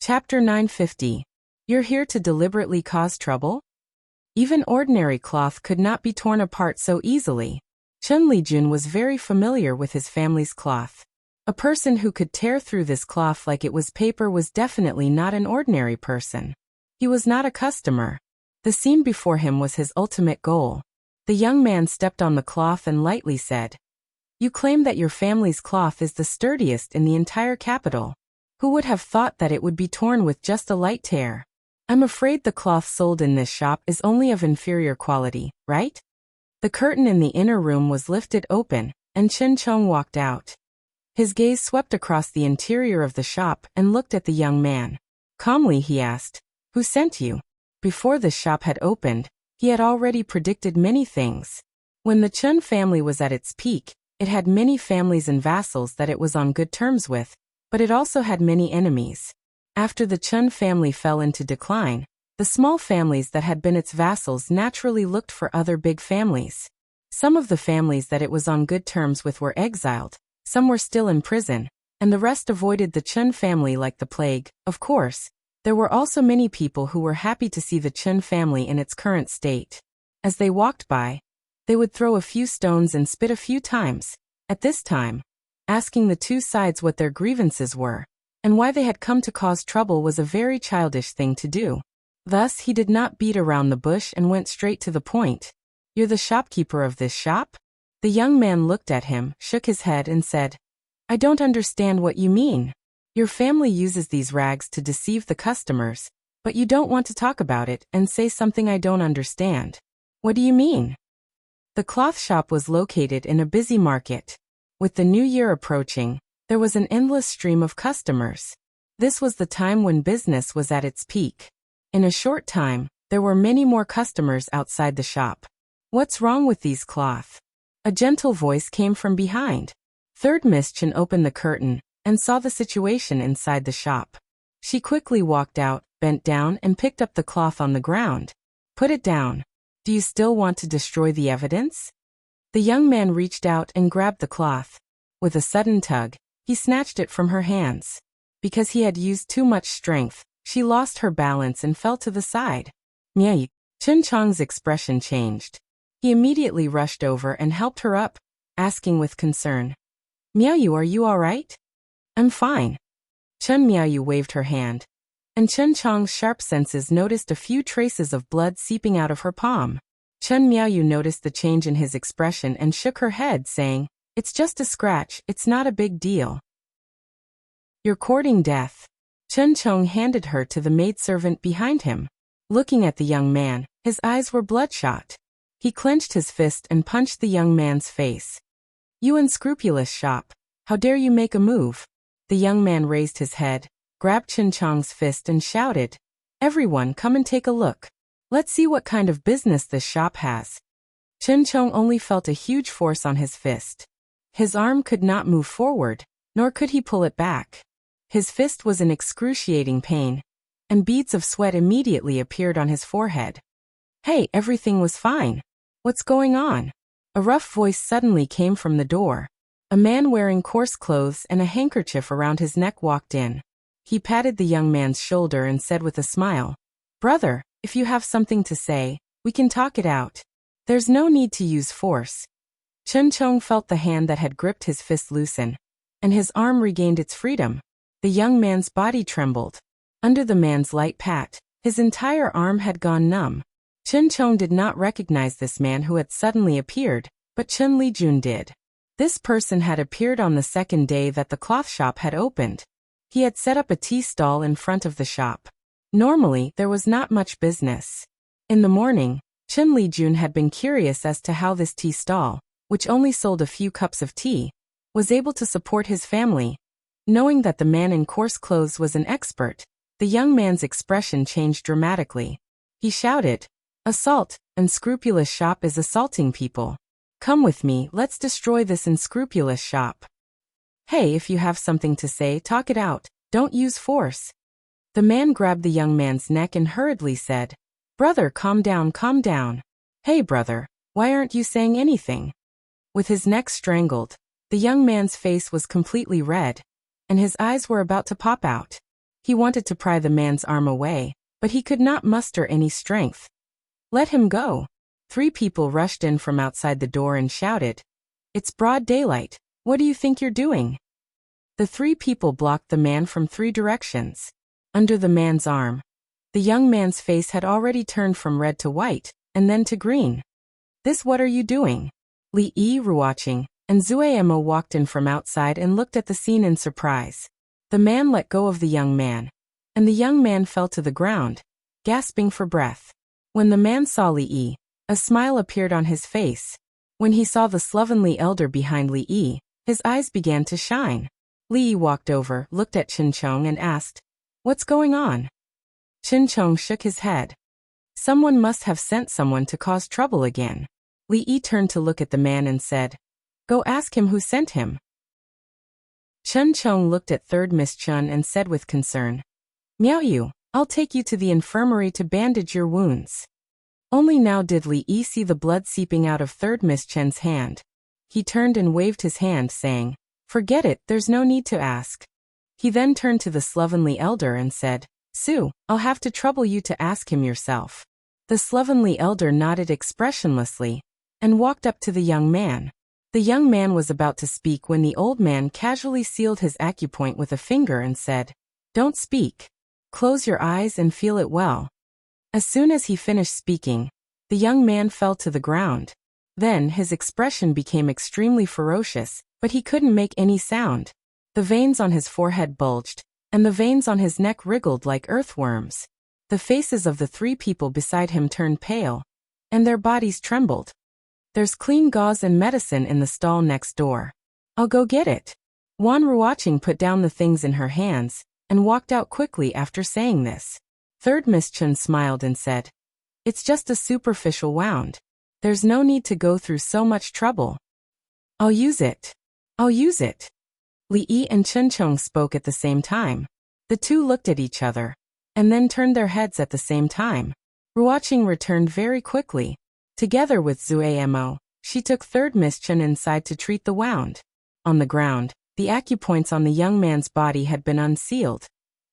Chapter 950. You're here to deliberately cause trouble? Even ordinary cloth could not be torn apart so easily. Chun Lijun was very familiar with his family's cloth. A person who could tear through this cloth like it was paper was definitely not an ordinary person. He was not a customer. The scene before him was his ultimate goal. The young man stepped on the cloth and lightly said, "You claim that your family's cloth is the sturdiest in the entire capital. Who would have thought that it would be torn with just a light tear? I'm afraid the cloth sold in this shop is only of inferior quality, right?" The curtain in the inner room was lifted open, and Chen Chong walked out. His gaze swept across the interior of the shop and looked at the young man. Calmly he asked, "Who sent you?" Before the shop had opened, he had already predicted many things. When the Chun family was at its peak, it had many families and vassals that it was on good terms with, but it also had many enemies. After the Chun family fell into decline, the small families that had been its vassals naturally looked for other big families. Some of the families that it was on good terms with were exiled, some were still in prison, and the rest avoided the Chun family like the plague. Of course, there were also many people who were happy to see the Chun family in its current state. As they walked by, they would throw a few stones and spit a few times, at this time, asking the two sides what their grievances were, and why they had come to cause trouble was a very childish thing to do. Thus he did not beat around the bush and went straight to the point. "You're the shopkeeper of this shop?" The young man looked at him, shook his head and said, "I don't understand what you mean. Your family uses these rags to deceive the customers, but you don't want to talk about it and say something I don't understand. What do you mean?" The cloth shop was located in a busy market. With the new year approaching, there was an endless stream of customers. This was the time when business was at its peak. In a short time, there were many more customers outside the shop. "What's wrong with these cloth?" A gentle voice came from behind. Third Miss Chen opened the curtain and saw the situation inside the shop. She quickly walked out, bent down and picked up the cloth on the ground. "Put it down. Do you still want to destroy the evidence?" The young man reached out and grabbed the cloth. With a sudden tug, he snatched it from her hands. Because he had used too much strength, she lost her balance and fell to the side. "Miao." Chun Chong's expression changed. He immediately rushed over and helped her up, asking with concern, "Miao, are you all right?" "I'm fine." Chun Miao waved her hand, and Chun Chong's sharp senses noticed a few traces of blood seeping out of her palm. Chun Miao noticed the change in his expression and shook her head, saying, "It's just a scratch, it's not a big deal." "You're courting death." Chun Chong handed her to the maidservant behind him. Looking at the young man, his eyes were bloodshot. He clenched his fist and punched the young man's face. "You unscrupulous shop, how dare you make a move?" The young man raised his head, grabbed Chun Chong's fist and shouted, "Everyone come and take a look. Let's see what kind of business this shop has." Chun Chong only felt a huge force on his fist. His arm could not move forward, nor could he pull it back. His fist was in excruciating pain, and beads of sweat immediately appeared on his forehead. "Hey, everything was fine. What's going on?" A rough voice suddenly came from the door. A man wearing coarse clothes and a handkerchief around his neck walked in. He patted the young man's shoulder and said with a smile, "Brother, if you have something to say, we can talk it out. There's no need to use force." Chun Chong felt the hand that had gripped his fist loosen, and his arm regained its freedom. The young man's body trembled. Under the man's light pat, his entire arm had gone numb. Chun Chong did not recognize this man who had suddenly appeared, but Chun Lijun did. This person had appeared on the second day that the cloth shop had opened. He had set up a tea stall in front of the shop. Normally, there was not much business. In the morning, Chun Lijun had been curious as to how this tea stall, which only sold a few cups of tea, was able to support his family. Knowing that the man in coarse clothes was an expert, the young man's expression changed dramatically. He shouted, "Assault, unscrupulous shop is assaulting people. Come with me, let's destroy this unscrupulous shop." "Hey, if you have something to say, talk it out, don't use force." The man grabbed the young man's neck and hurriedly said, "Brother, calm down, calm down. Hey brother, why aren't you saying anything?" With his neck strangled, the young man's face was completely red, and his eyes were about to pop out. He wanted to pry the man's arm away, but he could not muster any strength. "Let him go." 3 people rushed in from outside the door and shouted, "It's broad daylight. What do you think you're doing?" The 3 people blocked the man from 3 directions. Under the man's arm, the young man's face had already turned from red to white, and then to green. "This, what are you doing?" Li Yi, Ruoqing, and Zuemo walked in from outside and looked at the scene in surprise. The man let go of the young man, and the young man fell to the ground, gasping for breath. When the man saw Li Yi, a smile appeared on his face. When he saw the slovenly elder behind Li Yi, his eyes began to shine. Li Yi walked over, looked at Chong and asked, "What's going on?" Chong shook his head. Someone must have sent someone to cause trouble again. Li Yi turned to look at the man and said, "Go ask him who sent him." Chong looked at third Miss Chun and said with concern, "Miao Yu, I'll take you to the infirmary to bandage your wounds." Only now did Li Yi see the blood seeping out of third Miss Chen's hand. He turned and waved his hand, saying, "Forget it, there's no need to ask." He then turned to the slovenly elder and said, "Su, I'll have to trouble you to ask him yourself." The slovenly elder nodded expressionlessly and walked up to the young man. The young man was about to speak when the old man casually sealed his acupoint with a finger and said, "Don't speak. Close your eyes and feel it well." As soon as he finished speaking, the young man fell to the ground. Then his expression became extremely ferocious, but he couldn't make any sound. The veins on his forehead bulged, and the veins on his neck wriggled like earthworms. The faces of the 3 people beside him turned pale, and their bodies trembled. "There's clean gauze and medicine in the stall next door. I'll go get it." Wan Ruoqing put down the things in her hands and walked out quickly after saying this. Third Miss Chun smiled and said, "It's just a superficial wound. There's no need to go through so much trouble." "I'll use it. I'll use it." Li Yi and Chong spoke at the same time. The 2 looked at each other, and then turned their heads at the same time. Ruoqing returned very quickly. Together with Zuemo, she took third Miss Chun inside to treat the wound. On the ground, the acupoints on the young man's body had been unsealed,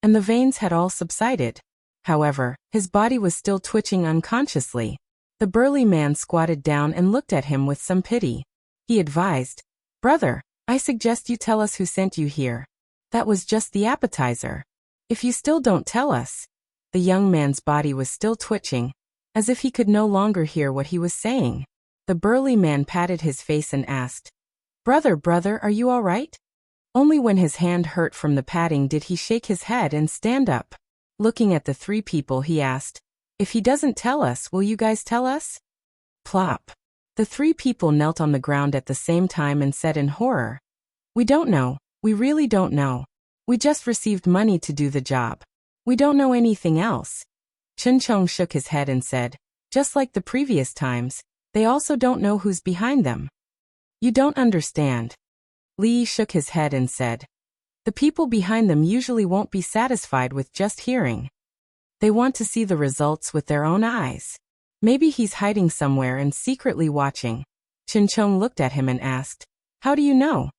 and the veins had all subsided. However, his body was still twitching unconsciously. The burly man squatted down and looked at him with some pity. He advised, "Brother, I suggest you tell us who sent you here. That was just the appetizer. If you still don't tell us." The young man's body was still twitching, as if he could no longer hear what he was saying. The burly man patted his face and asked, Brother, are you all right?" Only when his hand hurt from the patting did he shake his head and stand up. Looking at the 3 people, he asked, "If he doesn't tell us, will you guys tell us?" Plop. The 3 people knelt on the ground at the same time and said in horror, "We don't know. We really don't know. We just received money to do the job. We don't know anything else." Chong shook his head and said, "Just like the previous times, they also don't know who's behind them." "You don't understand." Li shook his head and said, "The people behind them usually won't be satisfied with just hearing. They want to see the results with their own eyes. Maybe he's hiding somewhere and secretly watching." Chong looked at him and asked, "How do you know?"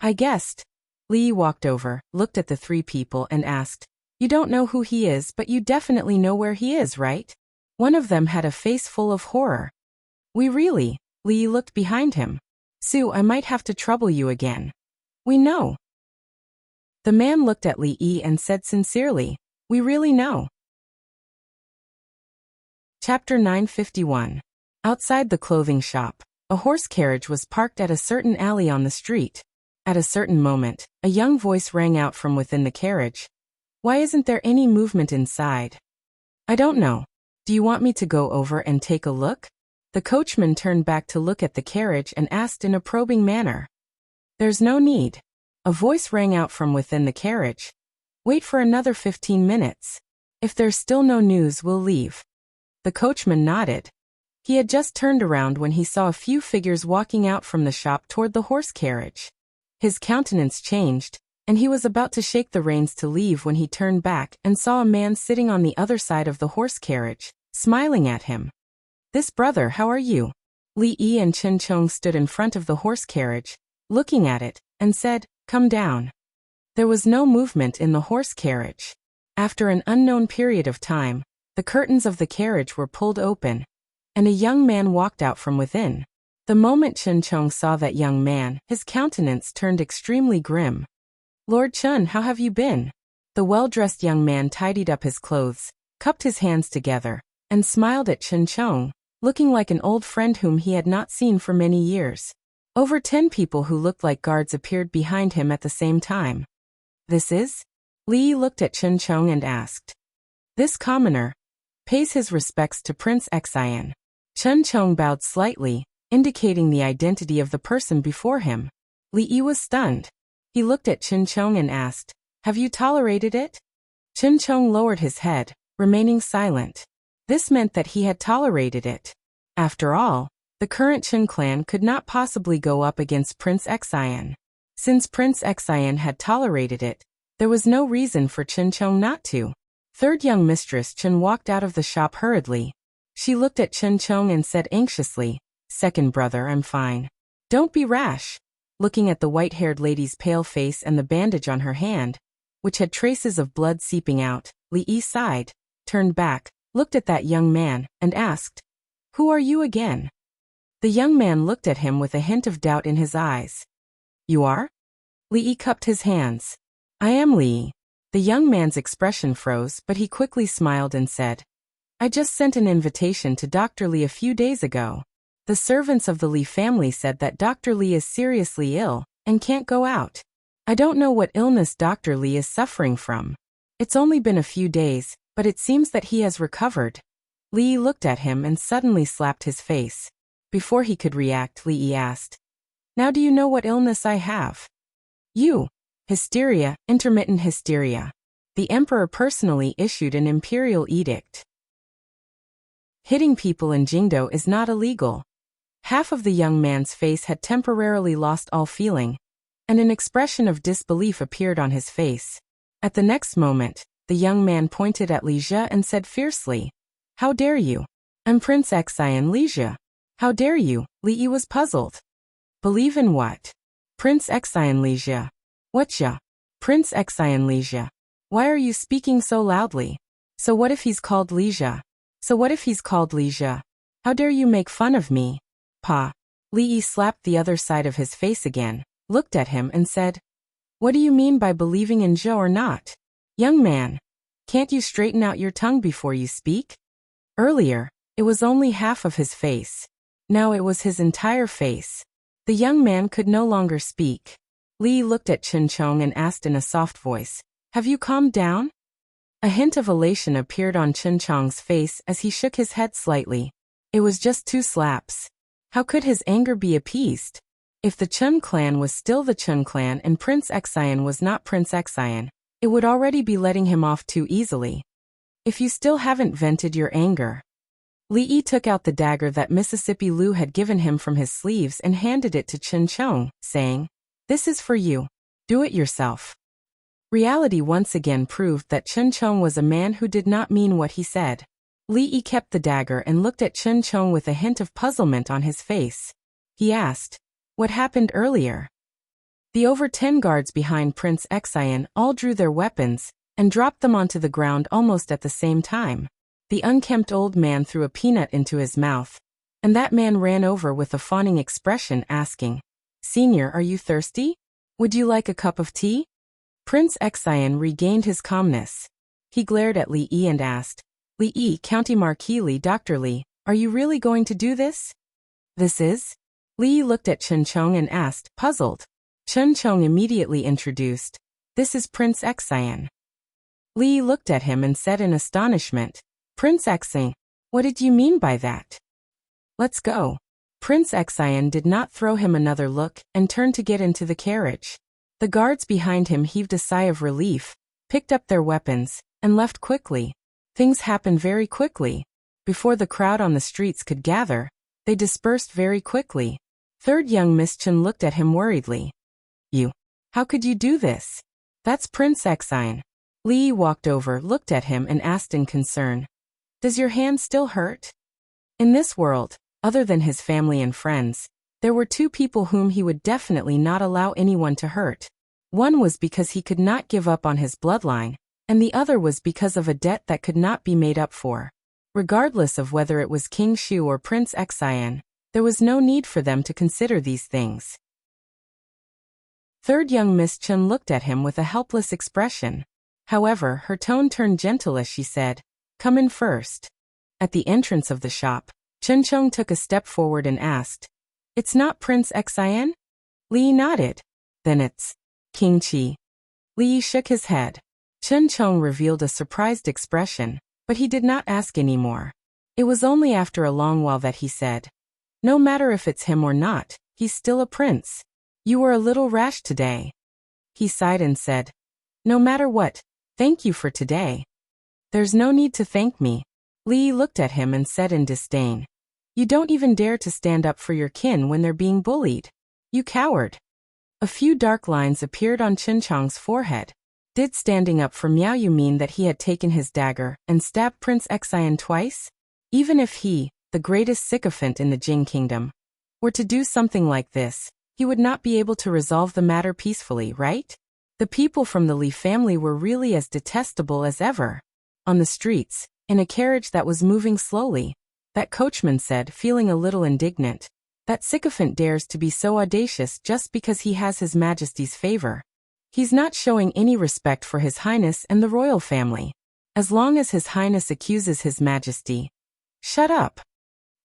"I guessed." Li walked over, looked at the 3 people and asked, "You don't know who he is, but you definitely know where he is, right?" One of them had a face full of horror. "We really?" Li looked behind him. "Su, I might have to trouble you again." "We know." The man looked at Li Yi and said sincerely, "We really know." Chapter 951. Outside the clothing shop, a horse carriage was parked at a certain alley on the street. At a certain moment, a young voice rang out from within the carriage. "Why isn't there any movement inside?" "I don't know. Do you want me to go over and take a look?" The coachman turned back to look at the carriage and asked in a probing manner. "There's no need." A voice rang out from within the carriage. "Wait for another 15 minutes. If there's still no news, we'll leave." The coachman nodded. He had just turned around when he saw a few figures walking out from the shop toward the horse carriage. His countenance changed, and he was about to shake the reins to leave when he turned back and saw a man sitting on the other side of the horse carriage, smiling at him. "This brother, how are you?" Li Yi and Chong stood in front of the horse carriage, looking at it, and said, "Come down." There was no movement in the horse carriage. After an unknown period of time, the curtains of the carriage were pulled open, and a young man walked out from within. The moment Chun Chong saw that young man, his countenance turned extremely grim. "Lord Chun, how have you been?" The well-dressed young man tidied up his clothes, cupped his hands together, and smiled at Chun Chong, looking like an old friend whom he had not seen for many years. Over 10 people who looked like guards appeared behind him at the same time. "This is?" Li Yi looked at Chun Chong and asked. "This commoner pays his respects to Prince Xian." Chun Chong bowed slightly, indicating the identity of the person before him. Li Yi was stunned. He looked at Chun Chong and asked, "Have you tolerated it?" Chun Chong lowered his head, remaining silent. This meant that he had tolerated it. After all, the current Chun clan could not possibly go up against Prince Xian. Since Prince Xian had tolerated it, there was no reason for Chun Chong not to. Third young mistress Chun walked out of the shop hurriedly. She looked at Chun Chong and said anxiously, "Second brother, I'm fine. Don't be rash." Looking at the white-haired lady's pale face and the bandage on her hand, which had traces of blood seeping out, Li Yi sighed, turned back, looked at that young man, and asked, "Who are you again?" The young man looked at him with a hint of doubt in his eyes. "You are?" Li Yi cupped his hands. "I am Li Yi." The young man's expression froze, but he quickly smiled and said, "I just sent an invitation to Dr. Li a few days ago. The servants of the Li family said that Dr. Li is seriously ill and can't go out. I don't know what illness Dr. Li is suffering from. It's only been a few days, but it seems that he has recovered." Li Yi looked at him and suddenly slapped his face. Before he could react, Li Yi asked, "Now do you know what illness I have?" "You. Hysteria, intermittent hysteria. The emperor personally issued an imperial edict. Hitting people in Jingdo is not illegal." Half of the young man's face had temporarily lost all feeling, and an expression of disbelief appeared on his face. At the next moment, the young man pointed at Li Jie and said fiercely, "How dare you? I'm Prince Xian Li Jie. How dare you?" Li Yi was puzzled. "Believe in what?" "Prince Xian Li Jie." "What Jie?" "Prince Xian Li Jie." "Why are you speaking so loudly?" "So what if he's called Li Jie?" "So what if he's called Li Jie? How dare you make fun of me?" "Pa." Li Yi slapped the other side of his face again, looked at him and said, "What do you mean by believing in Zhou or not? Young man, can't you straighten out your tongue before you speak?" Earlier, it was only half of his face. Now it was his entire face. The young man could no longer speak. Li Yi looked at Chun Chong and asked in a soft voice, "Have you calmed down?" A hint of elation appeared on Chun Chong's face as he shook his head slightly. It was just 2 slaps. How could his anger be appeased? If the Chun clan was still the Chun clan and Prince Xian was not Prince Xian, it would already be letting him off too easily. "If you still haven't vented your anger." Li Yi took out the dagger that Mississippi Lu had given him from his sleeves and handed it to Chun Chong, saying, "This is for you. Do it yourself." Reality once again proved that Chun Chong was a man who did not mean what he said. Li Yi kept the dagger and looked at Chun Chong with a hint of puzzlement on his face. He asked, "What happened earlier?" The over 10 guards behind Prince Xian all drew their weapons and dropped them onto the ground almost at the same time. The unkempt old man threw a peanut into his mouth, and that man ran over with a fawning expression asking, "Senior, are you thirsty? Would you like a cup of tea?" Prince Xian regained his calmness. He glared at Li Yi and asked, "Li Yi, County Marquis Li, Dr. Li, are you really going to do this?" "This is?" Li Yi looked at Chun Chong and asked, puzzled. Chun Chong immediately introduced, "This is Prince Xian." Li Yi looked at him and said in astonishment, "Prince Xian, what did you mean by that?" "Let's go." Prince Xian did not throw him another look and turned to get into the carriage. The guards behind him heaved a sigh of relief, picked up their weapons, and left quickly. Things happened very quickly. Before the crowd on the streets could gather, they dispersed very quickly. Third young Miss Chen looked at him worriedly. "You? How could you do this?" "That's Prince Xian." Li Yi walked over, looked at him and asked in concern, "Does your hand still hurt?" In this world, other than his family and friends, there were 2 people whom he would definitely not allow anyone to hurt. One was because he could not give up on his bloodline, and the other was because of a debt that could not be made up for. Regardless of whether it was King Shu or Prince Xian, there was no need for them to consider these things. Third young Miss Chen looked at him with a helpless expression. However, her tone turned gentle as she said, "Come in first." At the entrance of the shop, Chen Chong took a step forward and asked, "It's not Prince Xian?" Li nodded. "Then it's King Qi." Li shook his head. Chen Chong revealed a surprised expression, but he did not ask any more. It was only after a long while that he said, "No matter if it's him or not, he's still a prince. You were a little rash today." He sighed and said, "No matter what, thank you for today." "There's no need to thank me." Li looked at him and said in disdain, "You don't even dare to stand up for your kin when they're being bullied. You coward." A few dark lines appeared on Chen Chong's forehead. Did standing up for Miao Yu mean that he had taken his dagger and stabbed Prince Xian twice? Even if he, the greatest sycophant in the Jing kingdom, were to do something like this, he would not be able to resolve the matter peacefully, right? The people from the Li family were really as detestable as ever. On the streets, in a carriage that was moving slowly, that coachman said, feeling a little indignant, "That sycophant dares to be so audacious just because he has His Majesty's favor. He's not showing any respect for His Highness and the royal family. As long as His Highness accuses His Majesty." "Shut up."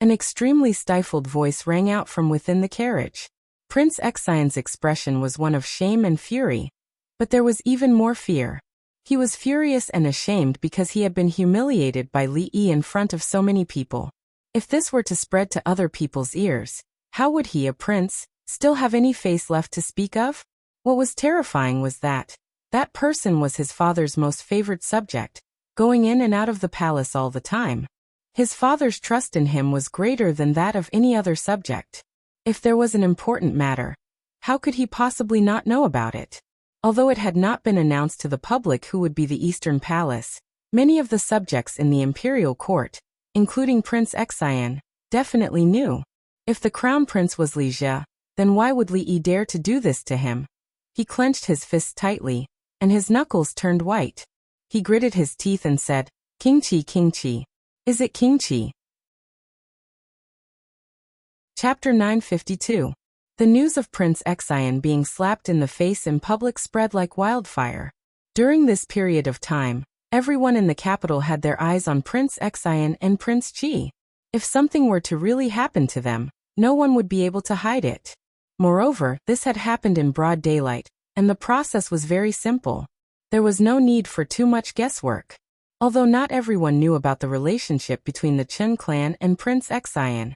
An extremely stifled voice rang out from within the carriage. Prince Xian's expression was one of shame and fury, but there was even more fear. He was furious and ashamed because he had been humiliated by Li Yi in front of so many people. If this were to spread to other people's ears, how would he, a prince, still have any face left to speak of? What was terrifying was that that person was his father's most favored subject, going in and out of the palace all the time. His father's trust in him was greater than that of any other subject. If there was an important matter, how could he possibly not know about it? Although it had not been announced to the public who would be the Eastern Palace, many of the subjects in the imperial court, including Prince Xian, definitely knew. If the crown prince was Li Jie, then why would Li Yi dare to do this to him? He clenched his fists tightly, and his knuckles turned white. He gritted his teeth and said, King Qi. Is it King Qi?" Chapter 952. The news of Prince Xian being slapped in the face in public spread like wildfire. During this period of time, everyone in the capital had their eyes on Prince Xian and Prince Qi. If something were to really happen to them, no one would be able to hide it. Moreover, this had happened in broad daylight, and the process was very simple. There was no need for too much guesswork. Although not everyone knew about the relationship between the Chen clan and Prince Xian,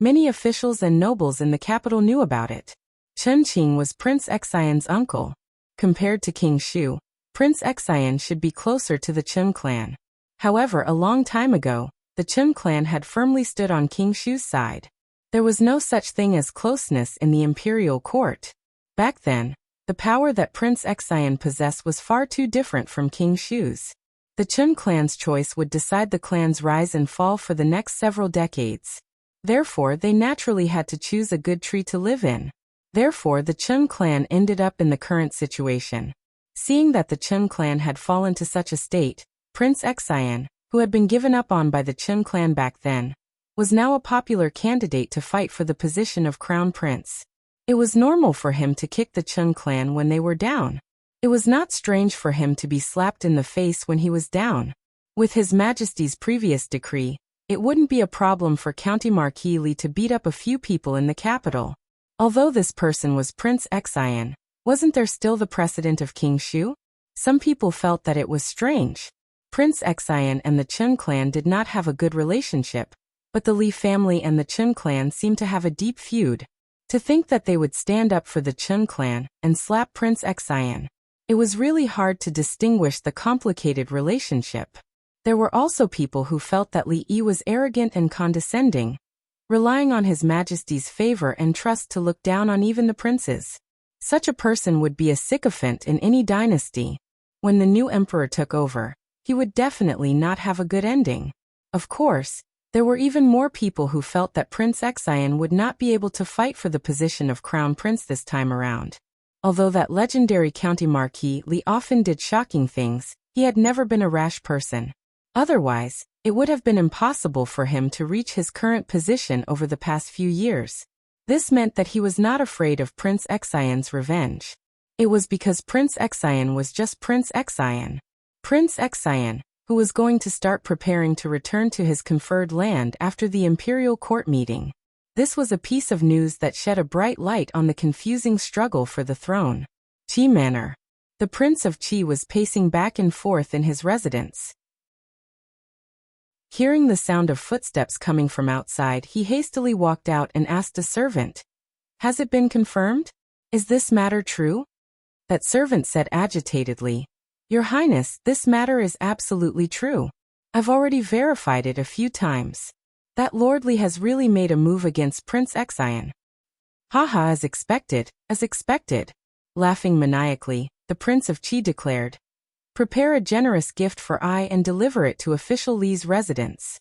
many officials and nobles in the capital knew about it. Chen Qing was Prince Xian's uncle. Compared to King Shu, Prince Xian should be closer to the Chen clan. However, a long time ago, the Chen clan had firmly stood on King Shu's side. There was no such thing as closeness in the imperial court. Back then, the power that Prince Xian possessed was far too different from King Shu's. The Chen clan's choice would decide the clan's rise and fall for the next several decades. Therefore, they naturally had to choose a good tree to live in. Therefore, the Chen clan ended up in the current situation. Seeing that the Chen clan had fallen to such a state, Prince Xian, who had been given up on by the Chen clan back then, was now a popular candidate to fight for the position of crown prince. It was normal for him to kick the Chen clan when they were down. It was not strange for him to be slapped in the face when he was down. With His Majesty's previous decree, it wouldn't be a problem for County Marquis Li to beat up a few people in the capital. Although this person was Prince Xian, wasn't there still the precedent of King Shu? Some people felt that it was strange. Prince Xian and the Chen clan did not have a good relationship, but the Li family and the Chen clan seemed to have a deep feud. To think that they would stand up for the Chen clan and slap Prince Xian. It was really hard to distinguish the complicated relationship. There were also people who felt that Li Yi was arrogant and condescending, relying on His Majesty's favor and trust to look down on even the princes. Such a person would be a sycophant in any dynasty. When the new emperor took over, he would definitely not have a good ending. Of course, there were even more people who felt that Prince Xian would not be able to fight for the position of crown prince this time around. Although that legendary County Marquis Li often did shocking things, He had never been a rash person. Otherwise, it would have been impossible for him to reach his current position over the past few years. This meant that he was not afraid of Prince Xian's revenge. It was because Prince Xian was just Prince Xian. Prince Xian, who was going to start preparing to return to his conferred land after the imperial court meeting. This was a piece of news that shed a bright light on the confusing struggle for the throne. Qi Manor. The Prince of Qi was pacing back and forth in his residence. Hearing the sound of footsteps coming from outside, he hastily walked out and asked a servant, "Has it been confirmed? Is this matter true?" That servant said agitatedly, "Your Highness, this matter is absolutely true. I've already verified it a few times. That Lord Li has really made a move against Prince Xian." "Haha, as expected, as expected." Laughing maniacally, the Prince of Qi declared, "Prepare a generous gift for I and deliver it to official Li's residence."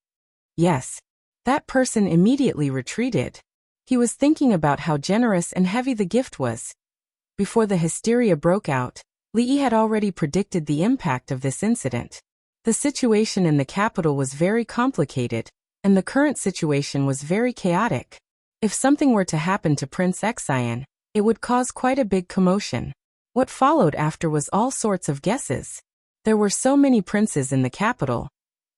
Yes. That person immediately retreated. He was thinking about how generous and heavy the gift was. Before the hysteria broke out, Li had already predicted the impact of this incident. The situation in the capital was very complicated, and the current situation was very chaotic. If something were to happen to Prince Xian, it would cause quite a big commotion. What followed after was all sorts of guesses. There were so many princes in the capital,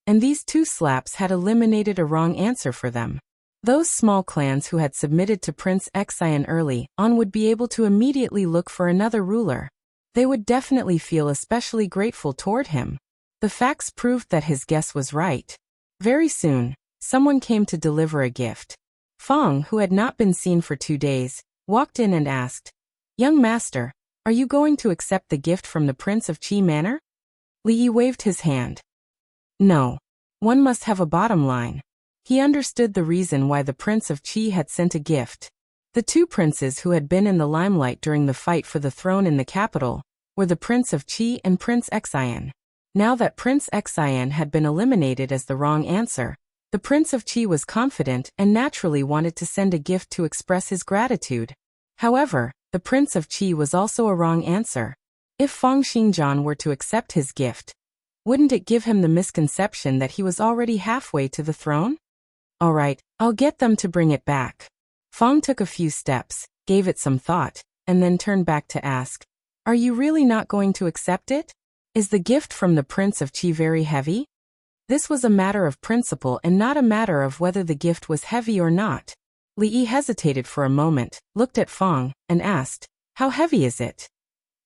and these two slaps had eliminated a wrong answer for them. Those small clans who had submitted to Prince Xian early on would be able to immediately look for another ruler. They would definitely feel especially grateful toward him. The facts proved that his guess was right. Very soon, someone came to deliver a gift. Fong, who had not been seen for 2 days, walked in and asked, "Young master, are you going to accept the gift from the Prince of Qi Manor?" Li waved his hand. No. One must have a bottom line. He understood the reason why the Prince of Qi had sent a gift. The two princes who had been in the limelight during the fight for the throne in the capital were the Prince of Qi and Prince Xian. Now that Prince Xian had been eliminated as the wrong answer, the Prince of Qi was confident and naturally wanted to send a gift to express his gratitude. However, the Prince of Qi was also a wrong answer. If Fong Xingjian were to accept his gift, wouldn't it give him the misconception that he was already halfway to the throne? All right, I'll get them to bring it back. Fong took a few steps, gave it some thought, and then turned back to ask, "Are you really not going to accept it? Is the gift from the Prince of Qi very heavy?" This was a matter of principle and not a matter of whether the gift was heavy or not. Li hesitated for a moment, looked at Fong, and asked, "How heavy is it?"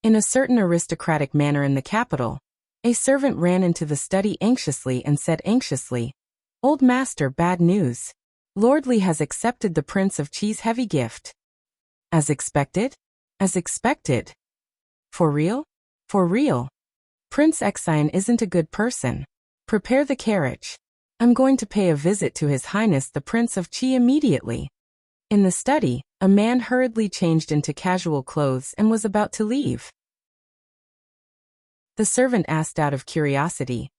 In a certain aristocratic manner in the capital, a servant ran into the study anxiously and said anxiously, "Old master, bad news. Lord Li has accepted the Prince of Qi's heavy gift." "As expected? As expected? For real? For real? Prince Xian isn't a good person. Prepare the carriage. I'm going to pay a visit to His Highness the Prince of Qi immediately." In the study, a man hurriedly changed into casual clothes and was about to leave. The servant asked out of curiosity,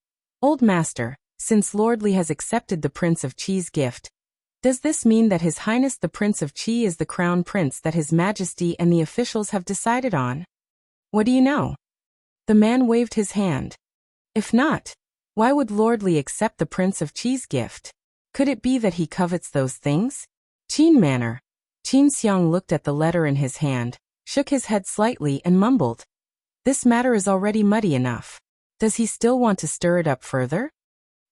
"Old master, since Lord Li has accepted the Prince of Qi's gift, does this mean that His Highness the Prince of Qi is the crown prince that His Majesty and the officials have decided on? What do you know?" The man waved his hand. "If not, why would Lord Li accept the Prince of Qi's gift? Could it be that he covets those things?" Qin Manor. Qin Xiang looked at the letter in his hand, shook his head slightly and mumbled, "This matter is already muddy enough. Does he still want to stir it up further?"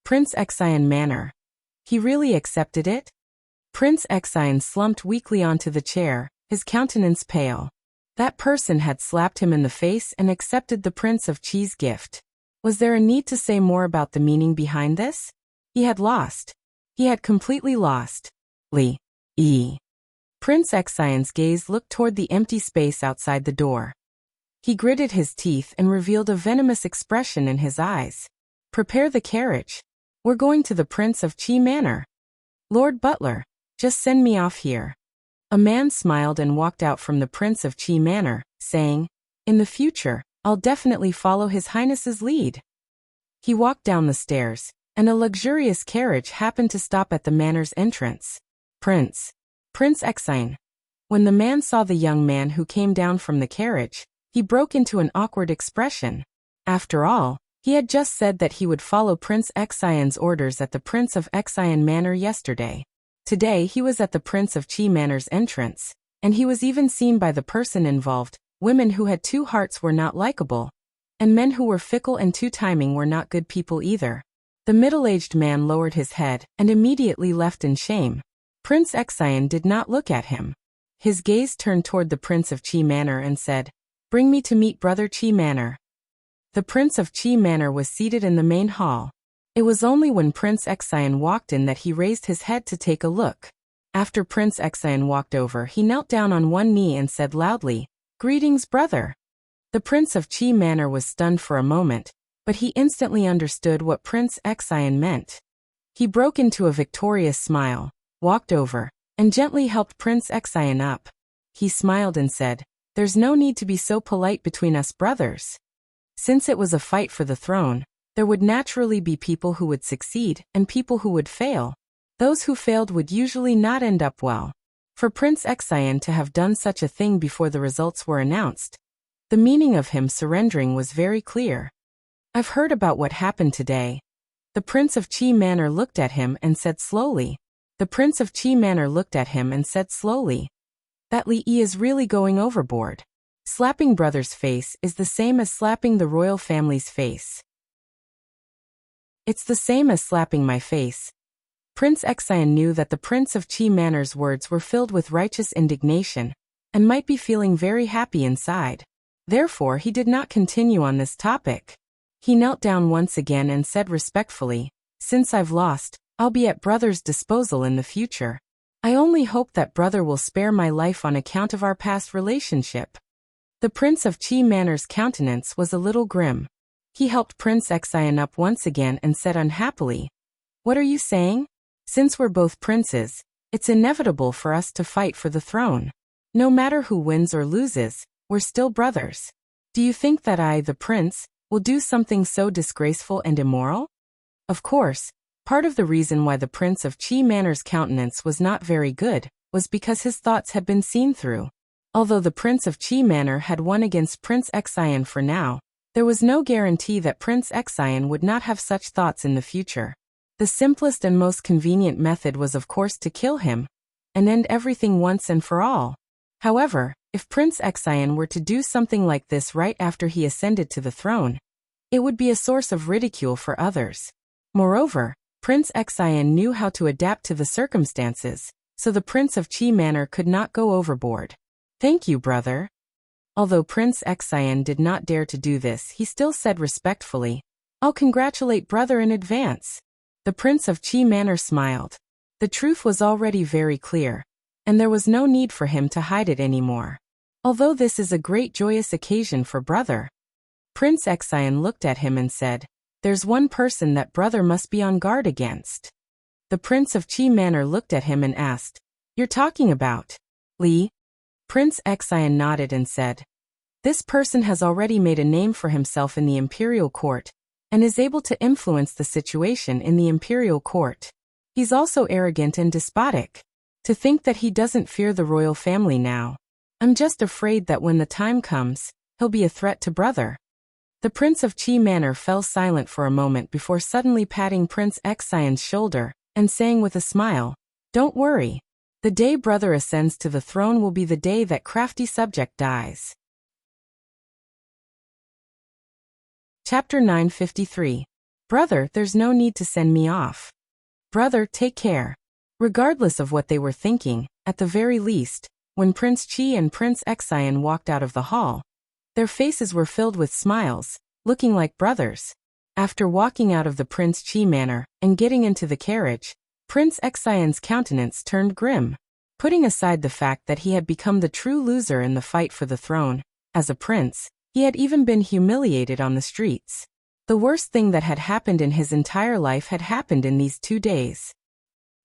Prince Xian Manor. He really accepted it? Prince Xian slumped weakly onto the chair, his countenance pale. That person had slapped him in the face and accepted the Prince of Qi's gift. Was there a need to say more about the meaning behind this? He had lost. He had completely lost. Li. Prince Xian's gaze looked toward the empty space outside the door. He gritted his teeth and revealed a venomous expression in his eyes. "Prepare the carriage. We're going to the Prince of Qi Manor. Lord Butler, just send me off here." A man smiled and walked out from the Prince of Qi Manor, saying, "In the future, I'll definitely follow His Highness's lead." He walked down the stairs, and a luxurious carriage happened to stop at the manor's entrance. Prince Xian. When the man saw the young man who came down from the carriage, he broke into an awkward expression. After all, He had just said that he would follow Prince Xian's orders at the Prince of Xian Manor yesterday. Today he was at the Prince of Qi Manor's entrance, and he was even seen by the person involved. Women who had two hearts were not likable, and men who were fickle and two-timing were not good people either. The middle-aged man lowered his head and immediately left in shame. Prince Xian did not look at him. His gaze turned toward the Prince of Qi Manor and said, "Bring me to meet Brother Qi Manor." The Prince of Qi Manor was seated in the main hall. It was only when Prince Xian walked in that he raised his head to take a look. After Prince Xian walked over, he knelt down on one knee and said loudly, "Greetings, brother." The Prince of Qi Manor was stunned for a moment, but he instantly understood what Prince Xian meant. He broke into a victorious smile, walked over, and gently helped Prince Xian up. He smiled and said, "There's no need to be so polite between us brothers." Since it was a fight for the throne, there would naturally be people who would succeed and people who would fail. Those who failed would usually not end up well. For Prince Xian to have done such a thing before the results were announced, the meaning of him surrendering was very clear. "I've heard about what happened today." The Prince of Qi Manor looked at him and said slowly. The Prince of Qi Manor looked at him and said slowly, "That Li Yi is really going overboard. Slapping brother's face is the same as slapping the royal family's face. It's the same as slapping my face." Prince Xian knew that the Prince of Qi Manor's words were filled with righteous indignation, and might be feeling very happy inside. Therefore he did not continue on this topic. He knelt down once again and said respectfully, "Since I've lost, I'll be at brother's disposal in the future. I only hope that brother will spare my life on account of our past relationship." The Prince of Qi Manor's countenance was a little grim. He helped Prince Xian up once again and said unhappily, "What are you saying? Since we're both princes, it's inevitable for us to fight for the throne. No matter who wins or loses, we're still brothers. Do you think that I, the prince, will do something so disgraceful and immoral?" Of course, part of the reason why the Prince of Qi Manor's countenance was not very good was because his thoughts had been seen through. Although the Prince of Qi Manor had won against Prince Xian for now, there was no guarantee that Prince Xian would not have such thoughts in the future. The simplest and most convenient method was of course to kill him, and end everything once and for all. However, if Prince Xian were to do something like this right after he ascended to the throne, it would be a source of ridicule for others. Moreover, Prince Xian knew how to adapt to the circumstances, so the Prince of Qi Manor could not go overboard. "Thank you, brother." Although Prince Xian did not dare to do this, he still said respectfully, "I'll congratulate brother in advance." The Prince of Qi Manor smiled. The truth was already very clear, and there was no need for him to hide it anymore. Although this is a great joyous occasion for brother. Prince Xian looked at him and said, "There's one person that brother must be on guard against." The Prince of Qi Manor looked at him and asked, "You're talking about Li?" Prince Xian nodded and said, "This person has already made a name for himself in the imperial court, and is able to influence the situation in the imperial court. He's also arrogant and despotic. To think that he doesn't fear the royal family now. I'm just afraid that when the time comes, he'll be a threat to brother." The Prince of Qi Manor fell silent for a moment before suddenly patting Prince Xian's shoulder, and saying with a smile, "Don't worry. The day brother ascends to the throne will be the day that crafty subject dies." Chapter 953. Brother, there's no need to send me off. Brother, take care. Regardless of what they were thinking, at the very least, when Prince Qi and Prince Xian walked out of the hall, their faces were filled with smiles, looking like brothers. After walking out of the Prince Qi Manor and getting into the carriage, Prince Xian's countenance turned grim. Putting aside the fact that he had become the true loser in the fight for the throne, as a prince, he had even been humiliated on the streets. The worst thing that had happened in his entire life had happened in these 2 days.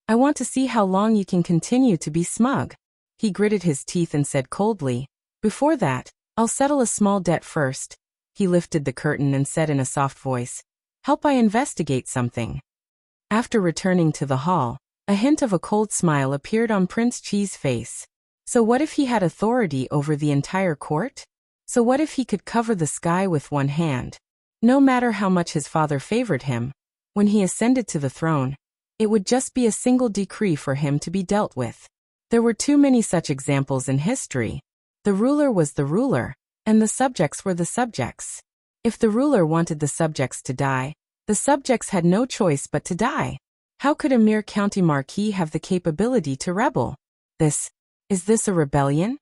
"I want to see how long you can continue to be smug." He gritted his teeth and said coldly, "Before that, I'll settle a small debt first." He lifted the curtain and said in a soft voice, "Help I investigate something." After returning to the hall, a hint of a cold smile appeared on Prince Qi's face. So what if he had authority over the entire court? So what if he could cover the sky with one hand? No matter how much his father favored him, when he ascended to the throne, it would just be a single decree for him to be dealt with. There were too many such examples in history. The ruler was the ruler, and the subjects were the subjects. If the ruler wanted the subjects to die, the subjects had no choice but to die. How could a mere county marquis have the capability to rebel? Is this a rebellion?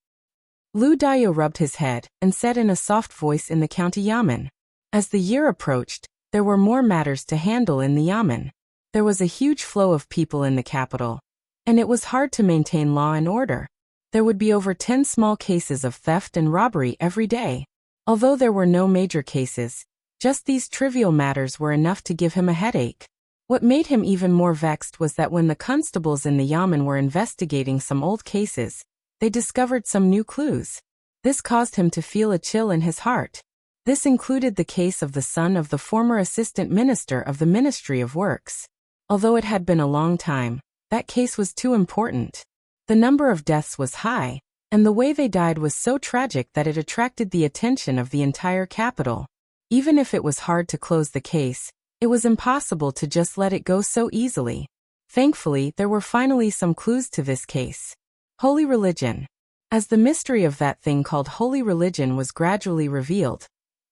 Lu Dao rubbed his head and said in a soft voice in the county yamen. As the year approached, there were more matters to handle in the yamen. There was a huge flow of people in the capital, and it was hard to maintain law and order. There would be over 10 small cases of theft and robbery every day. Although there were no major cases, just these trivial matters were enough to give him a headache. What made him even more vexed was that when the constables in the yamen were investigating some old cases, they discovered some new clues. This caused him to feel a chill in his heart. This included the case of the son of the former assistant minister of the Ministry of Works. Although it had been a long time, that case was too important. The number of deaths was high, and the way they died was so tragic that it attracted the attention of the entire capital. Even if it was hard to close the case, it was impossible to just let it go so easily. Thankfully, there were finally some clues to this case. Holy religion. As the mystery of that thing called holy religion was gradually revealed,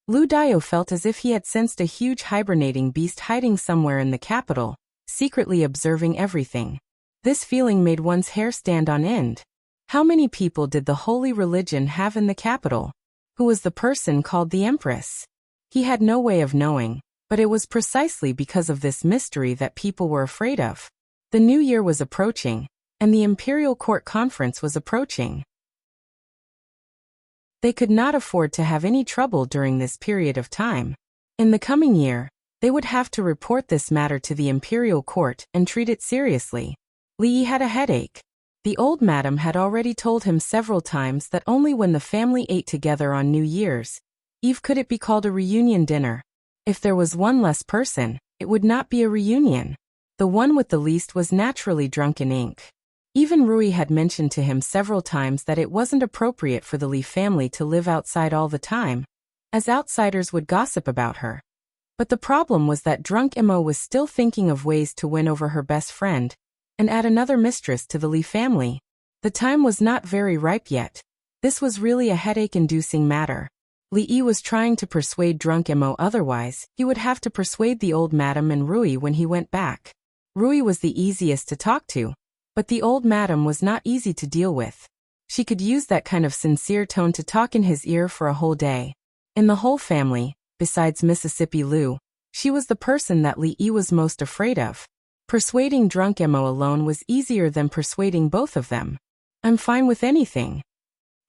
Lu Dao felt as if he had sensed a huge hibernating beast hiding somewhere in the capital, secretly observing everything. This feeling made one's hair stand on end. How many people did the holy religion have in the capital? Who was the person called the Empress? He had no way of knowing, but it was precisely because of this mystery that people were afraid of. The new year was approaching, and the Imperial Court Conference was approaching. They could not afford to have any trouble during this period of time. In the coming year, they would have to report this matter to the Imperial Court and treat it seriously. Li Yi had a headache. The old madam had already told him several times that only when the family ate together on New Year's Eve could it be called a reunion dinner. If there was one less person, it would not be a reunion. The one with the least was naturally drunk in ink. Even Rui had mentioned to him several times that it wasn't appropriate for the Li family to live outside all the time, as outsiders would gossip about her. But the problem was that drunk Emo was still thinking of ways to win over her best friend and add another mistress to the Li family. The time was not very ripe yet. This was really a headache-inducing matter. Li Yi was trying to persuade drunk Emo, otherwise he would have to persuade the old madam and Rui when he went back. Rui was the easiest to talk to, but the old madam was not easy to deal with. She could use that kind of sincere tone to talk in his ear for a whole day. In the whole family, besides Mississippi Lu, she was the person that Li Yi was most afraid of. Persuading drunk Emo alone was easier than persuading both of them. I'm fine with anything.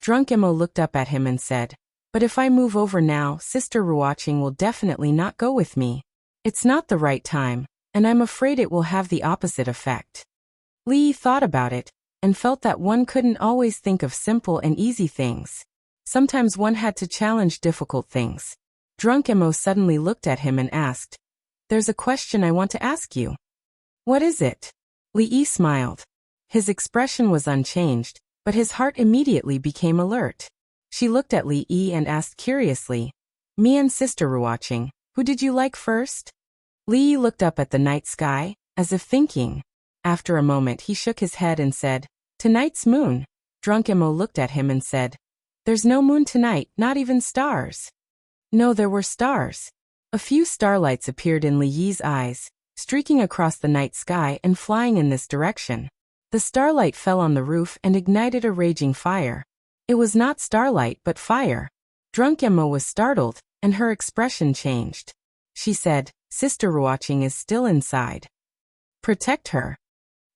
Drunk Emo looked up at him and said, but if I move over now, Sister Ruoqing will definitely not go with me. It's not the right time, and I'm afraid it will have the opposite effect. Li Yi thought about it, and felt that one couldn't always think of simple and easy things. Sometimes one had to challenge difficult things. Drunk Emo suddenly looked at him and asked, there's a question I want to ask you. What is it? Li Yi smiled. His expression was unchanged, but his heart immediately became alert. She looked at Li Yi and asked curiously, me and Sister Ruoqing, who did you like first? Li Yi looked up at the night sky, as if thinking. After a moment he shook his head and said, tonight's moon. Drunk Emo looked at him and said, there's no moon tonight, not even stars. No, there were stars. A few starlights appeared in Li Yi's eyes, streaking across the night sky and flying in this direction. The starlight fell on the roof and ignited a raging fire. It was not starlight but fire. Drunk Emo was startled, and her expression changed. She said, Sister Ruoqing is still inside. Protect her.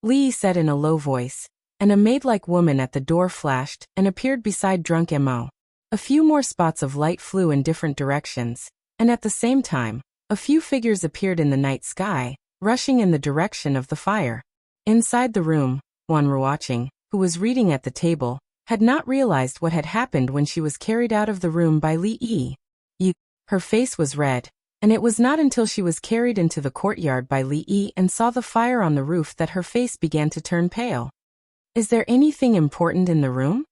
Li Yi said in a low voice, and a maid-like woman at the door flashed and appeared beside drunk Emo. A few more spots of light flew in different directions, and at the same time, a few figures appeared in the night sky, rushing in the direction of the fire. Inside the room, Wan Ruoqing, who was reading at the table, had not realized what had happened when she was carried out of the room by Li Yi. Her face was red, and it was not until she was carried into the courtyard by Li Yi and saw the fire on the roof that her face began to turn pale. Is there anything important in the room?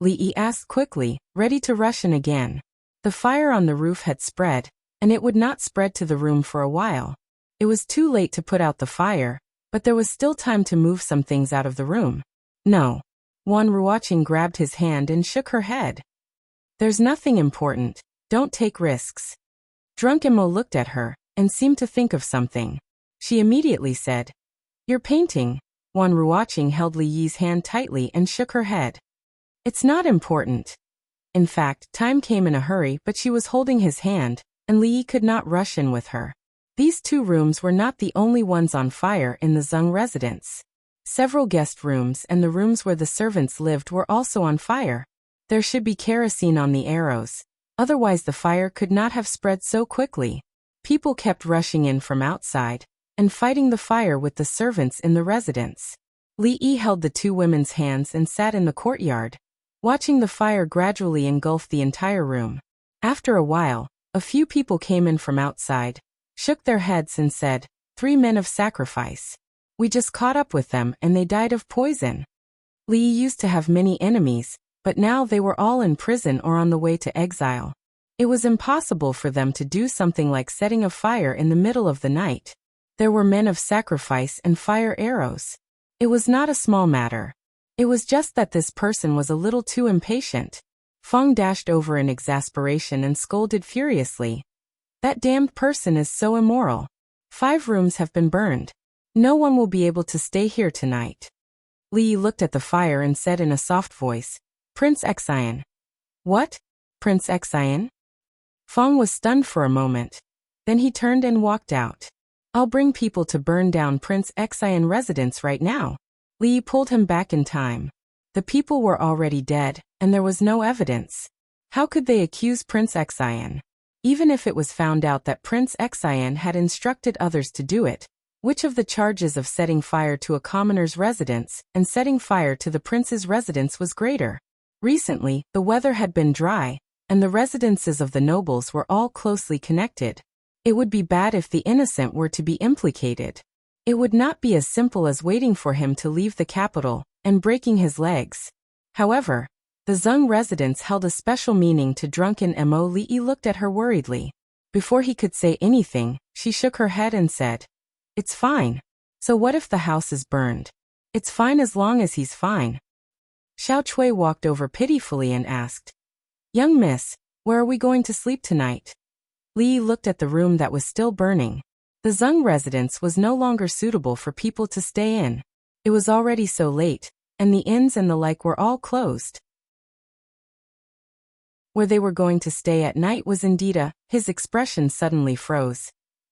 Li Yi asked quickly, ready to rush in again. The fire on the roof had spread, and it would not spread to the room for a while. It was too late to put out the fire, but there was still time to move some things out of the room. No. Wan Ruoqing grabbed his hand and shook her head. There's nothing important. Don't take risks. Drunk Emo looked at her, and seemed to think of something. She immediately said, You're painting. Wan Ruoqing held Li Yi's hand tightly and shook her head. It's not important. In fact, time came in a hurry, but she was holding his hand, and Li Yi could not rush in with her. These 2 rooms were not the only ones on fire in the Zeng residence. Several guest rooms and the rooms where the servants lived were also on fire. There should be kerosene on the arrows. Otherwise the fire could not have spread so quickly. People kept rushing in from outside, and fighting the fire with the servants in the residence. Li Yi held the 2 women's hands and sat in the courtyard, watching the fire gradually engulf the entire room. After a while, a few people came in from outside, shook their heads and said, 3 men of sacrifice. We just caught up with them and they died of poison. Li Yi used to have many enemies, but now they were all in prison or on the way to exile. It was impossible for them to do something like setting a fire in the middle of the night. There were men of sacrifice and fire arrows. It was not a small matter. It was just that this person was a little too impatient. Feng dashed over in exasperation and scolded furiously. That damned person is so immoral. 5 rooms have been burned. No one will be able to stay here tonight. Li Yi looked at the fire and said in a soft voice, Prince Xian. What? Prince Xian? Feng was stunned for a moment. Then he turned and walked out. I'll bring people to burn down Prince Xian residence right now. Li Yi pulled him back in time. The people were already dead, and there was no evidence. How could they accuse Prince Xian? Even if it was found out that Prince Xian had instructed others to do it, which of the charges of setting fire to a commoner's residence and setting fire to the prince's residence was greater? Recently, the weather had been dry, and the residences of the nobles were all closely connected. It would be bad if the innocent were to be implicated. It would not be as simple as waiting for him to leave the capital and breaking his legs. However, the Zeng residence held a special meaning to drunken Mo. Li Yi looked at her worriedly. Before he could say anything, she shook her head and said, It's fine. So what if the house is burned? It's fine as long as he's fine. Xiao Chui walked over pitifully and asked, Young miss, where are we going to sleep tonight? Li Yi looked at the room that was still burning. The Zeng residence was no longer suitable for people to stay in. It was already so late, and the inns and the like were all closed. Where they were going to stay at night was indeed his expression suddenly froze,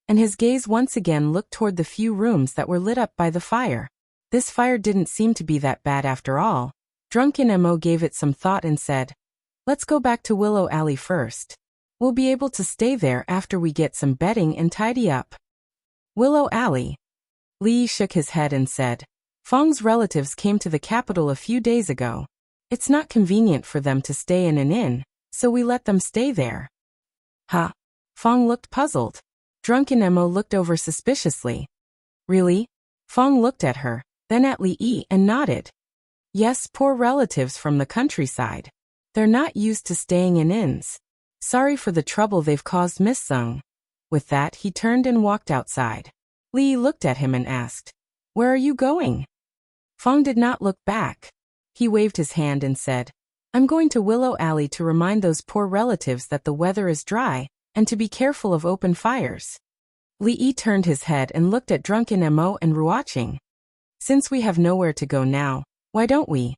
and his gaze once again looked toward the few rooms that were lit up by the fire. This fire didn't seem to be that bad after all. Drunken Mo gave it some thought and said, Let's go back to Willow Alley first. We'll be able to stay there after we get some bedding and tidy up. Willow Alley. Li Yi shook his head and said, Feng's relatives came to the capital a few days ago. It's not convenient for them to stay in an inn, so we let them stay there. Huh? Feng looked puzzled. Drunken Mo looked over suspiciously. Really? Feng looked at her, then at Li Yi and nodded. Yes, poor relatives from the countryside. They're not used to staying in inns. Sorry for the trouble they've caused Miss Zeng. With that, he turned and walked outside. Li Yi looked at him and asked, Where are you going? Feng did not look back. He waved his hand and said, I'm going to Willow Alley to remind those poor relatives that the weather is dry, and to be careful of open fires. Li Yi turned his head and looked at drunken Mo and Ruoqing. Since we have nowhere to go now, why don't we?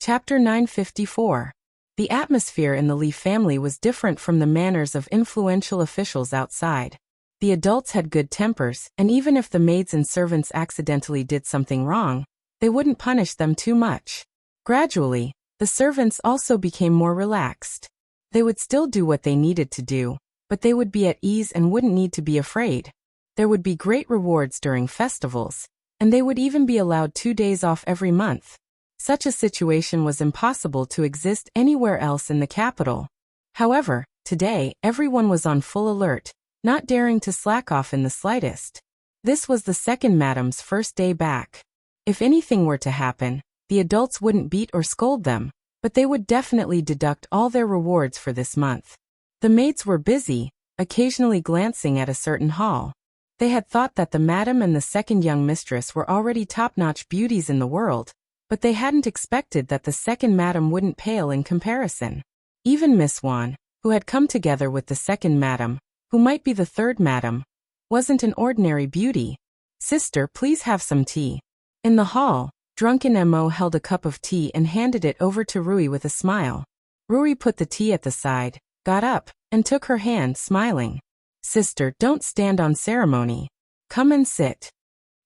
Chapter 954. The atmosphere in the Li family was different from the manners of influential officials outside. The adults had good tempers, and even if the maids and servants accidentally did something wrong, they wouldn't punish them too much. Gradually, the servants also became more relaxed. They would still do what they needed to do, but they would be at ease and wouldn't need to be afraid. There would be great rewards during festivals, and they would even be allowed 2 days off every month. Such a situation was impossible to exist anywhere else in the capital. However, today, everyone was on full alert, not daring to slack off in the slightest. This was the second madam's first day back. If anything were to happen, the adults wouldn't beat or scold them, but they would definitely deduct all their rewards for this month. The maids were busy, occasionally glancing at a certain hall. They had thought that the madam and the second young mistress were already top-notch beauties in the world, but they hadn't expected that the second madam wouldn't pale in comparison. Even Miss Wan, who had come together with the second madam, who might be the third madam, wasn't an ordinary beauty. "Sister, please have some tea." In the hall, drunken Mo held a cup of tea and handed it over to Rui with a smile. Rui put the tea at the side, got up, and took her hand, smiling. "Sister, don't stand on ceremony. Come and sit."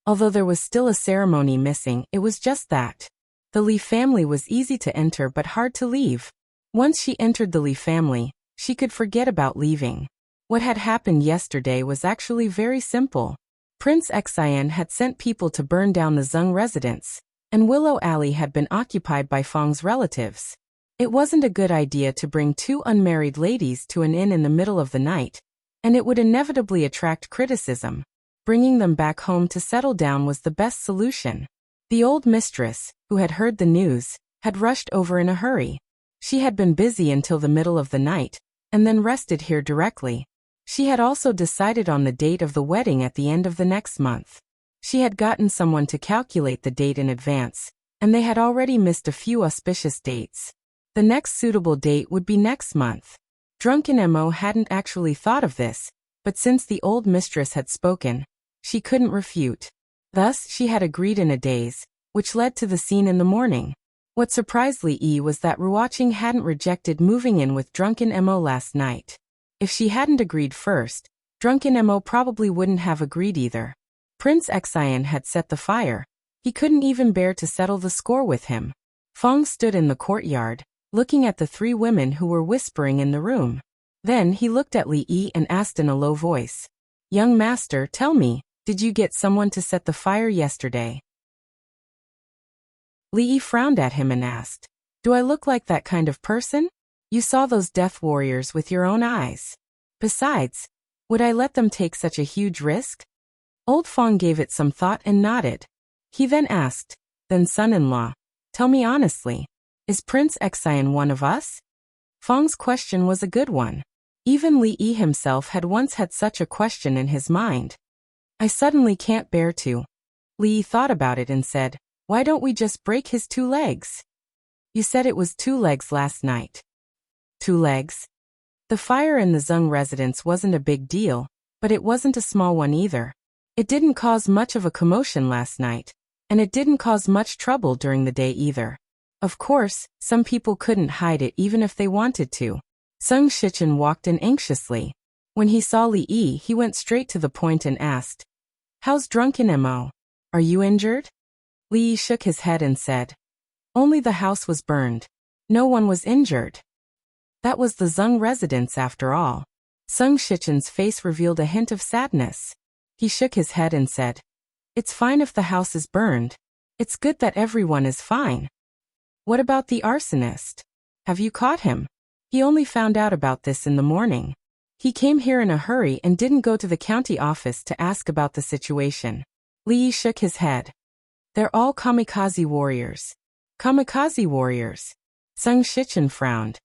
Although there was still a ceremony missing, it was just that. The Li family was easy to enter but hard to leave. Once she entered the Li family, she could forget about leaving. What had happened yesterday was actually very simple. Prince Xian had sent people to burn down the Zeng residence, and Willow Alley had been occupied by Feng's relatives. It wasn't a good idea to bring two unmarried ladies to an inn in the middle of the night, and it would inevitably attract criticism. Bringing them back home to settle down was the best solution. The old mistress, who had heard the news, had rushed over in a hurry. She had been busy until the middle of the night, and then rested here directly. She had also decided on the date of the wedding at the end of the next month. She had gotten someone to calculate the date in advance, and they had already missed a few auspicious dates. The next suitable date would be next month. Drunken Mo hadn't actually thought of this, but since the old mistress had spoken, she couldn't refute. Thus, she had agreed in a daze, which led to the scene in the morning. What surprised Li was that Ruoqing hadn't rejected moving in with Drunken Mo last night. If she hadn't agreed first, Drunken Mo probably wouldn't have agreed either. Prince Xian had set the fire. He couldn't even bear to settle the score with him. Feng stood in the courtyard, looking at the three women who were whispering in the room. Then he looked at Li and asked in a low voice, "Young master, tell me, did you get someone to set the fire yesterday?" Li frowned at him and asked, "Do I look like that kind of person? You saw those death warriors with your own eyes. Besides, would I let them take such a huge risk?" Old Feng gave it some thought and nodded. He then asked, "Then son-in-law, tell me honestly, is Prince Xian one of us?" Feng's question was a good one. Even Li himself had once had such a question in his mind. "I suddenly can't bear to." Li thought about it and said, "Why don't we just break his 2 legs? You said it was 2 legs last night." 2 legs? The fire in the Zeng residence wasn't a big deal, but it wasn't a small one either. It didn't cause much of a commotion last night, and it didn't cause much trouble during the day either. Of course, some people couldn't hide it even if they wanted to. Sung Shichen walked in anxiously. When he saw Li, he went straight to the point and asked, "How's Drunken Mo? Are you injured?" Li shook his head and said, "Only the house was burned. No one was injured." That was the Zeng residence after all. Sung Shichen's face revealed a hint of sadness. He shook his head and said, "It's fine if the house is burned. It's good that everyone is fine." "What about the arsonist? Have you caught him?" He only found out about this in the morning. He came here in a hurry and didn't go to the county office to ask about the situation. Li shook his head. "They're all kamikaze warriors." "Kamikaze warriors?" Sung Shichen frowned.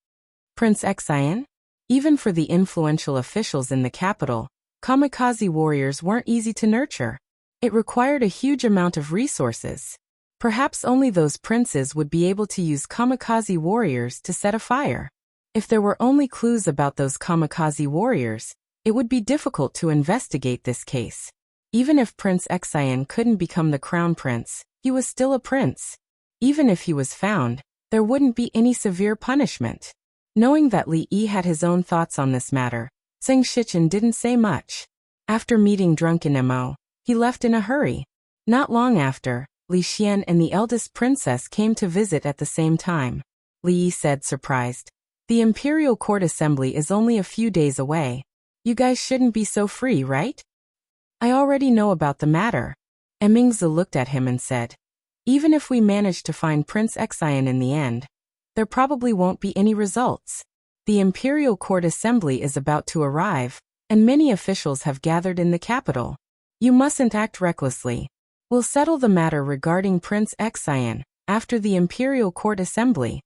"Prince Xian? Even for the influential officials in the capital, kamikaze warriors weren't easy to nurture. It required a huge amount of resources. Perhaps only those princes would be able to use kamikaze warriors to set a fire. If there were only clues about those kamikaze warriors, it would be difficult to investigate this case. Even if Prince Xian couldn't become the crown prince, he was still a prince. Even if he was found, there wouldn't be any severe punishment." Knowing that Li had his own thoughts on this matter, Sung Shichen didn't say much. After meeting Drunken Mo, he left in a hurry. Not long after, Li Xian and the eldest princess came to visit at the same time. Li said, surprised, "The Imperial Court Assembly is only a few days away. You guys shouldn't be so free, right?" "I already know about the matter." Emingzi looked at him and said, "Even if we manage to find Prince Xian in the end, there probably won't be any results. The Imperial Court Assembly is about to arrive, and many officials have gathered in the capital. You mustn't act recklessly. We'll settle the matter regarding Prince Xian after the Imperial Court Assembly."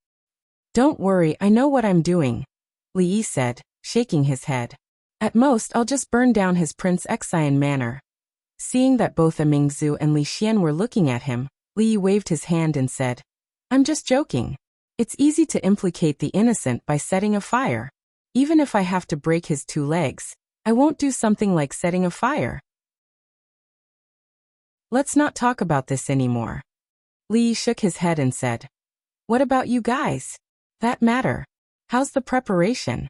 Don't worry, I know what I'm doing, Li Yi said, shaking his head. At most, I'll just burn down his Prince Xian manor. Seeing that both Mingzu and Li Xian were looking at him, Li Yi waved his hand and said, I'm just joking. It's easy to implicate the innocent by setting a fire. Even if I have to break his 2 legs, I won't do something like setting a fire. Let's not talk about this anymore. Li Yi shook his head and said, What about you guys? That matter. How's the preparation?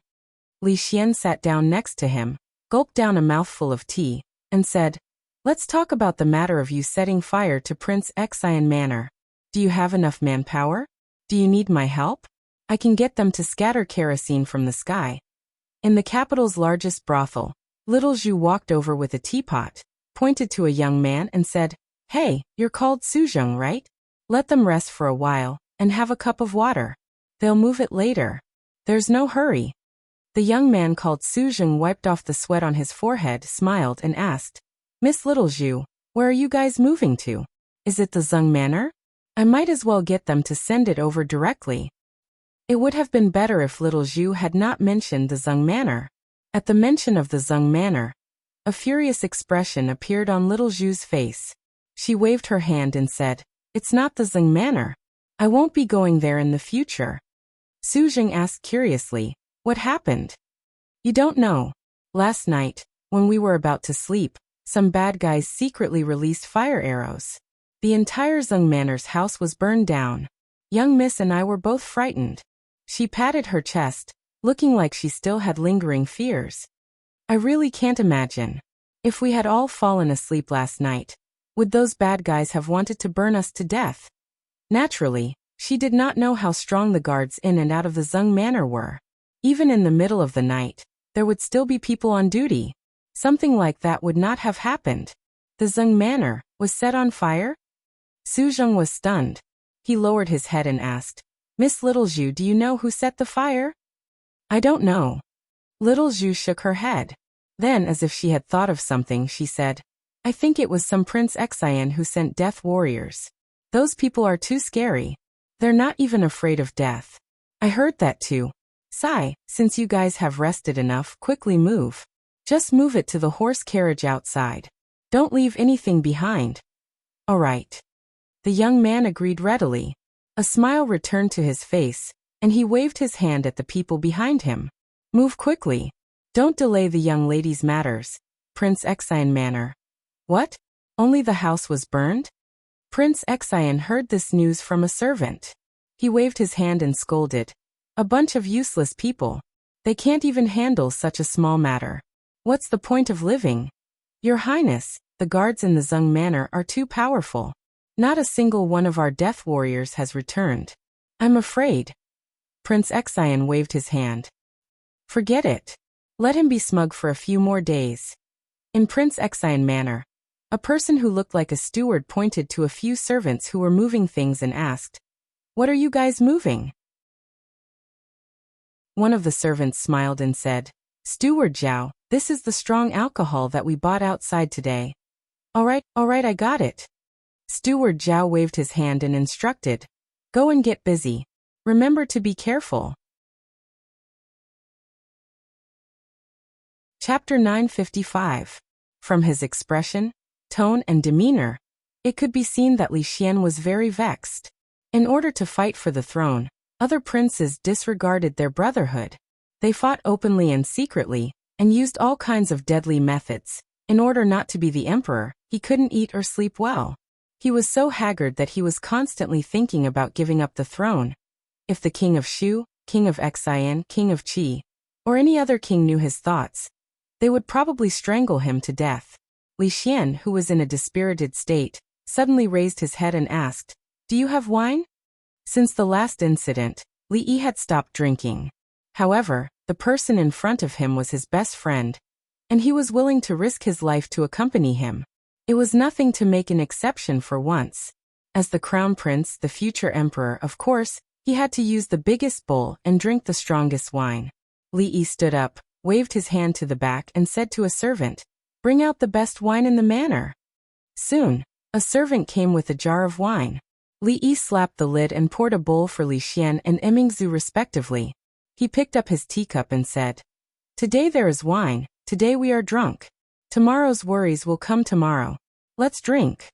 Li Xian sat down next to him, gulped down a mouthful of tea, and said, Let's talk about the matter of you setting fire to Prince Xian Manor. Do you have enough manpower? Do you need my help? I can get them to scatter kerosene from the sky. In the capital's largest brothel, little Zhu walked over with a teapot, pointed to a young man and said, Hey, you're called Suzheng, right? Let them rest for a while, and have a cup of water. They'll move it later. There's no hurry. The young man called Suzheng wiped off the sweat on his forehead, smiled and asked, Miss Little Zhu, where are you guys moving to? Is it the Zeng Manor? I might as well get them to send it over directly. It would have been better if Little Zhu had not mentioned the Zeng Manor. At the mention of the Zeng Manor, a furious expression appeared on Little Zhu's face. She waved her hand and said, It's not the Zeng Manor. I won't be going there in the future. Suzheng asked curiously, What happened? You don't know. Last night, when we were about to sleep, some bad guys secretly released fire arrows. The entire Zeng Manor's house was burned down. Young Miss and I were both frightened. She patted her chest, looking like she still had lingering fears. I really can't imagine. If we had all fallen asleep last night, would those bad guys have wanted to burn us to death? Naturally, she did not know how strong the guards in and out of the Zeng Manor were. Even in the middle of the night, there would still be people on duty. Something like that would not have happened. The Zeng Manor was set on fire? Suzheng was stunned. He lowered his head and asked, Miss Little Zhu, do you know who set the fire? I don't know. Little Zhu shook her head. Then, as if she had thought of something, she said, I think it was some Prince Xian who sent death warriors. Those people are too scary. They're not even afraid of death. I heard that too. Sigh, since you guys have rested enough, quickly move. Just move it to the horse carriage outside. Don't leave anything behind. All right. The young man agreed readily. A smile returned to his face, and he waved his hand at the people behind him. Move quickly. Don't delay the young lady's matters. Prince Xian Manor. What? Only the house was burned? Prince Xian heard this news from a servant. He waved his hand and scolded. A bunch of useless people. They can't even handle such a small matter. What's the point of living? Your Highness, the guards in the Zeng Manor are too powerful. Not a single one of our death warriors has returned. I'm afraid. Prince Xian waved his hand. Forget it. Let him be smug for a few more days. In Prince Xian Manor, a person who looked like a steward pointed to a few servants who were moving things and asked, What are you guys moving? One of the servants smiled and said, Steward Zhao, this is the strong alcohol that we bought outside today. All right, I got it. Steward Zhao waved his hand and instructed, Go and get busy. Remember to be careful. Chapter 955. From his expression, tone and demeanor, it could be seen that Li Xian was very vexed. In order to fight for the throne, other princes disregarded their brotherhood. They fought openly and secretly, and used all kinds of deadly methods. In order not to be the emperor, he couldn't eat or sleep well. He was so haggard that he was constantly thinking about giving up the throne. If the king of Shu, king of Xian, king of Qi, or any other king knew his thoughts, they would probably strangle him to death. Li Xian, who was in a dispirited state, suddenly raised his head and asked, Do you have wine? Since the last incident, Li Yi had stopped drinking. However, the person in front of him was his best friend, and he was willing to risk his life to accompany him. It was nothing to make an exception for once. As the crown prince, the future emperor, of course, he had to use the biggest bowl and drink the strongest wine. Li Yi stood up, waved his hand to the back and said to a servant, Bring out the best wine in the manor. Soon, a servant came with a jar of wine. Li Yi slapped the lid and poured a bowl for Li Xian and Emingzu respectively. He picked up his teacup and said, "Today there is wine, today we are drunk. Tomorrow's worries will come tomorrow. Let's drink."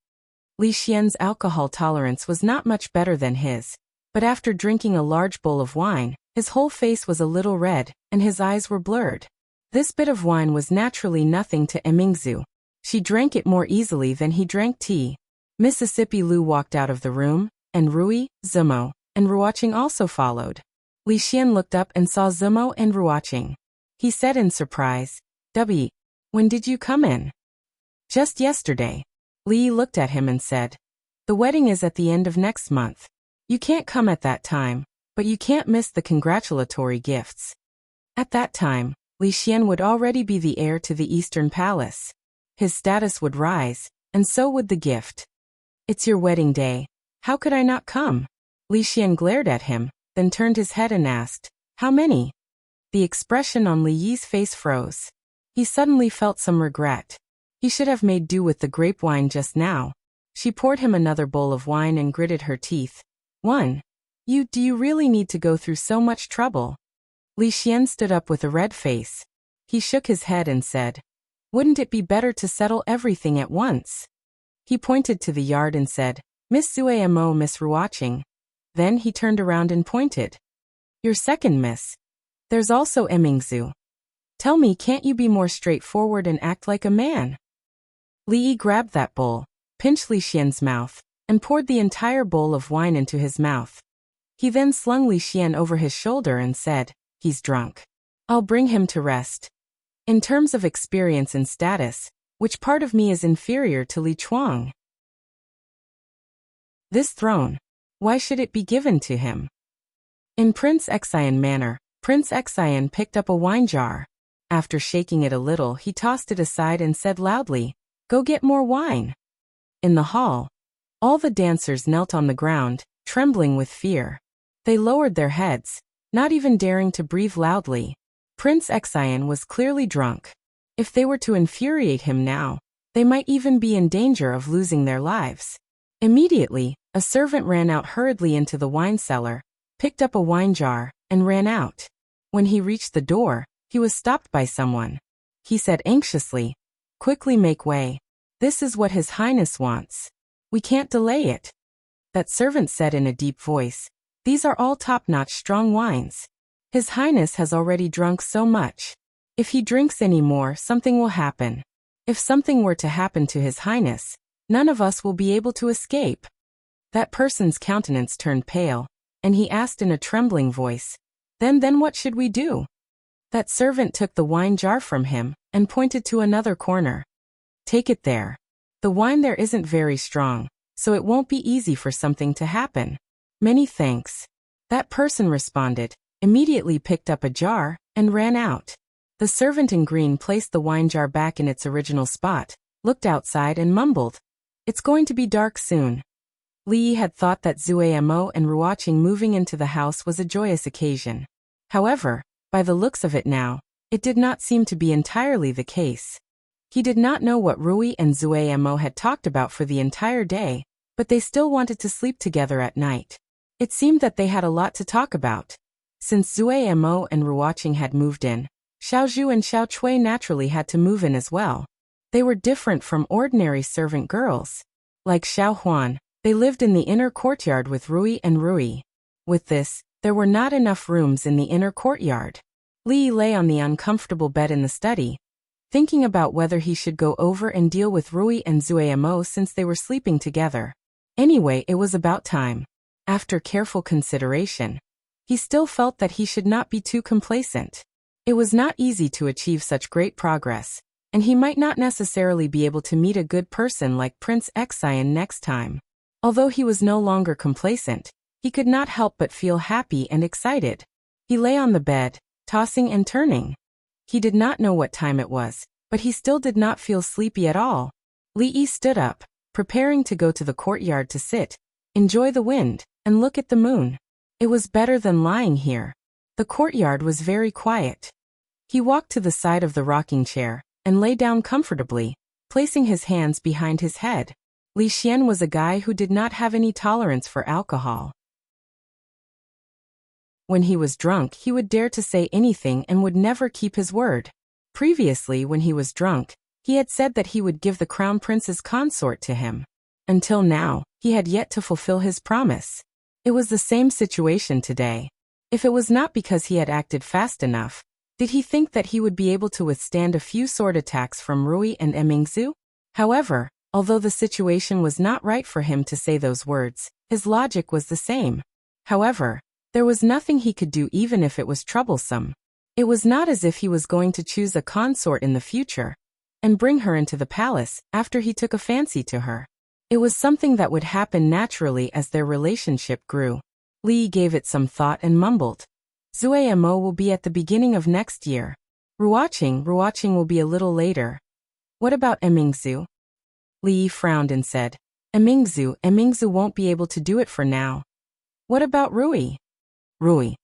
Li Xian's alcohol tolerance was not much better than his, but after drinking a large bowl of wine, his whole face was a little red, and his eyes were blurred. This bit of wine was naturally nothing to Emingzu. She drank it more easily than he drank tea. Mississippi Lu walked out of the room, and Rui, Zumo, and Ruoqing also followed. Li Xian looked up and saw Zumo and Ruoqing. He said in surprise, "W, when did you come in?" "Just yesterday." Li Yi looked at him and said, "The wedding is at the end of next month. You can't come at that time, but you can't miss the congratulatory gifts." At that time, Li Xian would already be the heir to the Eastern Palace. His status would rise, and so would the gift. "It's your wedding day. How could I not come?" Li Xian glared at him, then turned his head and asked, "How many?" The expression on Li Yi's face froze. He suddenly felt some regret. He should have made do with the grape wine just now. She poured him another bowl of wine and gritted her teeth. "One. Do you really need to go through so much trouble?" Li Xian stood up with a red face. He shook his head and said, "Wouldn't it be better to settle everything at once?" He pointed to the yard and said, "Miss Zuamo, Miss Ruoqing." Then he turned around and pointed. "Your second miss. There's also Emingzu. Tell me, can't you be more straightforward and act like a man?" Li Yi grabbed that bowl, pinched Li Xian's mouth, and poured the entire bowl of wine into his mouth. He then slung Li Xian over his shoulder and said, "He's drunk. I'll bring him to rest. In terms of experience and status, which part of me is inferior to Li Chuang? This throne, why should it be given to him?" In Prince Xian manner, Prince Xian picked up a wine jar. After shaking it a little, he tossed it aside and said loudly, "Go get more wine." In the hall, all the dancers knelt on the ground, trembling with fear. They lowered their heads, not even daring to breathe loudly. Prince Xian was clearly drunk. If they were to infuriate him now, they might even be in danger of losing their lives. Immediately, a servant ran out hurriedly into the wine cellar, picked up a wine jar, and ran out. When he reached the door, he was stopped by someone. He said anxiously, "Quickly make way. This is what His Highness wants. We can't delay it." That servant said in a deep voice, "These are all top-notch strong wines. His Highness has already drunk so much. If he drinks any more, something will happen. If something were to happen to His Highness, none of us will be able to escape." That person's countenance turned pale, and he asked in a trembling voice, Then what should we do?" That servant took the wine jar from him and pointed to another corner. "Take it there. The wine there isn't very strong, so it won't be easy for something to happen." "Many thanks." That person responded, immediately picked up a jar, and ran out. The servant in green placed the wine jar back in its original spot, looked outside and mumbled, "It's going to be dark soon." Li Yi had thought that Zuamo and Ruoqing moving into the house was a joyous occasion. However, by the looks of it now, it did not seem to be entirely the case. He did not know what Rui and Zuamo had talked about for the entire day, but they still wanted to sleep together at night. It seemed that they had a lot to talk about. Since Zuamo and Ruoqing had moved in, Xiaozhu and Xiao Chui naturally had to move in as well. They were different from ordinary servant girls. Like Xiao Huan, they lived in the inner courtyard with Rui and Rui. With this, there were not enough rooms in the inner courtyard. Li Yi lay on the uncomfortable bed in the study, thinking about whether he should go over and deal with Rui and Zuamo since they were sleeping together. Anyway, it was about time. After careful consideration, he still felt that he should not be too complacent. It was not easy to achieve such great progress, and he might not necessarily be able to meet a good person like Prince Xian next time. Although he was no longer complacent, he could not help but feel happy and excited. He lay on the bed, tossing and turning. He did not know what time it was, but he still did not feel sleepy at all. Li Yi stood up, preparing to go to the courtyard to sit, enjoy the wind, and look at the moon. It was better than lying here. The courtyard was very quiet. He walked to the side of the rocking chair, and lay down comfortably, placing his hands behind his head. Li Xian was a guy who did not have any tolerance for alcohol. When he was drunk, he would dare to say anything and would never keep his word. Previously, when he was drunk, he had said that he would give the crown prince's consort to him. Until now, he had yet to fulfill his promise. It was the same situation today. If it was not because he had acted fast enough, did he think that he would be able to withstand a few sword attacks from Rui and Emingzu? However, although the situation was not right for him to say those words, his logic was the same. However, there was nothing he could do even if it was troublesome. It was not as if he was going to choose a consort in the future and bring her into the palace after he took a fancy to her. It was something that would happen naturally as their relationship grew. Li gave it some thought and mumbled. Zuemo will be at the beginning of next year. Ruoqing will be a little later. What about Emingzu? Li frowned and said, Emingzu won't be able to do it for now. What about Rui? Rui.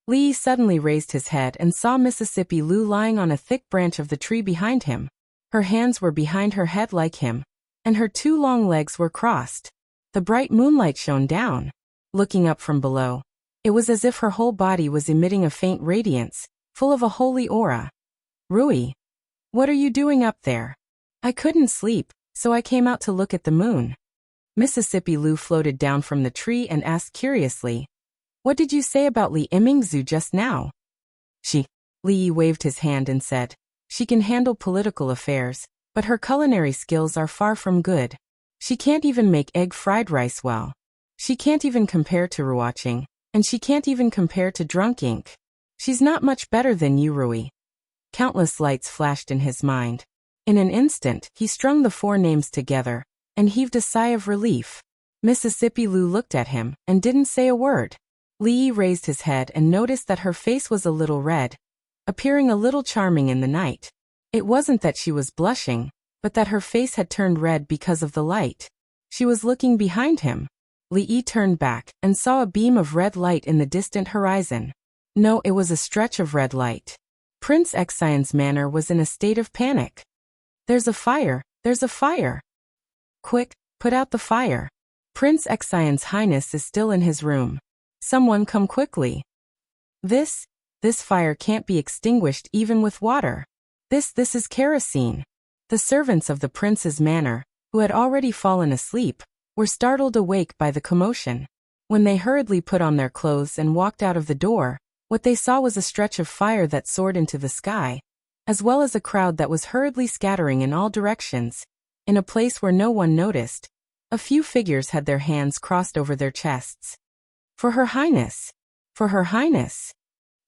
Li suddenly raised his head and saw Mississippi Lu lying on a thick branch of the tree behind him. Her hands were behind her head like him, and her two long legs were crossed. The bright moonlight shone down. Looking up from below, it was as if her whole body was emitting a faint radiance, full of a holy aura. Rui, what are you doing up there? I couldn't sleep, so I came out to look at the moon. Mississippi Lu floated down from the tree and asked curiously, what did you say about Li Emingzu just now? Li waved his hand and said, she can handle political affairs, but her culinary skills are far from good. She can't even make egg fried rice well. She can't even compare to Ruoqing, and she can't even compare to Drunk Ink. She's not much better than you, Rui. Countless lights flashed in his mind. In an instant, he strung the four names together and heaved a sigh of relief. Mississippi Lu looked at him and didn't say a word. Li raised his head and noticed that her face was a little red, appearing a little charming in the night. It wasn't that she was blushing, but that her face had turned red because of the light. She was looking behind him. Li turned back and saw a beam of red light in the distant horizon. No, it was a stretch of red light. Prince Xian's manor was in a state of panic. There's a fire, there's a fire. Quick, put out the fire. Prince Xian's Highness is still in his room. Someone come quickly. This fire can't be extinguished even with water. This is kerosene. The servants of the prince's manor, who had already fallen asleep, were startled awake by the commotion. When they hurriedly put on their clothes and walked out of the door, what they saw was a stretch of fire that soared into the sky, as well as a crowd that was hurriedly scattering in all directions. In a place where no one noticed, a few figures had their hands crossed over their chests. For Her Highness! For Her Highness!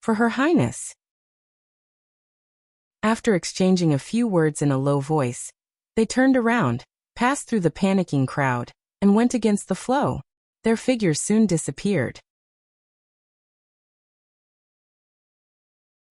For Her Highness! After exchanging a few words in a low voice, they turned around, passed through the panicking crowd, and went against the flow. Their figures soon disappeared.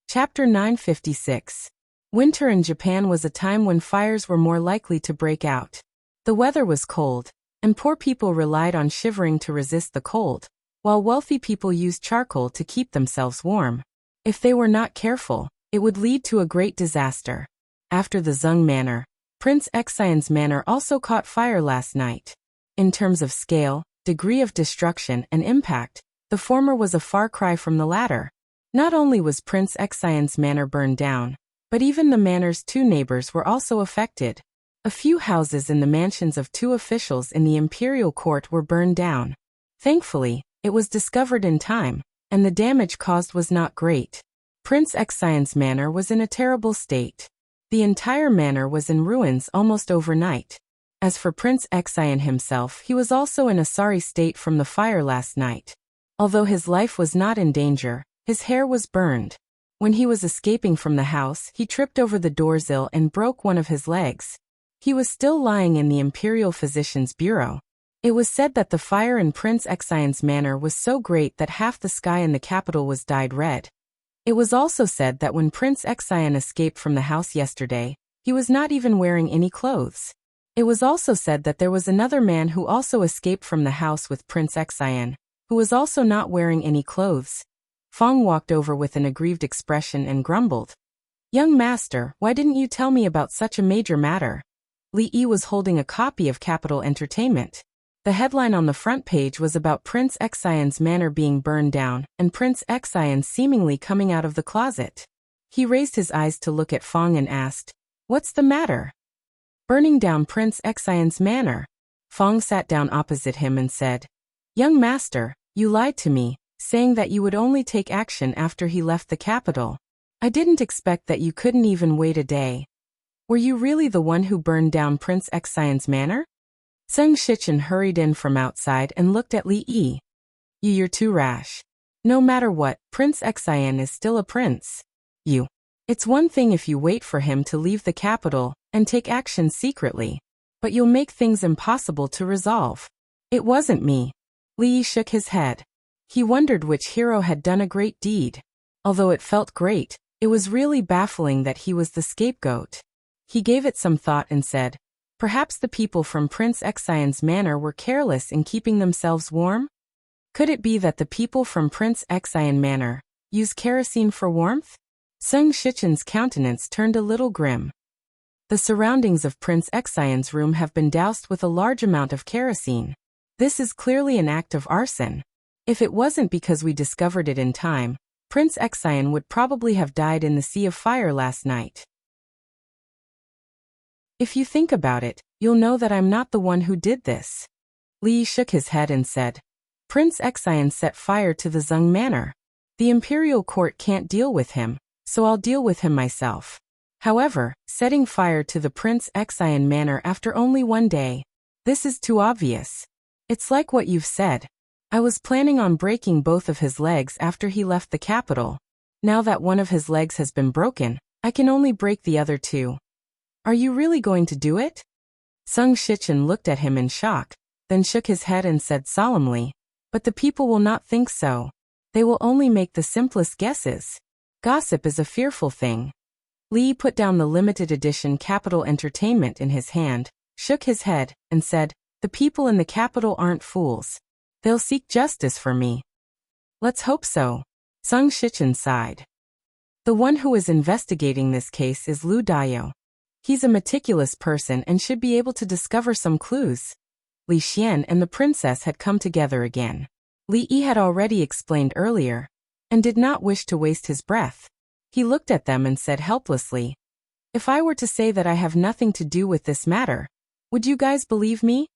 Chapter 956. Winter in Japan was a time when fires were more likely to break out. The weather was cold, and poor people relied on shivering to resist the cold, while wealthy people used charcoal to keep themselves warm. If they were not careful, it would lead to a great disaster. After the Zeng Manor, Prince Xian's manor also caught fire last night. In terms of scale, degree of destruction, and impact, the former was a far cry from the latter. Not only was Prince Xian's manor burned down, but even the manor's two neighbors were also affected. A few houses in the mansions of two officials in the imperial court were burned down. Thankfully, it was discovered in time, and the damage caused was not great. Prince Xian's manor was in a terrible state. The entire manor was in ruins almost overnight. As for Prince Xian himself, he was also in a sorry state from the fire last night. Although his life was not in danger, his hair was burned. When he was escaping from the house, he tripped over the doorsill and broke one of his legs. He was still lying in the imperial physician's bureau. It was said that the fire in Prince Xian's manor was so great that half the sky in the capital was dyed red. It was also said that when Prince Xian escaped from the house yesterday, he was not even wearing any clothes. It was also said that there was another man who also escaped from the house with Prince Xian, who was also not wearing any clothes. Fong walked over with an aggrieved expression and grumbled. "Young master, why didn't you tell me about such a major matter? Li Yi was holding a copy of Capital Entertainment. The headline on the front page was about Prince Xian's manor being burned down and Prince Xian seemingly coming out of the closet. He raised his eyes to look at Fong and asked, "What's the matter?" "Burning down Prince Xian's manor." Fong sat down opposite him and said, "Young master, you lied to me, saying that you would only take action after he left the capital. I didn't expect that you couldn't even wait a day. Were you really the one who burned down Prince Xian's manor?" Sung Shichen hurried in from outside and looked at Li Yi. You're too rash. No matter what, Prince Xian is still a prince. It's one thing if you wait for him to leave the capital and take action secretly, but you'll make things impossible to resolve. It wasn't me. Li Yi shook his head. He wondered which hero had done a great deed. Although it felt great, it was really baffling that he was the scapegoat. He gave it some thought and said, perhaps the people from Prince Xian's manor were careless in keeping themselves warm? Could it be that the people from Prince Xian manor use kerosene for warmth? Sung Shichen's countenance turned a little grim. The surroundings of Prince Xian's room have been doused with a large amount of kerosene. This is clearly an act of arson. If it wasn't because we discovered it in time, Prince Xian would probably have died in the sea of fire last night. If you think about it, you'll know that I'm not the one who did this. Li shook his head and said, Prince Xian set fire to the Zeng manor. The imperial court can't deal with him, so I'll deal with him myself. However, setting fire to the Prince Xian manor after only one day, this is too obvious. It's like what you've said. I was planning on breaking both of his legs after he left the capital. Now that one of his legs has been broken, I can only break the other two. Are you really going to do it? Sung Shichen looked at him in shock, then shook his head and said solemnly, but the people will not think so. They will only make the simplest guesses. Gossip is a fearful thing. Li put down the limited edition Capital Entertainment in his hand, shook his head, and said, the people in the capital aren't fools. They'll seek justice for me. Let's hope so. Sung Shichen sighed. The one who is investigating this case is Lu Dayo. He's a meticulous person and should be able to discover some clues. Li Xian and the princess had come together again. Li Yi had already explained earlier, and did not wish to waste his breath. He looked at them and said helplessly, if I were to say that I have nothing to do with this matter, would you guys believe me?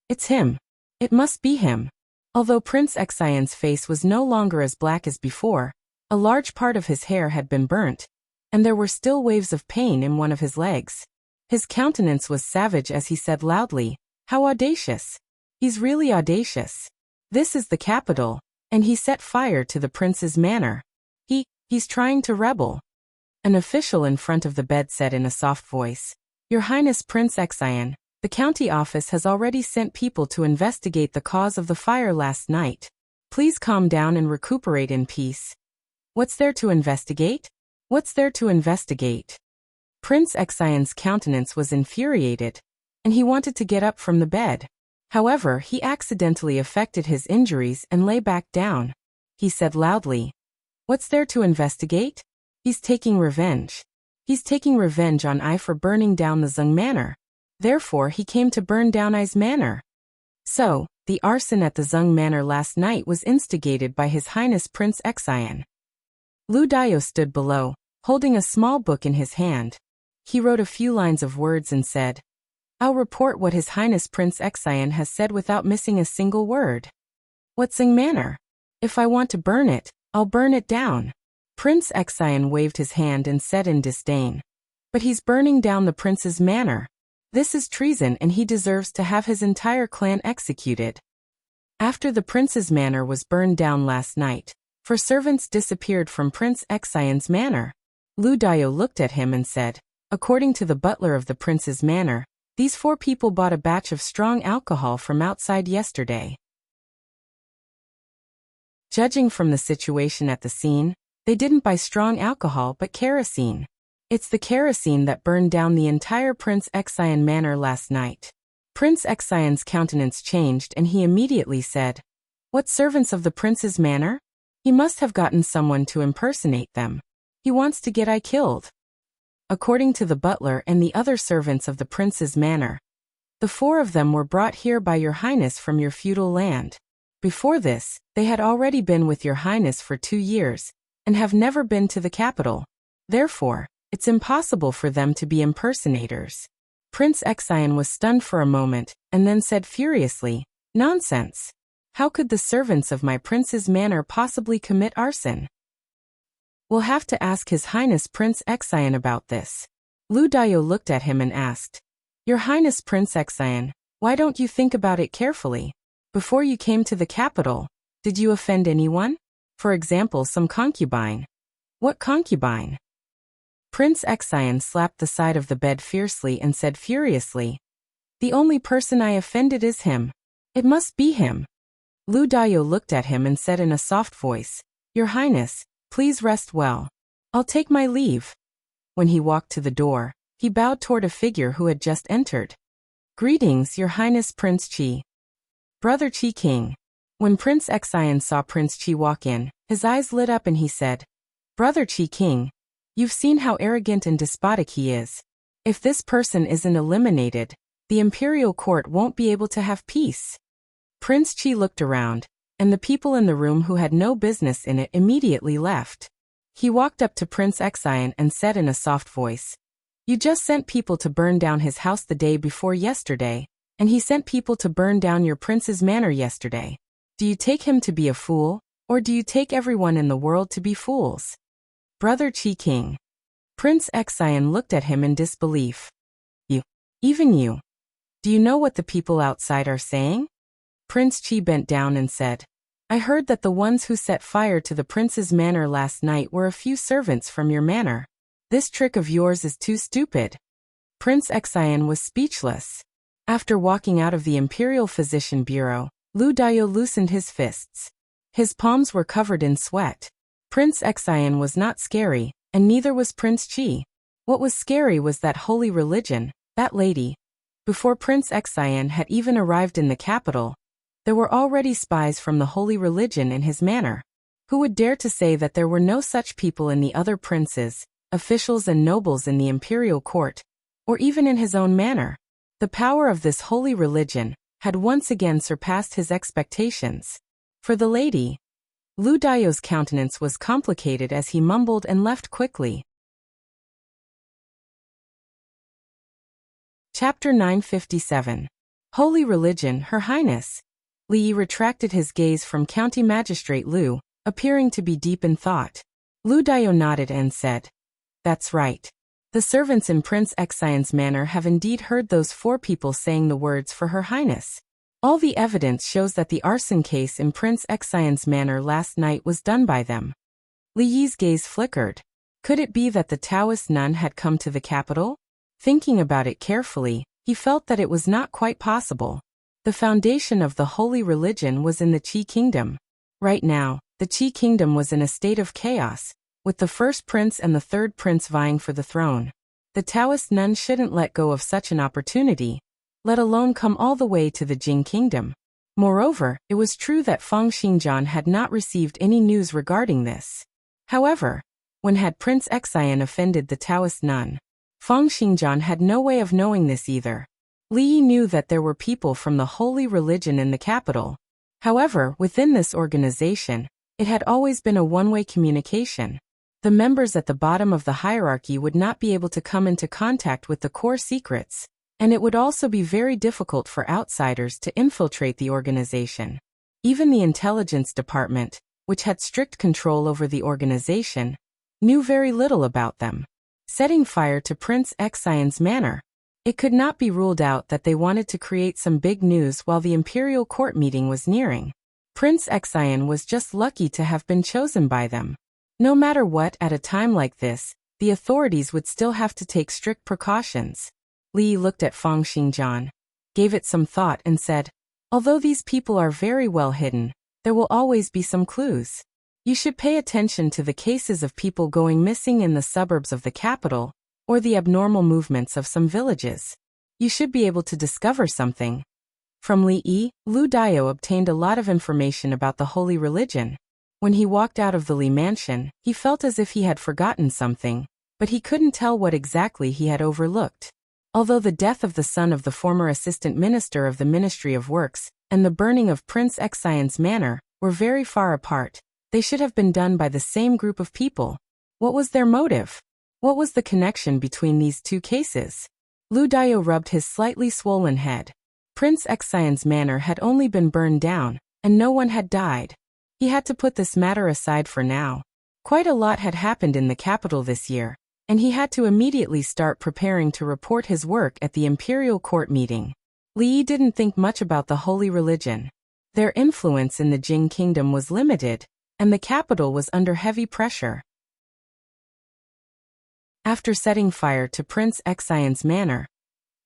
It's him. It must be him. Although Prince Xian's face was no longer as black as before, a large part of his hair had been burnt, and there were still waves of pain in one of his legs. His countenance was savage as he said loudly, how audacious. He's really audacious. This is the capital, and he set fire to the prince's manor. He's trying to rebel. An official in front of the bed said in a soft voice, Your Highness Prince Xian, the county office has already sent people to investigate the cause of the fire last night. Please calm down and recuperate in peace. What's there to investigate? What's there to investigate? Prince Xian's countenance was infuriated, and he wanted to get up from the bed. However, he accidentally affected his injuries and lay back down. He said loudly, What's there to investigate? He's taking revenge. He's taking revenge on I for burning down the Zeng manor. Therefore, he came to burn down I's manor. So, the arson at the Zeng manor last night was instigated by His Highness Prince Xian. Lu Dayo stood below, holding a small book in his hand. He wrote a few lines of words and said, I'll report what His Highness Prince Xian has said without missing a single word. What Zeng manor? If I want to burn it, I'll burn it down. Prince Xian waved his hand and said in disdain, But he's burning down the prince's manor. This is treason and he deserves to have his entire clan executed. After the prince's manor was burned down last night, 4 servants disappeared from Prince Xian's manor. Lu Dayo looked at him and said, According to the butler of the prince's manor, these 4 people bought a batch of strong alcohol from outside yesterday. Judging from the situation at the scene, they didn't buy strong alcohol but kerosene. It's the kerosene that burned down the entire Prince Xian manor last night. Prince Xian's countenance changed and he immediately said, What servants of the prince's manor? He must have gotten someone to impersonate them. He wants to get I killed. according to the butler and the other servants of the prince's manor. The 4 of them were brought here by your highness from your feudal land. Before this, they had already been with your highness for 2 years, and have never been to the capital. Therefore, it's impossible for them to be impersonators. Prince Exian was stunned for a moment, and then said furiously, "Nonsense! How could the servants of my prince's manor possibly commit arson? We'll have to ask His Highness Prince Exian about this." Lu Dayo looked at him and asked, "Your Highness Prince Exian, why don't you think about it carefully? Before you came to the capital, did you offend anyone? For example, some concubine." "What concubine?" Prince Exian slapped the side of the bed fiercely and said furiously, "The only person I offended is him. It must be him." Lu Dayo looked at him and said in a soft voice, "Your Highness, please rest well. I'll take my leave." When he walked to the door, he bowed toward a figure who had just entered. "Greetings, Your Highness Prince Qi." "Brother Qi King." When Prince Exian saw Prince Qi walk in, his eyes lit up and he said, "Brother Qi King, you've seen how arrogant and despotic he is. If this person isn't eliminated, the imperial court won't be able to have peace." Prince Qi looked around, and the people in the room who had no business in it immediately left. He walked up to Prince Exian and said in a soft voice, "You just sent people to burn down his house the day before yesterday, and he sent people to burn down your prince's manor yesterday. Do you take him to be a fool, or do you take everyone in the world to be fools?" "Brother Qi King." Prince Exian looked at him in disbelief. "You, even you. Do you know what the people outside are saying?" Prince Qi bent down and said, "I heard that the ones who set fire to the prince's manor last night were a few servants from your manor. This trick of yours is too stupid." Prince Exian was speechless. After walking out of the Imperial Physician Bureau, Lu Dayo loosened his fists. His palms were covered in sweat. Prince Exian was not scary, and neither was Prince Qi. What was scary was that holy religion, that lady. Before Prince Exian had even arrived in the capital, there were already spies from the holy religion in his manor. Who would dare to say that there were no such people in the other princes, officials and nobles in the imperial court, or even in his own manor? The power of this holy religion had once again surpassed his expectations. For the lady, Lu Dayo's countenance was complicated as he mumbled and left quickly. Chapter 957. Holy Religion, Her Highness. Li Yi retracted his gaze from County Magistrate Lu, appearing to be deep in thought. Lu Dayo nodded and said, "That's right. The servants in Prince Exian's manor have indeed heard those 4 people saying the words for Her Highness. All the evidence shows that the arson case in Prince Exian's manor last night was done by them." Li Yi's gaze flickered. Could it be that the Taoist nun had come to the capital? Thinking about it carefully, he felt that it was not quite possible. The foundation of the holy religion was in the Qi kingdom. Right now, the Qi kingdom was in a state of chaos, with the first prince and the third prince vying for the throne. The Taoist nun shouldn't let go of such an opportunity, let alone come all the way to the Jing kingdom. Moreover, it was true that Feng Xingjian had not received any news regarding this. However, when had Prince Exian offended the Taoist nun? Feng Xingjian had no way of knowing this either. Li Yi knew that there were people from the holy religion in the capital. However, within this organization, it had always been a one-way communication. The members at the bottom of the hierarchy would not be able to come into contact with the core secrets, and it would also be very difficult for outsiders to infiltrate the organization. Even the intelligence department, which had strict control over the organization, knew very little about them. Setting fire to Prince Exian's manor. It could not be ruled out that they wanted to create some big news while the imperial court meeting was nearing. Prince Exian was just lucky to have been chosen by them. No matter what, at a time like this, the authorities would still have to take strict precautions. Li Yi looked at Feng Xingjian, gave it some thought and said, "Although these people are very well hidden, there will always be some clues. You should pay attention to the cases of people going missing in the suburbs of the capital, or the abnormal movements of some villages. You should be able to discover something." From Li Yi, Lu Dayo obtained a lot of information about the holy religion. When he walked out of the Li mansion, he felt as if he had forgotten something, but he couldn't tell what exactly he had overlooked. Although the death of the son of the former assistant minister of the Ministry of Works and the burning of Prince Xian's manor were very far apart, they should have been done by the same group of people. What was their motive? What was the connection between these two cases? Lu Dao rubbed his slightly swollen head. Prince Xian's manor had only been burned down, and no one had died. He had to put this matter aside for now. Quite a lot had happened in the capital this year, and he had to immediately start preparing to report his work at the imperial court meeting. Li Yi didn't think much about the holy religion. Their influence in the Jing kingdom was limited, and the capital was under heavy pressure. After setting fire to Prince Xian's manor,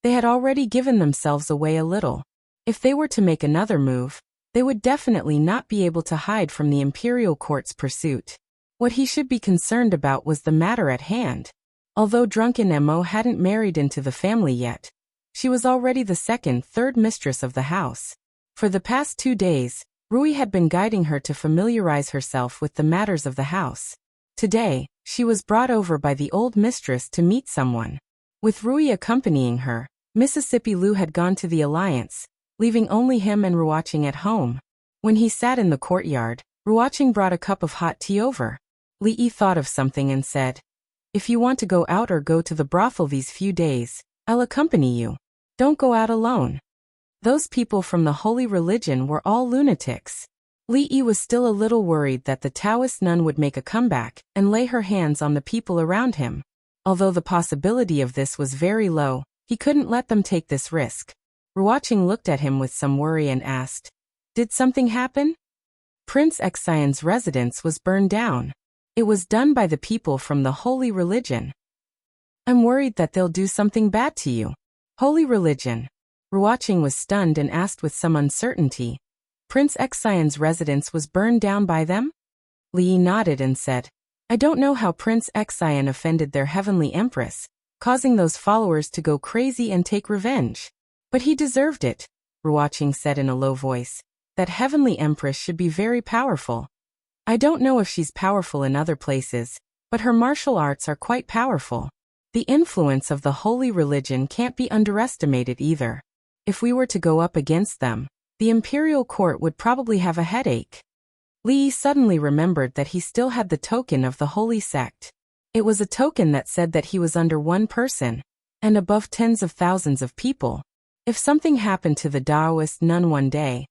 they had already given themselves away a little. If they were to make another move, they would definitely not be able to hide from the imperial court's pursuit. What he should be concerned about was the matter at hand. Although drunken Mo hadn't married into the family yet, she was already the third mistress of the house. For the past 2 days, Rui had been guiding her to familiarize herself with the matters of the house. Today, she was brought over by the old mistress to meet someone. With Rui accompanying her, Mississippi Lu had gone to the alliance, leaving only him and Ruoqing at home. When he sat in the courtyard, Ruoqing brought a cup of hot tea over. Li Yi thought of something and said, "If you want to go out or go to the brothel these few days, I'll accompany you. Don't go out alone." Those people from the holy religion were all lunatics. Li Yi was still a little worried that the Taoist nun would make a comeback and lay her hands on the people around him. Although the possibility of this was very low, he couldn't let them take this risk. Ruoqing looked at him with some worry and asked, "Did something happen?" Prince Xian's residence was burned down. It was done by the people from the holy religion. "I'm worried that they'll do something bad to you." Holy religion. Ruoqing was stunned and asked with some uncertainty, "Prince Xian's residence was burned down by them?" Li Yi nodded and said, "I don't know how Prince Xian offended their heavenly empress, causing those followers to go crazy and take revenge. But he deserved it," Ruoqing said in a low voice. "That heavenly empress should be very powerful. I don't know if she's powerful in other places, but her martial arts are quite powerful. The influence of the holy religion can't be underestimated either. If we were to go up against them, the imperial court would probably have a headache." Li Yi suddenly remembered that he still had the token of the holy sect. It was a token that said that he was under one person, and above tens of thousands of people. If something happened to the Taoist nun one day,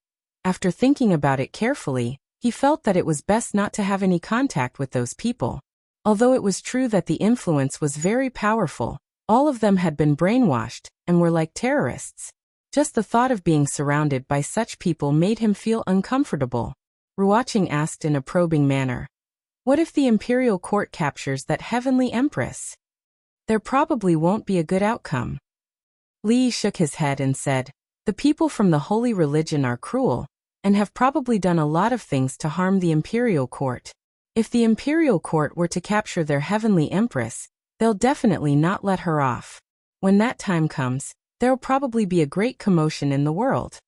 after thinking about it carefully, he felt that it was best not to have any contact with those people. Although it was true that the influence was very powerful, all of them had been brainwashed and were like terrorists. Just the thought of being surrounded by such people made him feel uncomfortable. Ruoqing asked in a probing manner, "What if the imperial court captures that heavenly empress?" "There probably won't be a good outcome." Li Yi shook his head and said, "The people from the holy religion are cruel, and have probably done a lot of things to harm the imperial court. If the imperial court were to capture their heavenly empress, they'll definitely not let her off. When that time comes, there'll probably be a great commotion in the world."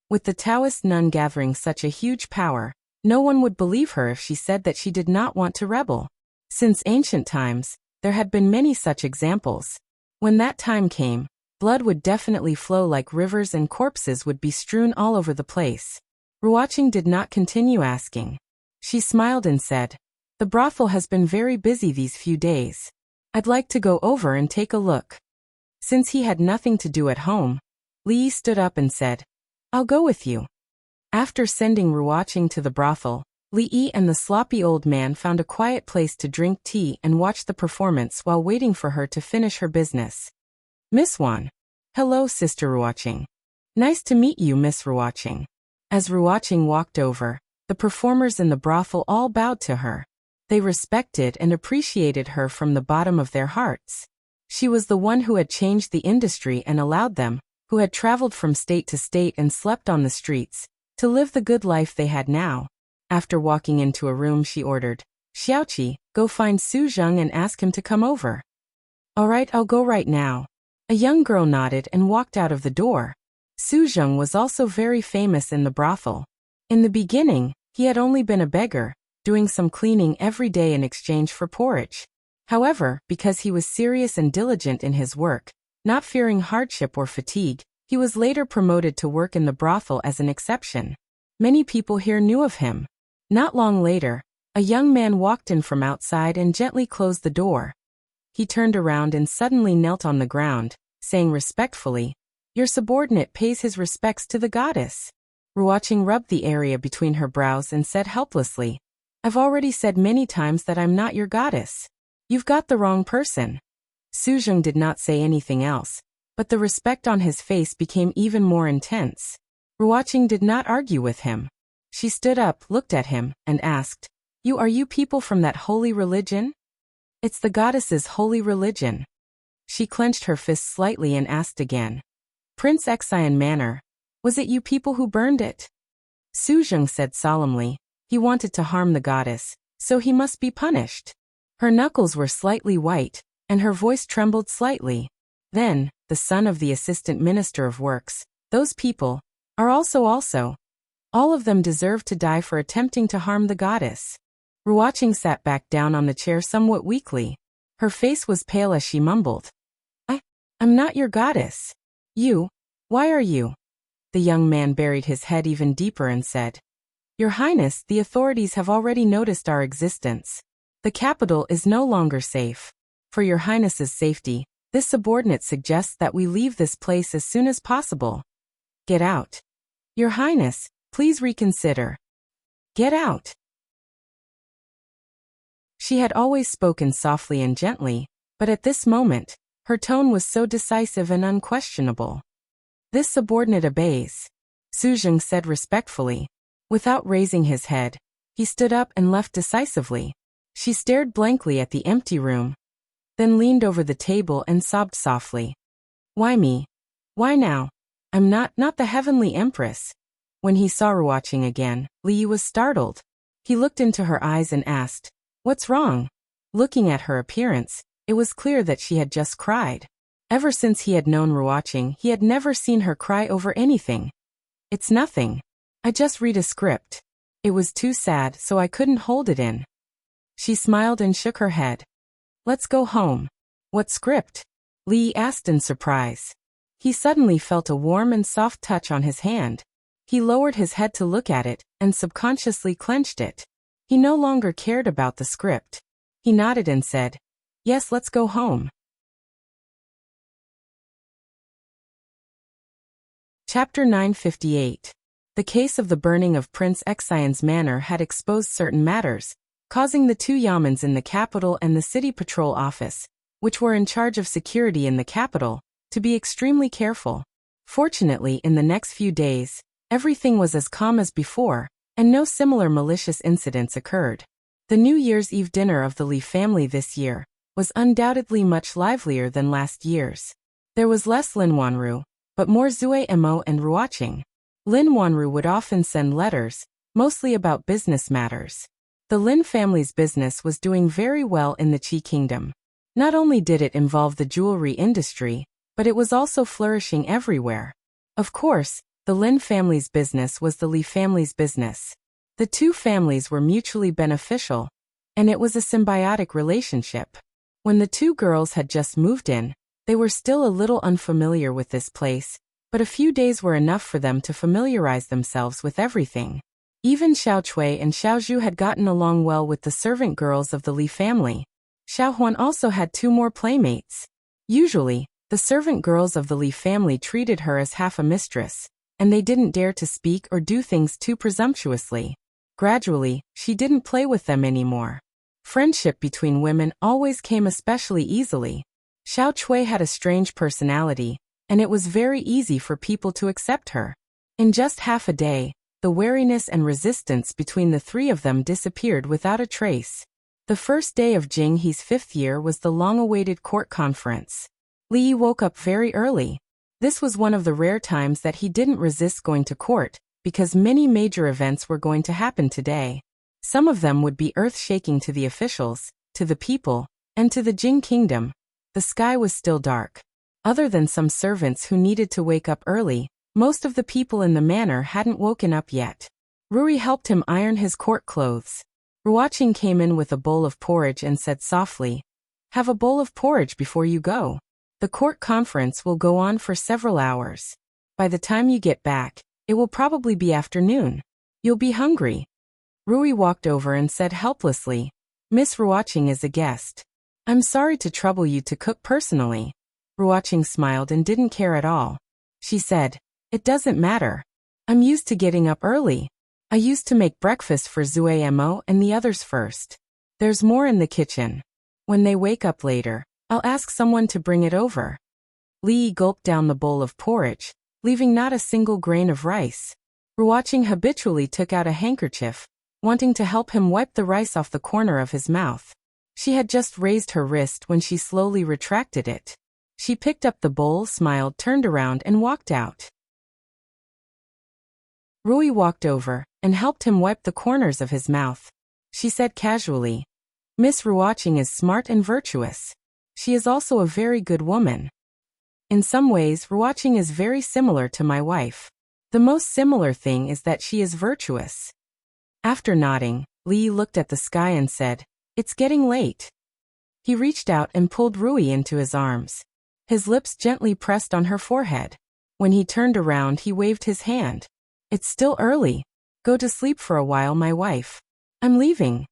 With the Taoist nun gathering such a huge power, no one would believe her if she said that she did not want to rebel. Since ancient times, there had been many such examples. When that time came, blood would definitely flow like rivers and corpses would be strewn all over the place. Ruoqing did not continue asking. She smiled and said, "The brothel has been very busy these few days. I'd like to go over and take a look." Since he had nothing to do at home, Li Yi stood up and said, "I'll go with you." After sending Ruoqing to the brothel, Li Yi and the sloppy old man found a quiet place to drink tea and watch the performance while waiting for her to finish her business. "Miss Wan." "Hello, Sister Ruoqing." "Nice to meet you, Miss Ruoqing." As Ruoqing walked over, the performers in the brothel all bowed to her. They respected and appreciated her from the bottom of their hearts. She was the one who had changed the industry and allowed them, who had traveled from state to state and slept on the streets, to live the good life they had now. After walking into a room, she ordered, "Xiaoqi, go find Su Zheng and ask him to come over." "All right, I'll go right now." A young girl nodded and walked out of the door. Su Zheng was also very famous in the brothel. In the beginning, he had only been a beggar, doing some cleaning every day in exchange for porridge. However, because he was serious and diligent in his work, not fearing hardship or fatigue, he was later promoted to work in the brothel as an exception. Many people here knew of him. Not long later, a young man walked in from outside and gently closed the door. He turned around and suddenly knelt on the ground, saying respectfully, "Your subordinate pays his respects to the goddess." Ruoqing rubbed the area between her brows and said helplessly, "I've already said many times that I'm not your goddess. You've got the wrong person." Suzheng did not say anything else, but the respect on his face became even more intense. Ruoqing did not argue with him. She stood up, looked at him, and asked, Are you people from that holy religion?" "It's the goddess's holy religion." She clenched her fists slightly and asked again, "Prince Xian Manor, was it you people who burned it?" Suzheng said solemnly, "He wanted to harm the goddess, so he must be punished." Her knuckles were slightly white, and her voice trembled slightly. "Then, the son of the assistant minister of works, those people are also. All of them deserve to die for attempting to harm the goddess." Ruoqing sat back down on the chair somewhat weakly. Her face was pale as she mumbled, I'm not your goddess." Why are you?" The young man buried his head even deeper and said, "Your Highness, the authorities have already noticed our existence. The capital is no longer safe. For your Highness's safety, this subordinate suggests that we leave this place as soon as possible." "Get out." "Your Highness, please reconsider." "Get out." She had always spoken softly and gently, but at this moment, her tone was so decisive and unquestionable. "This subordinate obeys," Suzheng said respectfully. Without raising his head, he stood up and left decisively. She stared blankly at the empty room, then leaned over the table and sobbed softly. "Why me? Why now? I'm not the heavenly empress." When he saw Ruoqing again, Li was startled. He looked into her eyes and asked, "What's wrong?" Looking at her appearance, it was clear that she had just cried. Ever since he had known Ruoqing, he had never seen her cry over anything. "It's nothing. I just read a script. It was too sad, so I couldn't hold it in." She smiled and shook her head. "Let's go home." "What script?" Li asked in surprise. He suddenly felt a warm and soft touch on his hand. He lowered his head to look at it, and subconsciously clenched it. He no longer cared about the script. He nodded and said, "Yes, let's go home." Chapter 958. The case of the burning of Prince Xian's manor had exposed certain matters, causing the two yamens in the capital and the city patrol office, which were in charge of security in the capital, to be extremely careful. Fortunately, in the next few days, everything was as calm as before, and no similar malicious incidents occurred. The New Year's Eve dinner of the Li family this year was undoubtedly much livelier than last year's. There was less Lin Wanru, but more Zui Emo and Ruoqing. Lin Wanru would often send letters, mostly about business matters. The Lin family's business was doing very well in the Qi kingdom. Not only did it involve the jewelry industry, but it was also flourishing everywhere. Of course, the Lin family's business was the Li family's business. The two families were mutually beneficial, and it was a symbiotic relationship. When the two girls had just moved in, they were still a little unfamiliar with this place, but a few days were enough for them to familiarize themselves with everything. Even Xiao Chui and Xiao Zhu had gotten along well with the servant girls of the Li family. Xiao Huan also had two more playmates. Usually, the servant girls of the Li family treated her as half a mistress, and they didn't dare to speak or do things too presumptuously. Gradually, she didn't play with them anymore. Friendship between women always came especially easily. Xiao Chui had a strange personality, and it was very easy for people to accept her. In just half a day, the wariness and resistance between the three of them disappeared without a trace. The first day of Jing He's 5th year was the long-awaited court conference. Li woke up very early. This was one of the rare times that he didn't resist going to court, because many major events were going to happen today. Some of them would be earth-shaking to the officials, to the people, and to the Jing kingdom. The sky was still dark. Other than some servants who needed to wake up early, most of the people in the manor hadn't woken up yet. Ruri helped him iron his court clothes. Ruoqing came in with a bowl of porridge and said softly, "Have a bowl of porridge before you go. The court conference will go on for several hours. By the time you get back, it will probably be afternoon. You'll be hungry." Rui walked over and said helplessly, "Miss Ruoqing is a guest. I'm sorry to trouble you to cook personally." Ruoqing smiled and didn't care at all. She said, "It doesn't matter. I'm used to getting up early. I used to make breakfast for Zuamo and the others first. There's more in the kitchen. When they wake up later, I'll ask someone to bring it over." Li gulped down the bowl of porridge, leaving not a single grain of rice. Ruoqing habitually took out a handkerchief, wanting to help him wipe the rice off the corner of his mouth. She had just raised her wrist when she slowly retracted it. She picked up the bowl, smiled, turned around and walked out. Rui walked over and helped him wipe the corners of his mouth. She said casually, "Miss Ruoqing is smart and virtuous. She is also a very good woman. In some ways, Ruoqing is very similar to my wife. The most similar thing is that she is virtuous." After nodding, Li looked at the sky and said, "It's getting late." He reached out and pulled Rui into his arms. His lips gently pressed on her forehead. When he turned around, he waved his hand. "It's still early. Go to sleep for a while, my wife. I'm leaving."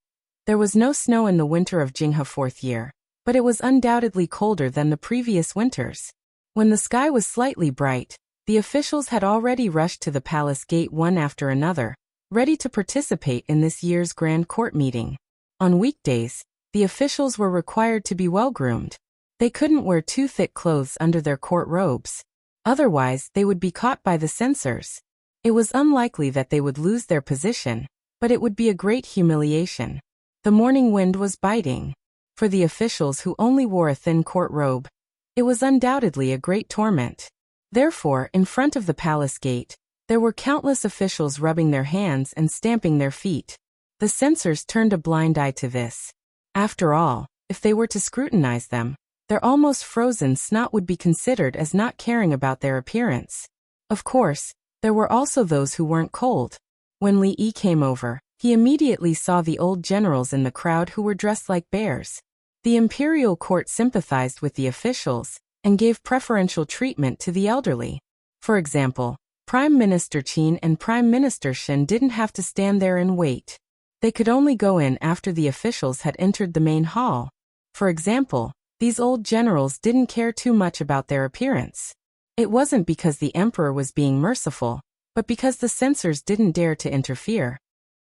There was no snow in the winter of Jinghe 4th year, but it was undoubtedly colder than the previous winters. When the sky was slightly bright, the officials had already rushed to the palace gate one after another, ready to participate in this year's grand court meeting. On weekdays, the officials were required to be well-groomed. They couldn't wear too thick clothes under their court robes. Otherwise, they would be caught by the censors. It was unlikely that they would lose their position, but it would be a great humiliation. The morning wind was biting. For the officials who only wore a thin court robe, it was undoubtedly a great torment. Therefore, in front of the palace gate, there were countless officials rubbing their hands and stamping their feet. The censors turned a blind eye to this. After all, if they were to scrutinize them, their almost frozen snot would be considered as not caring about their appearance. Of course, there were also those who weren't cold. When Li Yi came over, he immediately saw the old generals in the crowd who were dressed like bears. The imperial court sympathized with the officials and gave preferential treatment to the elderly. For example, Prime Minister Qin and Prime Minister Shen didn't have to stand there and wait. They could only go in after the officials had entered the main hall. For example, these old generals didn't care too much about their appearance. It wasn't because the emperor was being merciful, but because the censors didn't dare to interfere.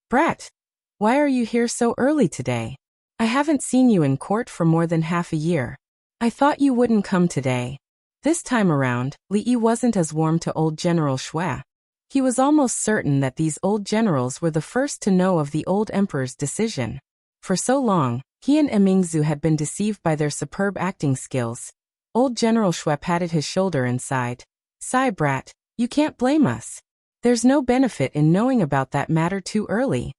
"Brat, why are you here so early today? I haven't seen you in court for more than half a year. I thought you wouldn't come today." This time around, Li Yi wasn't as warm to old General Shui. He was almost certain that these old generals were the first to know of the old emperor's decision. For so long, he and Emingzu had been deceived by their superb acting skills. Old General Shui patted his shoulder and sighed. "Sigh, brat, you can't blame us. There's no benefit in knowing about that matter too early."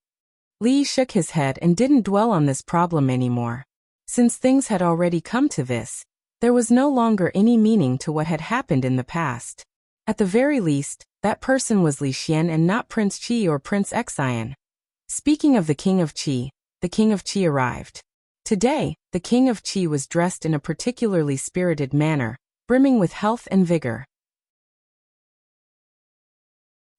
Li shook his head and didn't dwell on this problem anymore. Since things had already come to this, there was no longer any meaning to what had happened in the past. At the very least, that person was Li Xian and not Prince Qi or Prince Xian. Speaking of the King of Qi arrived. Today, the King of Qi was dressed in a particularly spirited manner, brimming with health and vigor.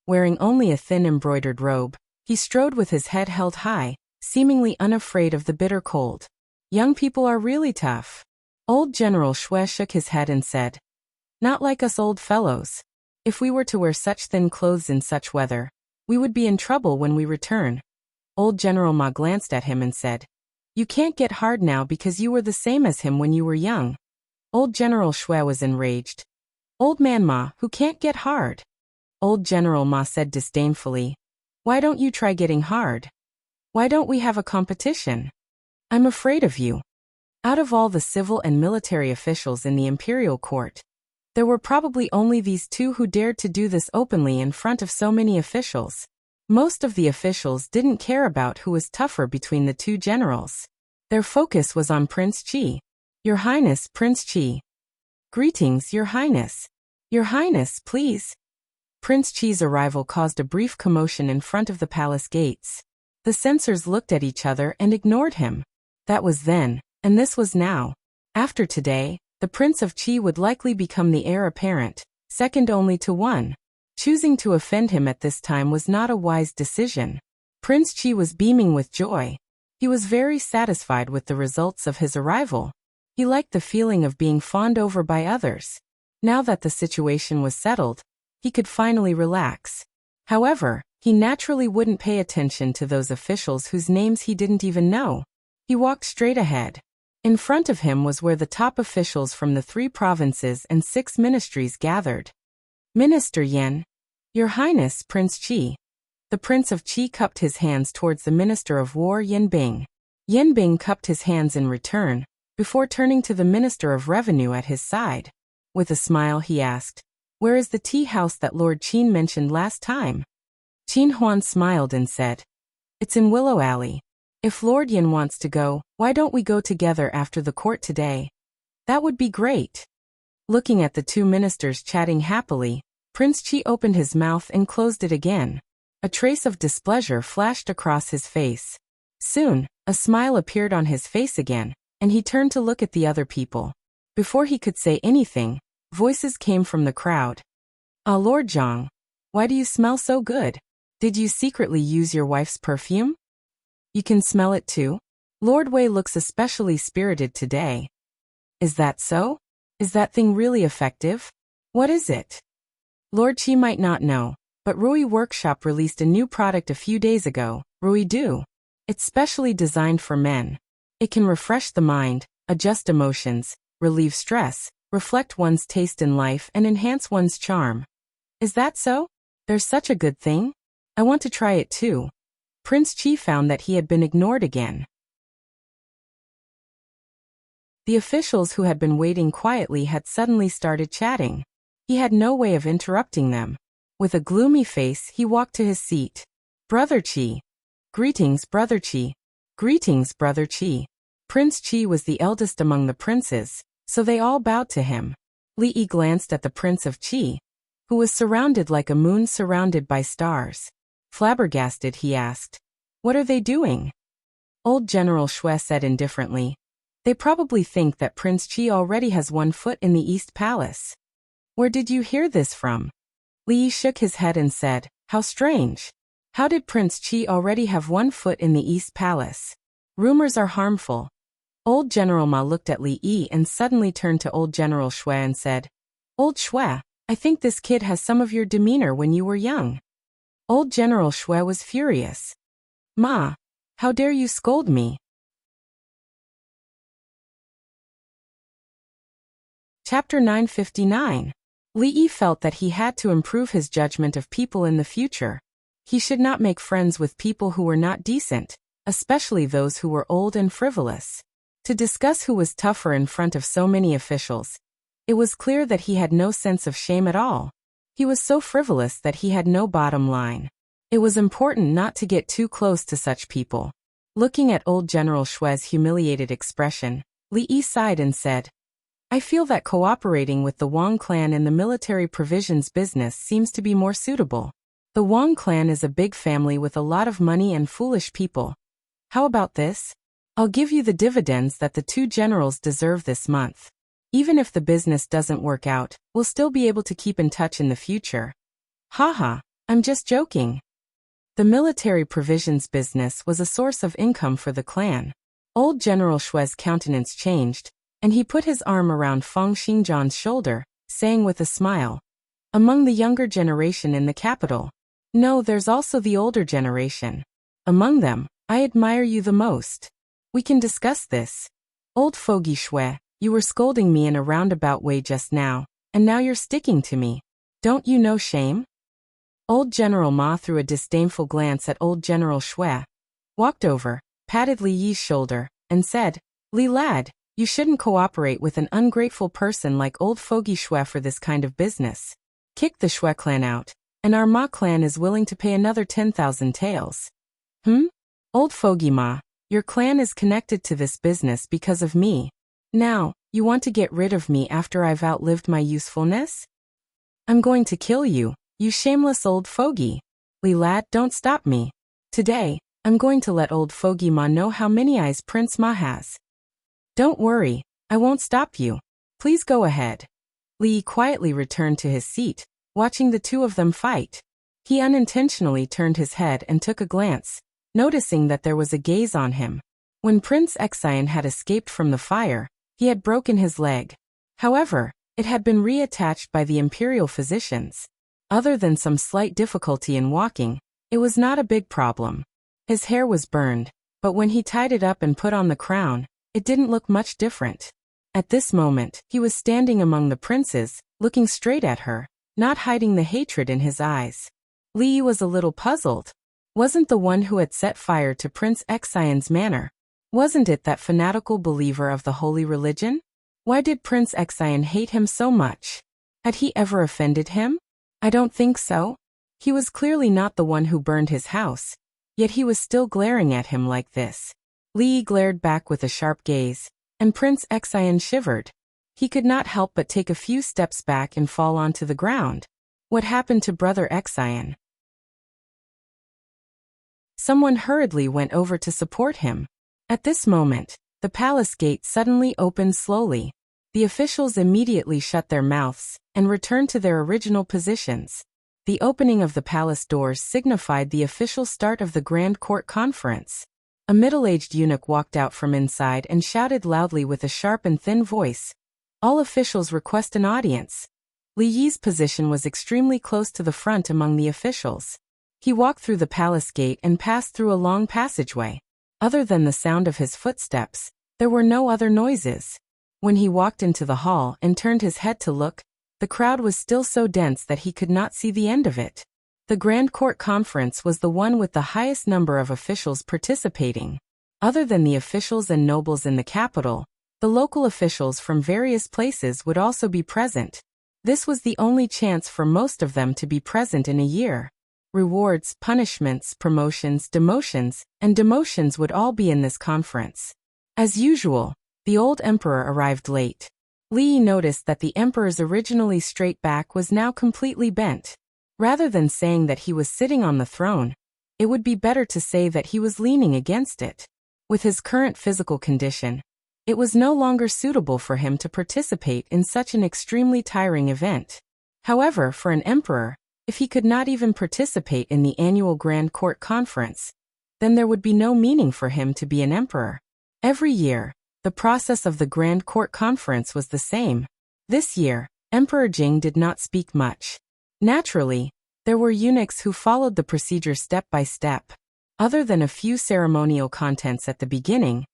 Wearing only a thin embroidered robe, he strode with his head held high, seemingly unafraid of the bitter cold. "Young people are really tough." Old General Shui shook his head and said, "Not like us old fellows. If we were to wear such thin clothes in such weather, we would be in trouble when we return." Old General Ma glanced at him and said, "You can't get hard now because you were the same as him when you were young." Old General Shui was enraged. "Old man Ma, who can't get hard?" Old General Ma said disdainfully, "Why don't you try getting hard? Why don't we have a competition? I'm afraid of you." Out of all the civil and military officials in the imperial court, there were probably only these two who dared to do this openly in front of so many officials. Most of the officials didn't care about who was tougher between the two generals. Their focus was on Prince Qi. "Your Highness, Prince Qi." "Greetings, Your Highness." "Your Highness, please." Prince Qi's arrival caused a brief commotion in front of the palace gates. The censors looked at each other and ignored him. That was then, and this was now. After today, the Prince of Qi would likely become the heir apparent, second only to one. Choosing to offend him at this time was not a wise decision. Prince Qi was beaming with joy. He was very satisfied with the results of his arrival. He liked the feeling of being fawned over by others. Now that the situation was settled, he could finally relax. However, he naturally wouldn't pay attention to those officials whose names he didn't even know. He walked straight ahead. In front of him was where the top officials from the 3 provinces and 6 ministries gathered. Minister Yan. Your Highness, Prince Qi. The Prince of Qi cupped his hands towards the Minister of War Yanbing. Yanbing cupped his hands in return, before turning to the Minister of Revenue at his side. With a smile he asked, "Where is the tea house that Lord Qin mentioned last time?" Qin Huan smiled and said, "It's in Willow Alley. If Lord Yan wants to go, why don't we go together after the court today? That would be great." Looking at the 2 ministers chatting happily, Prince Qi opened his mouth and closed it again. A trace of displeasure flashed across his face. Soon, a smile appeared on his face again, and he turned to look at the other people. Before he could say anything, voices came from the crowd. "Ah, Lord Zhang, why do you smell so good? Did you secretly use your wife's perfume? You can smell it too? Lord Wei looks especially spirited today." "Is that so? Is that thing really effective? What is it?" Lord Qi might not know, but Rui Workshop released a new product a few days ago, Rui Dew. It's specially designed for men. It can refresh the mind, adjust emotions, relieve stress, reflect one's taste in life and enhance one's charm. "Is that so? There's such a good thing? I want to try it too." Prince Qi found that he had been ignored again. The officials who had been waiting quietly had suddenly started chatting. He had no way of interrupting them. With a gloomy face, he walked to his seat. "Brother Qi." "Greetings, Brother Qi." "Greetings, Brother Qi." Prince Qi was the eldest among the princes, so they all bowed to him. Li Yi glanced at the Prince of Qi, who was surrounded like a moon surrounded by stars. Flabbergasted, he asked, "What are they doing?" Old General Xue said indifferently, "They probably think that Prince Qi already has 1 foot in the East Palace." "Where did you hear this from?" Li Yi shook his head and said, "How strange. How did Prince Qi already have 1 foot in the East Palace? Rumors are harmful." Old General Ma looked at Li Yi and suddenly turned to Old General Xue and said, "Old Xue, I think this kid has some of your demeanor when you were young." Old General Xue was furious. "Ma, how dare you scold me?" Chapter 959. Li Yi felt that he had to improve his judgment of people in the future. He should not make friends with people who were not decent, especially those who were old and frivolous. To discuss who was tougher in front of so many officials, it was clear that he had no sense of shame at all. He was so frivolous that he had no bottom line. It was important not to get too close to such people. Looking at old General Xue's humiliated expression, Li Yi sighed and said, "I feel that cooperating with the Wang clan in the military provisions business seems to be more suitable. The Wang clan is a big family with a lot of money and foolish people. How about this? I'll give you the dividends that the 2 generals deserve this month. Even if the business doesn't work out, we'll still be able to keep in touch in the future." "Haha, I'm just joking." The military provisions business was a source of income for the clan. Old General Xue's countenance changed, and he put his arm around Feng Xingzhan's shoulder, saying with a smile, "Among the younger generation in the capital. No, there's also the older generation. Among them, I admire you the most. We can discuss this. Old Fogey Xue, you were scolding me in a roundabout way just now, and now you're sticking to me. Don't you know shame?" Old General Ma threw a disdainful glance at Old General Xue, walked over, patted Li Yi's shoulder, and said, "Li lad, you shouldn't cooperate with an ungrateful person like Old Fogey Xue for this kind of business. Kick the Xue clan out, and our Ma clan is willing to pay another 10,000 taels." Old Fogey Ma, your clan is connected to this business because of me. Now, you want to get rid of me after I've outlived my usefulness? I'm going to kill you, you shameless old fogey. Li lad, don't stop me. Today, I'm going to let old Fogey Ma know how many eyes Prince Ma has. Don't worry, I won't stop you. Please go ahead. Li Yi quietly returned to his seat, watching the two of them fight. He unintentionally turned his head and took a glance, noticing that there was a gaze on him. When Prince Xian had escaped from the fire, he had broken his leg. However, it had been reattached by the imperial physicians. Other than some slight difficulty in walking, it was not a big problem. His hair was burned, but when he tied it up and put on the crown, it didn't look much different. At this moment, he was standing among the princes, looking straight at her, not hiding the hatred in his eyes. Li Yi was a little puzzled. Wasn't the one who had set fire to Prince Xian's manor? Wasn't it that fanatical believer of the holy religion? Why did Prince Xian hate him so much? Had he ever offended him? I don't think so. He was clearly not the one who burned his house, yet he was still glaring at him like this. Li Yi glared back with a sharp gaze, and Prince Xian shivered. He could not help but take a few steps back and fall onto the ground. What happened to Brother Xian? Someone hurriedly went over to support him. At this moment, the palace gate suddenly opened slowly. The officials immediately shut their mouths and returned to their original positions. The opening of the palace doors signified the official start of the Grand Court Conference. A middle-aged eunuch walked out from inside and shouted loudly with a sharp and thin voice, "All officials request an audience." Li Yi's position was extremely close to the front among the officials. He walked through the palace gate and passed through a long passageway. Other than the sound of his footsteps, there were no other noises. When he walked into the hall and turned his head to look, the crowd was still so dense that he could not see the end of it. The Grand Court Conference was the one with the highest number of officials participating. Other than the officials and nobles in the capital, the local officials from various places would also be present. This was the only chance for most of them to be present in a year. Rewards, punishments, promotions, demotions, and demotions would all be in this conference. As usual, the old emperor arrived late. Li Yi noticed that the emperor's originally straight back was now completely bent. Rather than saying that he was sitting on the throne, it would be better to say that he was leaning against it. With his current physical condition, it was no longer suitable for him to participate in such an extremely tiring event. However, for an emperor, if he could not even participate in the annual Grand Court Conference, then there would be no meaning for him to be an emperor. Every year, the process of the Grand Court Conference was the same. This year, Emperor Jing did not speak much. Naturally, there were eunuchs who followed the procedure step by step. Other than a few ceremonial contents at the beginning,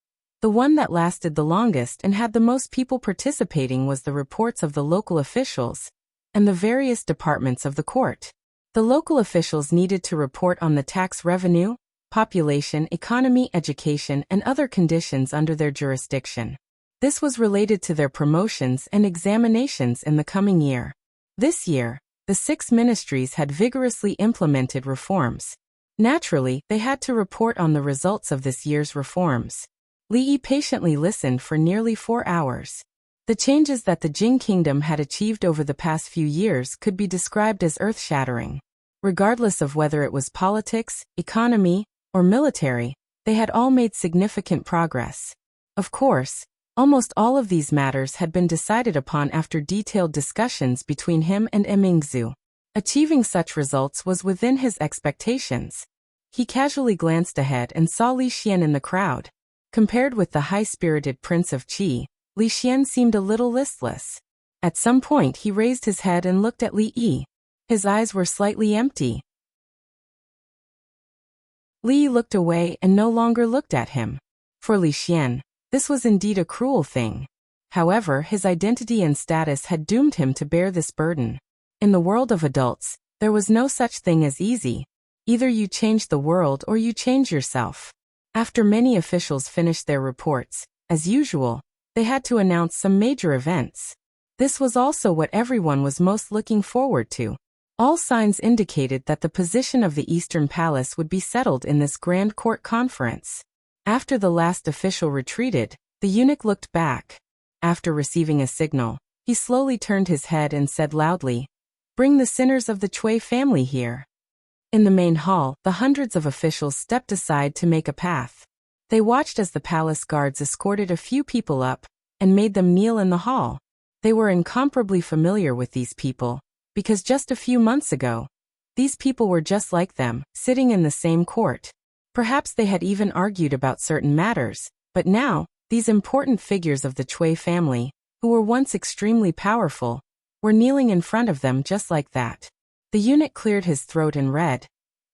the one that lasted the longest and had the most people participating was the reports of the local officials and the various departments of the court. The local officials needed to report on the tax revenue, population, economy, education, and other conditions under their jurisdiction. This was related to their promotions and examinations in the coming year. This year, the 6 ministries had vigorously implemented reforms. Naturally, they had to report on the results of this year's reforms. Li Yi patiently listened for nearly 4 hours. The changes that the Jing kingdom had achieved over the past few years could be described as earth-shattering. Regardless of whether it was politics, economy, or military, they had all made significant progress. Of course, almost all of these matters had been decided upon after detailed discussions between him and Mingzhu. Achieving such results was within his expectations. He casually glanced ahead and saw Li Xian in the crowd. Compared with the high-spirited Prince of Qi, Li Xian seemed a little listless. At some point he raised his head and looked at Li Yi. His eyes were slightly empty. Li Yi looked away and no longer looked at him. For Li Xian, this was indeed a cruel thing. However, his identity and status had doomed him to bear this burden. In the world of adults, there was no such thing as easy. Either you change the world or you change yourself. After many officials finished their reports, as usual, they had to announce some major events. This was also what everyone was most looking forward to. All signs indicated that the position of the Eastern Palace would be settled in this Grand Court Conference. After the last official retreated, the eunuch looked back. After receiving a signal, he slowly turned his head and said loudly, "Bring the sinners of the Cui family here." In the main hall, the hundreds of officials stepped aside to make a path. They watched as the palace guards escorted a few people up and made them kneel in the hall. They were incomparably familiar with these people, because just a few months ago, these people were just like them, sitting in the same court. Perhaps they had even argued about certain matters, but now, these important figures of the Chui family, who were once extremely powerful, were kneeling in front of them just like that. The eunuch cleared his throat and read,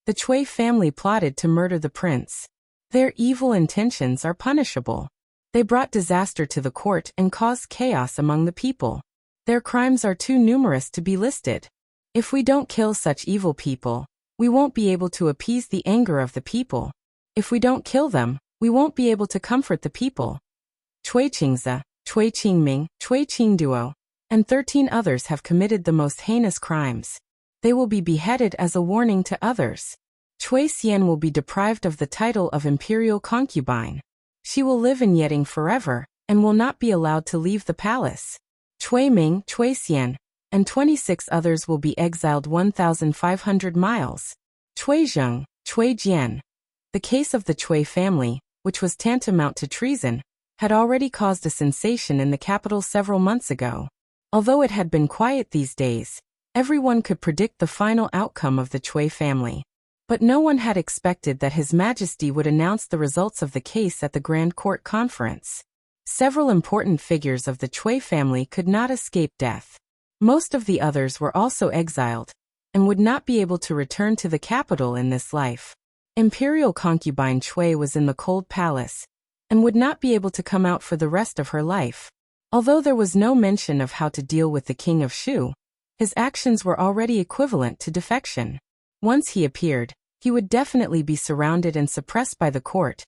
"The Chui family plotted to murder the prince. Their evil intentions are punishable. They brought disaster to the court and caused chaos among the people. Their crimes are too numerous to be listed. If we don't kill such evil people, we won't be able to appease the anger of the people. If we don't kill them, we won't be able to comfort the people." Chui Qingzi, Chui Qingming, Chui Qingduo, and 13 others have committed the most heinous crimes. They will be beheaded as a warning to others. Chui Xian will be deprived of the title of imperial concubine. She will live in Yeding forever, and will not be allowed to leave the palace. Chui Ming, Chui Xian, and 26 others will be exiled 1,500 miles. Chui Zheng, Chui Jian. The case of the Chui family, which was tantamount to treason, had already caused a sensation in the capital several months ago. Although it had been quiet these days, everyone could predict the final outcome of the Chui family. But no one had expected that His Majesty would announce the results of the case at the Grand Court Conference. Several important figures of the Chui family could not escape death. Most of the others were also exiled, and would not be able to return to the capital in this life. Imperial concubine Chui was in the cold palace, and would not be able to come out for the rest of her life. Although there was no mention of how to deal with the king of Shu, his actions were already equivalent to defection. Once he appeared, he would definitely be surrounded and suppressed by the court.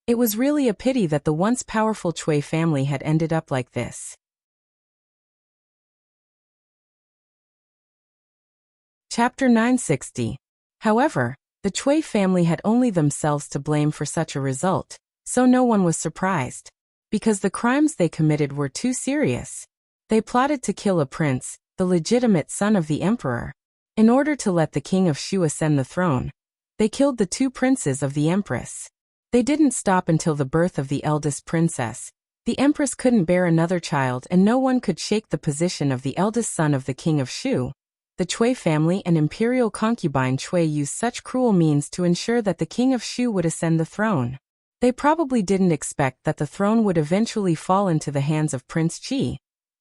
It was really a pity that the once powerful Chui family had ended up like this. Chapter 960. However, the Chui family had only themselves to blame for such a result, so no one was surprised. Because the crimes they committed were too serious. They plotted to kill a prince, the legitimate son of the emperor. In order to let the king of Shu ascend the throne, they killed the 2 princes of the empress. They didn't stop until the birth of the eldest princess. The empress couldn't bear another child and no one could shake the position of the eldest son of the king of Shu. The Chui family and imperial concubine Chui used such cruel means to ensure that the king of Shu would ascend the throne. They probably didn't expect that the throne would eventually fall into the hands of Prince Qi,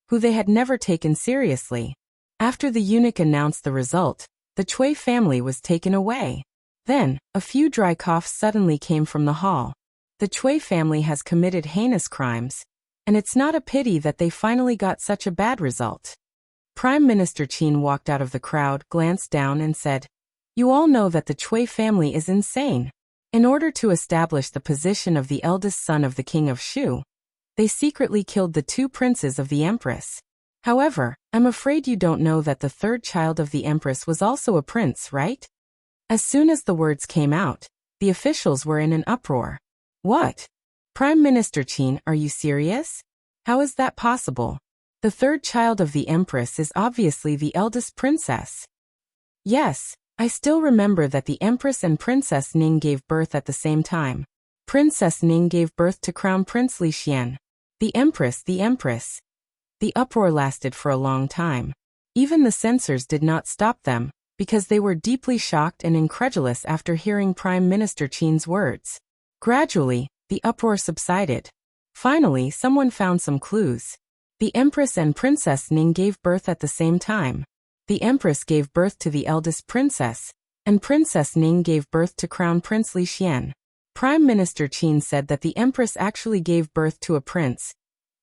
who they had never taken seriously. After the eunuch announced the result, the Chui family was taken away. Then, a few dry coughs suddenly came from the hall. The Chui family has committed heinous crimes, and it's not a pity that they finally got such a bad result. Prime Minister Qin walked out of the crowd, glanced down and said, "You all know that the Chui family is insane. In order to establish the position of the eldest son of the king of Shu, they secretly killed the 2 princes of the empress. However, I'm afraid you don't know that the 3rd child of the empress was also a prince, right?" As soon as the words came out, the officials were in an uproar. "What? Prime Minister Qin, are you serious? How is that possible? The 3rd child of the empress is obviously the eldest princess." "Yes, I still remember that the empress and Princess Ning gave birth at the same time. Princess Ning gave birth to Crown Prince Li Xian. The empress. The uproar lasted for a long time. Even the censors did not stop them, because they were deeply shocked and incredulous after hearing Prime Minister Qin's words. Gradually, the uproar subsided. Finally, someone found some clues. The empress and Princess Ning gave birth at the same time. The empress gave birth to the eldest princess, and Princess Ning gave birth to Crown Prince Li Xian. Prime Minister Qin said that the empress actually gave birth to a prince.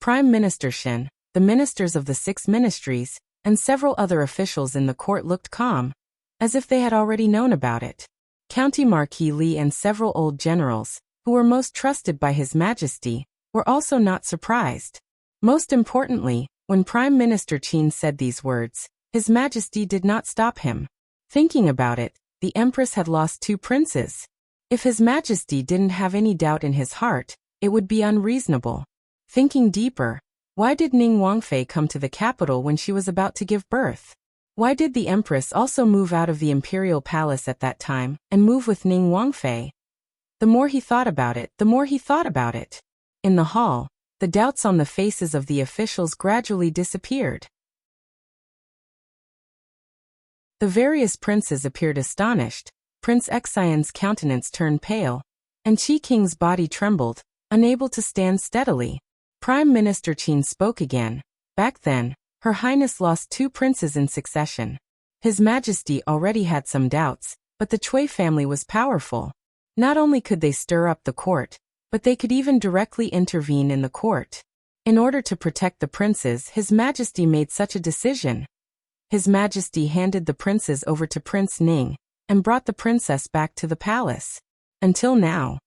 Prime Minister Shen, the ministers of the 6 ministries, and several other officials in the court looked calm, as if they had already known about it. County Marquis Li and several old generals, who were most trusted by His Majesty, were also not surprised. Most importantly, when Prime Minister Qin said these words, His Majesty did not stop him. Thinking about it, the Empress had lost 2 princes. If His Majesty didn't have any doubt in his heart, it would be unreasonable. Thinking deeper, why did Ning Wangfei come to the capital when she was about to give birth? Why did the empress also move out of the imperial palace at that time and move with Ning Wangfei? The more he thought about it, the more he thought about it. In the hall, the doubts on the faces of the officials gradually disappeared. The various princes appeared astonished. Prince Xian's countenance turned pale, and Qi King's body trembled, unable to stand steadily. Prime Minister Qin spoke again. Back then, Her Highness lost 2 princes in succession. His Majesty already had some doubts, but the Cui family was powerful. Not only could they stir up the court, but they could even directly intervene in the court. In order to protect the princes, His Majesty made such a decision. His Majesty handed the princes over to Prince Ning and brought the princess back to the palace. Until now.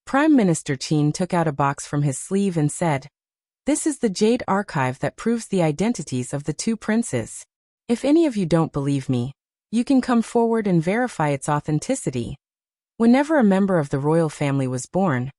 Prime Minister Qin took out a box from his sleeve and said, "This is the Jade Archive that proves the identities of the 2 princes. If any of you don't believe me, you can come forward and verify its authenticity." Whenever a member of the royal family was born,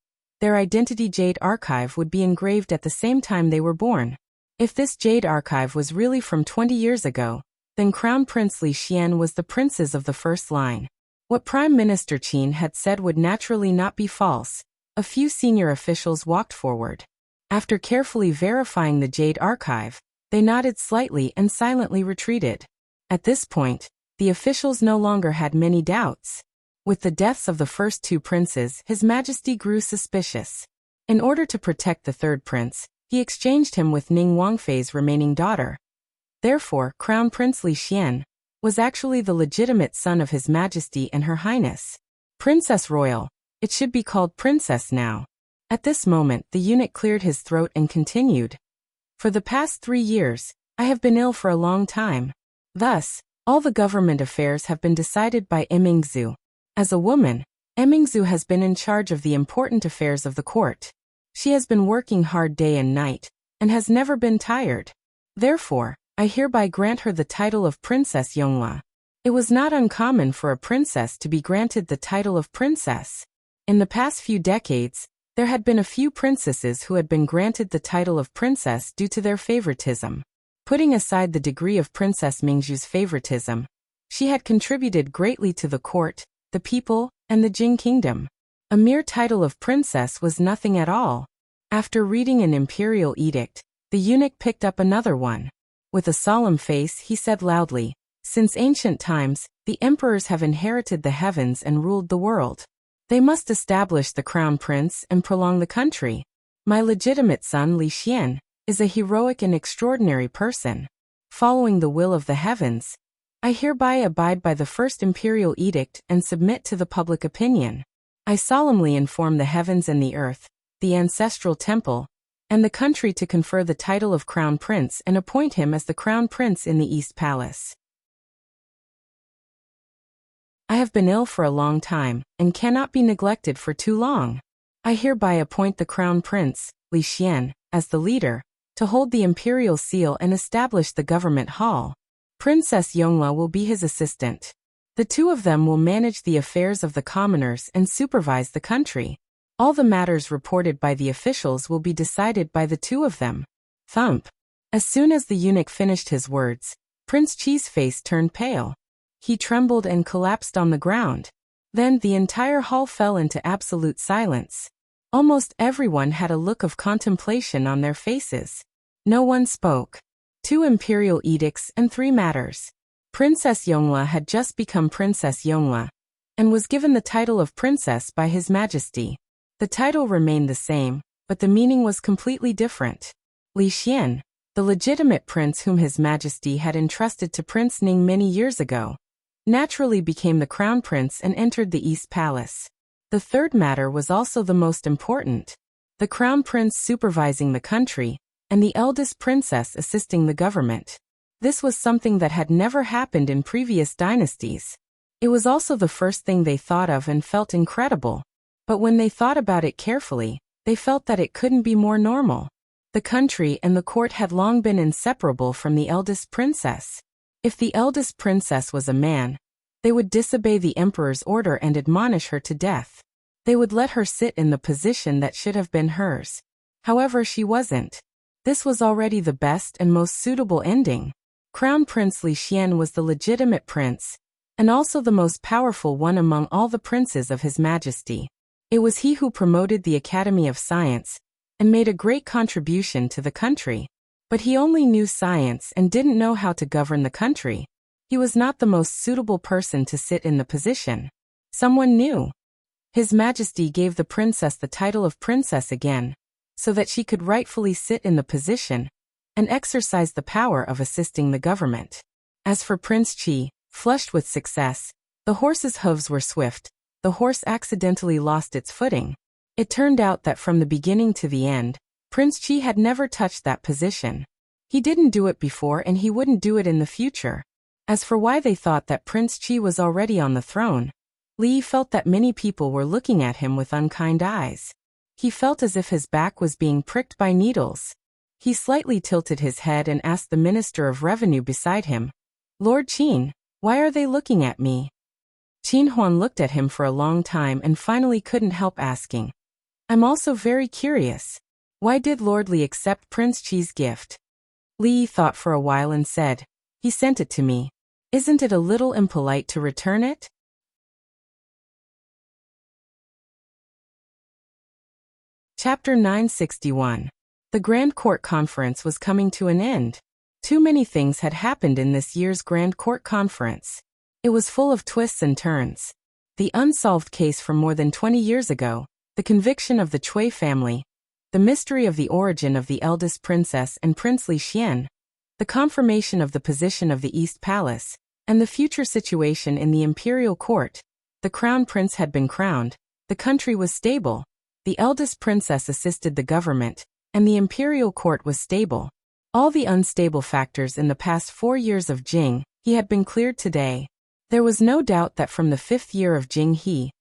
their identity Jade Archive would be engraved at the same time they were born. If this Jade Archive was really from 20 years ago, then Crown Prince Li Xian was the princes of the first line. What Prime Minister Qin had said would naturally not be false. A few senior officials walked forward. After carefully verifying the Jade Archive, they nodded slightly and silently retreated. At this point, the officials no longer had many doubts. With the deaths of the first 2 princes, His Majesty grew suspicious. In order to protect the 3rd prince, he exchanged him with Ning Wangfei's remaining daughter. Therefore, Crown Prince Li Xian was actually the legitimate son of His Majesty and Her Highness. Princess Royal. It should be called Princess now. At this moment, the eunuch cleared his throat and continued. For the past 3 years, I have been ill for a long time. Thus, all the government affairs have been decided by Emingzu. As a woman, Emingzu has been in charge of the important affairs of the court. She has been working hard day and night, and has never been tired. Therefore, I hereby grant her the title of Princess Yonghua. It was not uncommon for a princess to be granted the title of princess. In the past few decades, there had been a few princesses who had been granted the title of princess due to their favoritism. Putting aside the degree of Princess Mingzhu's favoritism, she had contributed greatly to the court, the people, and the Jing kingdom. A mere title of princess was nothing at all. After reading an imperial edict, the eunuch picked up another one. With a solemn face, he said loudly, "Since ancient times, the emperors have inherited the heavens and ruled the world. They must establish the crown prince and prolong the country. My legitimate son Li Xian is a heroic and extraordinary person. Following the will of the heavens, I hereby abide by the first imperial edict and submit to the public opinion. I solemnly inform the heavens and the earth, the ancestral temple, and the country to confer the title of Crown Prince and appoint him as the Crown Prince in the East Palace. I have been ill for a long time, and cannot be neglected for too long. I hereby appoint the Crown Prince, Li Xian, as the leader, to hold the imperial seal and establish the government hall. Princess Yonghua will be his assistant. The 2 of them will manage the affairs of the commoners and supervise the country. All the matters reported by the officials will be decided by the 2 of them." Thump. As soon as the eunuch finished his words, Prince Qi's face turned pale. He trembled and collapsed on the ground. Then the entire hall fell into absolute silence. Almost everyone had a look of contemplation on their faces. No one spoke. 2 imperial edicts and 3 matters. Princess Yonghua had just become Princess Yonghua, and was given the title of princess by His Majesty. The title remained the same, but the meaning was completely different. Li Xian, the legitimate prince whom His Majesty had entrusted to Prince Ning many years ago, naturally became the crown prince and entered the East Palace. The 3rd matter was also the most important. The crown prince supervising the country, and the eldest princess assisting the government. This was something that had never happened in previous dynasties. It was also the first thing they thought of and felt incredible. But when they thought about it carefully, they felt that it couldn't be more normal. The country and the court had long been inseparable from the eldest princess. If the eldest princess was a man, they would disobey the emperor's order and admonish her to death. They would let her sit in the position that should have been hers. However, she wasn't. This was already the best and most suitable ending. Crown Prince Li Xian was the legitimate prince, and also the most powerful one among all the princes of His Majesty. It was he who promoted the Academy of Science, and made a great contribution to the country. But he only knew science and didn't know how to govern the country. He was not the most suitable person to sit in the position. Someone new. His Majesty gave the princess the title of princess again, so that she could rightfully sit in the position and exercise the power of assisting the government. As for Prince Qi, flushed with success, the horse's hooves were swift. The horse accidentally lost its footing. It turned out that from the beginning to the end, Prince Qi had never touched that position. He didn't do it before and he wouldn't do it in the future. As for why they thought that Prince Qi was already on the throne, Li felt that many people were looking at him with unkind eyes. He felt as if his back was being pricked by needles. He slightly tilted his head and asked the Minister of Revenue beside him, "Lord Qin, why are they looking at me?" Qin Huan looked at him for a long time and finally couldn't help asking, "I'm also very curious. Why did Lord Li accept Prince Qi's gift?" Li thought for a while and said, "He sent it to me. Isn't it a little impolite to return it?" Chapter 961. The Grand Court Conference was coming to an end. Too many things had happened in this year's Grand Court Conference. It was full of twists and turns. The unsolved case from more than 20 years ago, the conviction of the Cui family, the mystery of the origin of the eldest princess and Prince Li Xian, the confirmation of the position of the East Palace, and the future situation in the imperial court. The crown prince had been crowned, the country was stable, the eldest princess assisted the government, and the imperial court was stable. All the unstable factors in the past 4 years of Jing He had been cleared today. There was no doubt that from the 5th year of Jing He,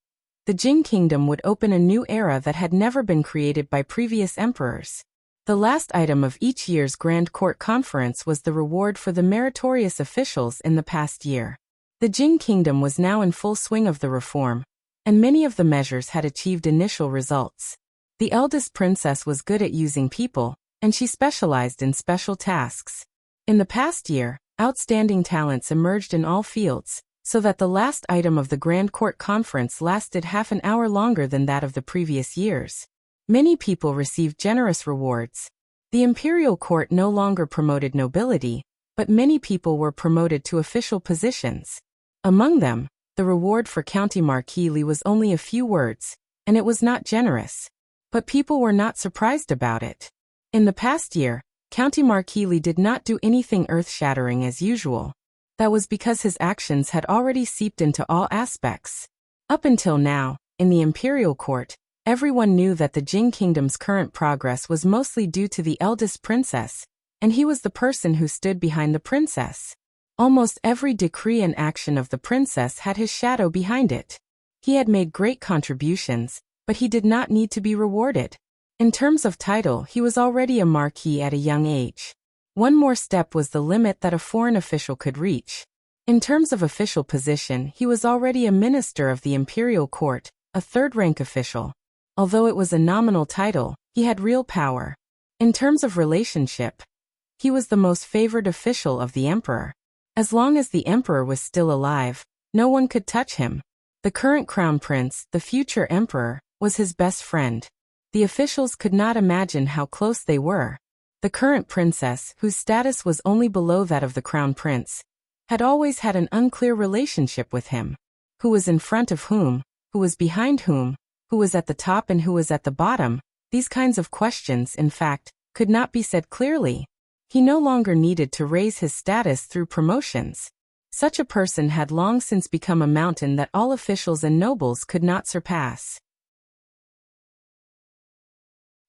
the Jing kingdom would open a new era that had never been created by previous emperors. The last item of each year's Grand Court Conference was the reward for the meritorious officials in the past year. The Jing kingdom was now in full swing of the reform, and many of the measures had achieved initial results. The eldest princess was good at using people, and she specialized in special tasks. In the past year, outstanding talents emerged in all fields, so that the last item of the Grand Court Conference lasted half an hour longer than that of the previous years. Many people received generous rewards. The imperial court no longer promoted nobility, but many people were promoted to official positions. Among them, the reward for County Marquis Li was only a few words, and it was not generous. But people were not surprised about it. In the past year, County Marquis Li did not do anything earth-shattering as usual. That was because his actions had already seeped into all aspects. Up until now, in the imperial court, everyone knew that the Jing kingdom's current progress was mostly due to the eldest princess, and he was the person who stood behind the princess. Almost every decree and action of the princess had his shadow behind it. He had made great contributions, but he did not need to be rewarded. In terms of title, he was already a marquis at a young age. One more step was the limit that a foreign official could reach. In terms of official position, he was already a minister of the imperial court, a third-rank official. Although it was a nominal title, he had real power. In terms of relationship, he was the most favored official of the emperor. As long as the emperor was still alive, no one could touch him. The current crown prince, the future emperor, was his best friend. The officials could not imagine how close they were. The current princess, whose status was only below that of the crown prince, had always had an unclear relationship with him. Who was in front of whom? Who was behind whom? Who was at the top and who was at the bottom? These kinds of questions, in fact, could not be said clearly. He no longer needed to raise his status through promotions. Such a person had long since become a mountain that all officials and nobles could not surpass.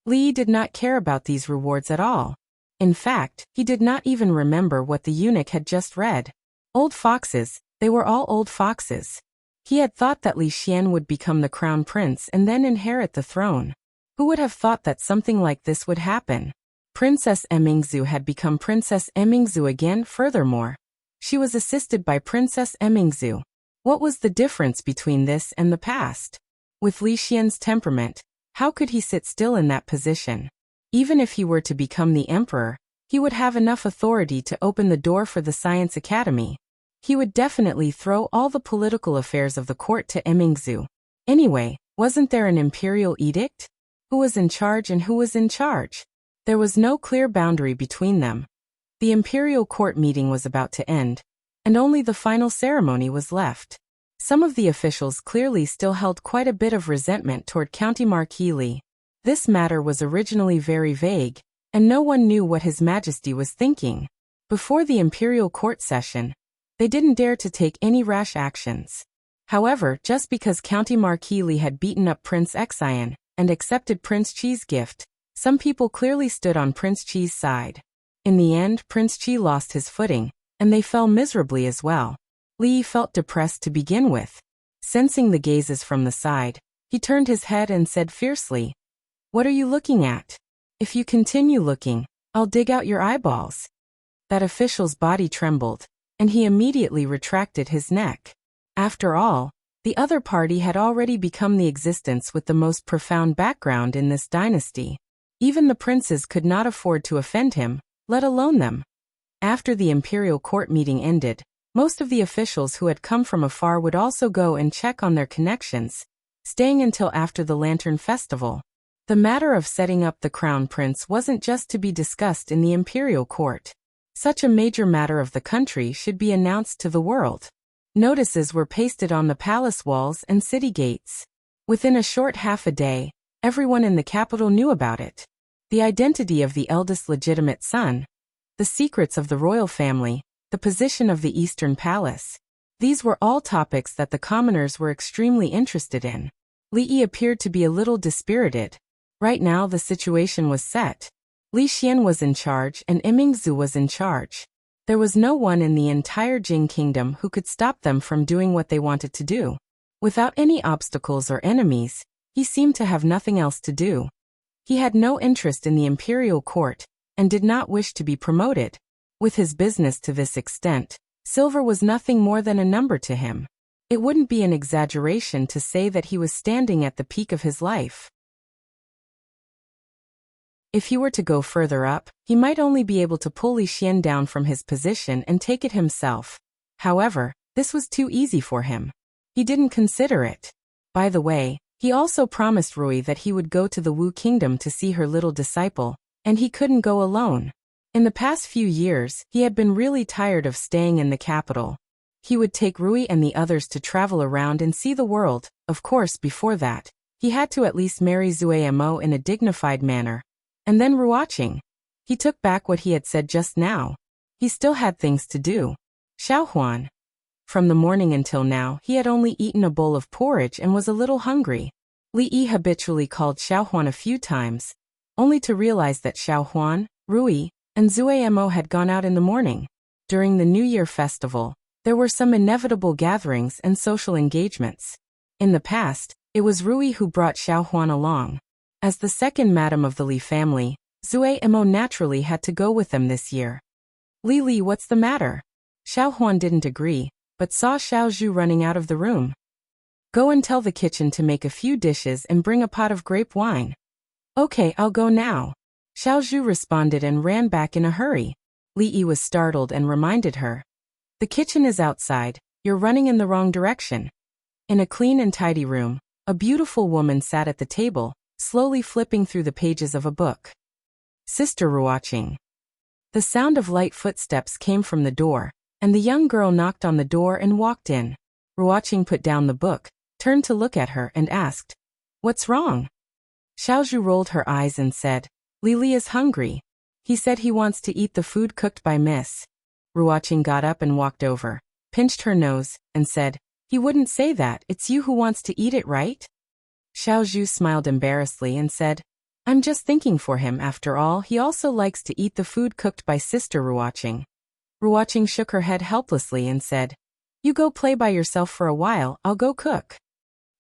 Li did not care about these rewards at all. In fact, he did not even remember what the eunuch had just read. Old foxes, they were all old foxes. He had thought that Li Xian would become the crown prince and then inherit the throne. Who would have thought that something like this would happen? Princess Emingzu had become Princess Emingzu again. Furthermore, she was assisted by Princess Emingzu. What was the difference between this and the past? With Li Xian's temperament, how could he sit still in that position? Even if he were to become the emperor, He would have enough authority to open the door for the Science Academy. He would definitely throw all the political affairs of the court to Emingzu. Anyway, wasn't there an imperial edict? Who was in charge and who was in charge? There was no clear boundary between them. The imperial court meeting was about to end, and only the final ceremony was left. Some of the officials clearly still held quite a bit of resentment toward County Marquis Li. This matter was originally very vague, and no one knew what His Majesty was thinking. Before the imperial court session, they didn't dare to take any rash actions. However, just because County Marquis Li had beaten up Prince Xian and accepted Prince Qi's gift, some people clearly stood on Prince Qi's side. In the end, Prince Qi lost his footing, and they fell miserably as well. Li felt depressed to begin with. Sensing the gazes from the side, he turned his head and said fiercely, "What are you looking at? If you continue looking, I'll dig out your eyeballs." That official's body trembled, and he immediately retracted his neck. After all, the other party had already become the existence with the most profound background in this dynasty. Even the princes could not afford to offend him, let alone them. After the imperial court meeting ended, most of the officials who had come from afar would also go and check on their connections, staying until after the Lantern Festival. The matter of setting up the crown prince wasn't just to be discussed in the imperial court. Such a major matter of the country should be announced to the world. Notices were pasted on the palace walls and city gates. Within a short half a day, everyone in the capital knew about it. The identity of the eldest legitimate son, the secrets of the royal family, the position of the Eastern Palace. These were all topics that the commoners were extremely interested in. Li Yi appeared to be a little dispirited. Right now the situation was set. Li Xian was in charge and Emingzu was in charge. There was no one in the entire Jing kingdom who could stop them from doing what they wanted to do. Without any obstacles or enemies, he seemed to have nothing else to do. He had no interest in the imperial court, and did not wish to be promoted. With his business to this extent, silver was nothing more than a number to him. It wouldn't be an exaggeration to say that he was standing at the peak of his life. If he were to go further up, he might only be able to pull Li Xian down from his position and take it himself. However, this was too easy for him. He didn't consider it. By the way, he also promised Rui that he would go to the Wu Kingdom to see her little disciple, and he couldn't go alone. In the past few years, he had been really tired of staying in the capital. He would take Rui and the others to travel around and see the world. Of course, before that, he had to at least marry Zuamo in a dignified manner. And then Ruoqing. He took back what he had said just now. He still had things to do. Xiaohuan. From the morning until now, he had only eaten a bowl of porridge and was a little hungry. Li Yi habitually called Xiaohuan a few times, only to realize that Xiaohuan, Rui, and Zuamo had gone out in the morning. During the New Year festival, there were some inevitable gatherings and social engagements. In the past, it was Rui who brought Xiaohuan along. As the second madam of the Li family, Zuamo naturally had to go with them this year. Li, what's the matter? Xiaohuan didn't agree, but saw Xiaozhu running out of the room. Go and tell the kitchen to make a few dishes and bring a pot of grape wine. Okay, I'll go now. Xiaozhu responded and ran back in a hurry. Li Yi was startled and reminded her. The kitchen is outside, you're running in the wrong direction. In a clean and tidy room, a beautiful woman sat at the table, slowly flipping through the pages of a book. Sister Ruoqing. The sound of light footsteps came from the door, and the young girl knocked on the door and walked in. Ruoqing put down the book, turned to look at her and asked, "What's wrong?" Xiaozhu rolled her eyes and said, "Li is hungry. He said he wants to eat the food cooked by Miss." Ruoqing got up and walked over, pinched her nose, and said, "He wouldn't say that, it's you who wants to eat it, right?" Xiaozhu smiled embarrassedly and said, "I'm just thinking for him, after all, he also likes to eat the food cooked by Sister Ruoqing." Ruoqing shook her head helplessly and said, "You go play by yourself for a while, I'll go cook."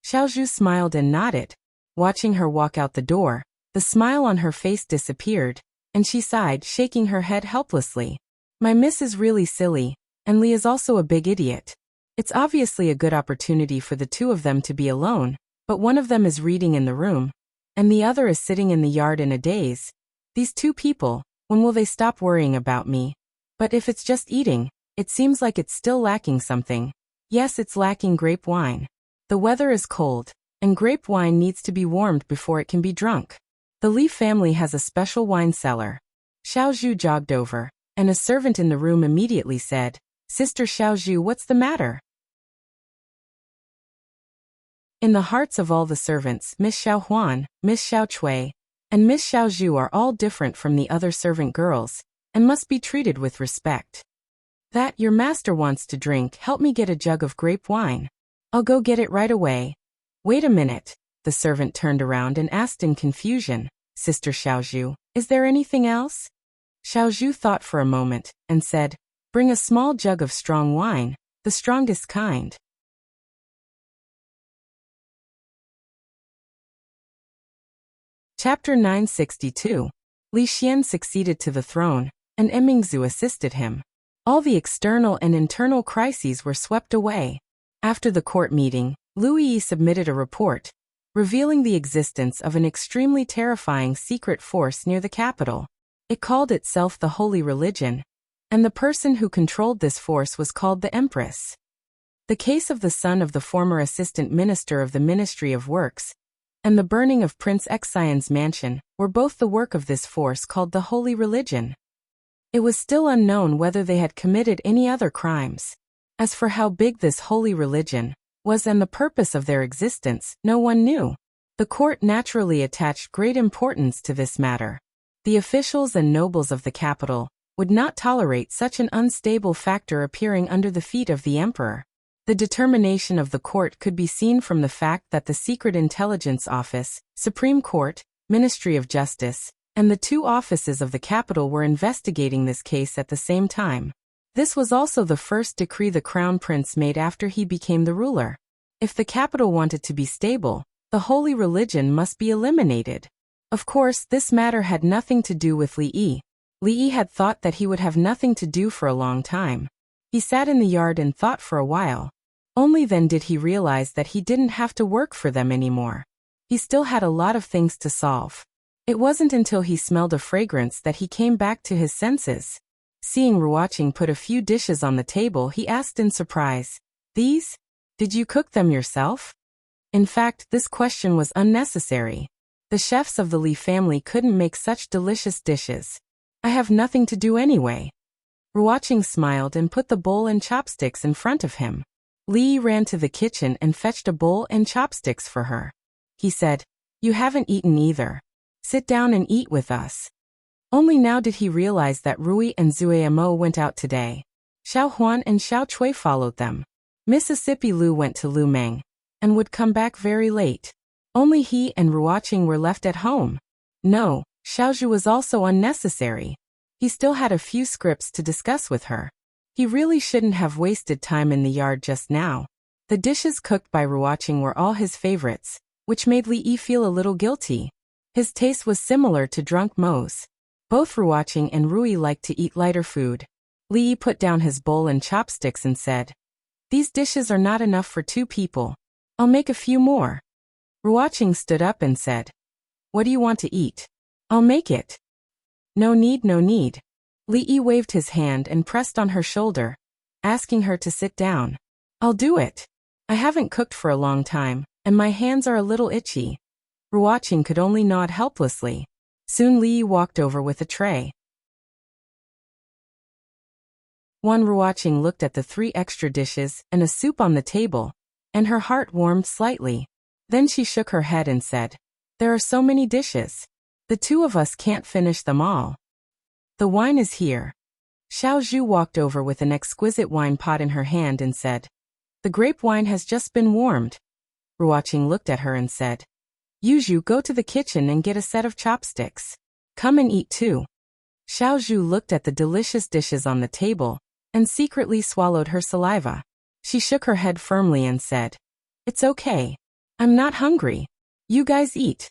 Xiaozhu smiled and nodded. Watching her walk out the door, the smile on her face disappeared, and she sighed, shaking her head helplessly. "My miss is really silly, and Li is also a big idiot. It's obviously a good opportunity for the two of them to be alone, but one of them is reading in the room, and the other is sitting in the yard in a daze. These two people, When will they stop worrying about me? But if it's just eating, it seems like it's still lacking something. Yes, it's lacking grape wine. The weather is cold, and grape wine needs to be warmed before it can be drunk. The Li family has a special wine cellar. Xiaozhu jogged over, and a servant in the room immediately said, Sister Xiaozhu, what's the matter? In the hearts of all the servants, Miss Xiaohuan, Miss Xiaochui, and Miss Xiaozhu are all different from the other servant girls, and must be treated with respect. That your master wants to drink, help me get a jug of grape wine. I'll go get it right away. Wait a minute. The servant turned around and asked in confusion, Sister Xiaozhu, is there anything else? Xiaozhu thought for a moment, and said, bring a small jug of strong wine, the strongest kind. Chapter 962. Li Xian succeeded to the throne, and Emingzu assisted him. All the external and internal crises were swept away. After the court meeting, Lu Yi submitted a report, revealing the existence of an extremely terrifying secret force near the capital. It called itself the Holy Religion, and the person who controlled this force was called the Empress. The case of the son of the former assistant minister of the Ministry of Works, and the burning of Prince Xian's mansion, were both the work of this force called the Holy Religion. It was still unknown whether they had committed any other crimes. As for how big this Holy Religion was and the purpose of their existence, no one knew. The court naturally attached great importance to this matter. The officials and nobles of the capital would not tolerate such an unstable factor appearing under the feet of the emperor. The determination of the court could be seen from the fact that the Secret Intelligence Office, Supreme Court, Ministry of Justice, and the two offices of the capital were investigating this case at the same time. This was also the first decree the crown prince made after he became the ruler. If the capital wanted to be stable, the Holy Religion must be eliminated. Of course, this matter had nothing to do with Li Yi. Li Yi had thought that he would have nothing to do for a long time. He sat in the yard and thought for a while. Only then did he realize that he didn't have to work for them anymore. He still had a lot of things to solve. It wasn't until he smelled a fragrance that he came back to his senses. Seeing Ruoqing put a few dishes on the table, he asked in surprise, These? Did you cook them yourself? In fact, this question was unnecessary. The chefs of the Li family couldn't make such delicious dishes. I have nothing to do anyway. Ruoqing smiled and put the bowl and chopsticks in front of him. Li ran to the kitchen and fetched a bowl and chopsticks for her. He said, You haven't eaten either. Sit down and eat with us. Only now did he realize that Rui and Zuemo went out today. Xiao Huan and Xiao Chui followed them. Mississippi Lu went to Lumang, and would come back very late. Only he and Ruoqing were left at home. No, Xiaozhu was also unnecessary. He still had a few scripts to discuss with her. He really shouldn't have wasted time in the yard just now. The dishes cooked by Ruoqing were all his favorites, which made Li Yi feel a little guilty. His taste was similar to drunk Mo's. Both Ruoqing and Rui liked to eat lighter food. Li Yi put down his bowl and chopsticks and said, These dishes are not enough for 2 people. I'll make a few more. Ruoqing stood up and said, What do you want to eat? I'll make it. No need, no need. Li Yi waved his hand and pressed on her shoulder, asking her to sit down. I'll do it. I haven't cooked for a long time, and my hands are a little itchy. Ruoqing could only nod helplessly. Soon Li Yi walked over with a tray. Ruoqing looked at the 3 extra dishes and a soup on the table, and her heart warmed slightly. Then she shook her head and said, There are so many dishes. The 2 of us can't finish them all. The wine is here. Xiaozhu walked over with an exquisite wine pot in her hand and said, The grape wine has just been warmed. Ruoqing looked at her and said, Yuzhu, go to the kitchen and get a set of chopsticks. Come and eat too. Xiaozhu looked at the delicious dishes on the table and secretly swallowed her saliva. She shook her head firmly and said, It's okay. I'm not hungry. You guys eat.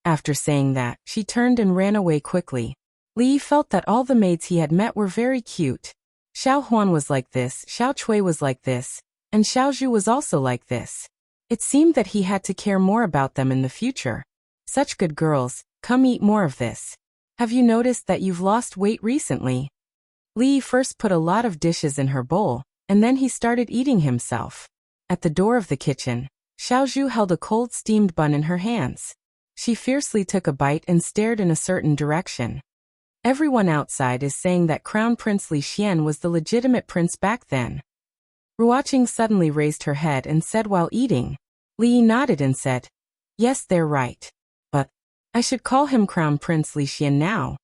After saying that, she turned and ran away quickly. Li felt that all the maids he had met were very cute. Xiao Huan was like this, Xiao Chui was like this, and Xiaozhu was also like this. It seemed that he had to care more about them in the future. Such good girls, come eat more of this. Have you noticed that you've lost weight recently? Li first put a lot of dishes in her bowl, and then he started eating himself. At the door of the kitchen, Xiaozhu held a cold steamed bun in her hands. She fiercely took a bite and stared in a certain direction. Everyone outside is saying that Crown Prince Li Xian was the legitimate prince back then. Ruoqing suddenly raised her head and said while eating. Li nodded and said, "Yes, they're right. But I should call him Crown Prince Li Xian now.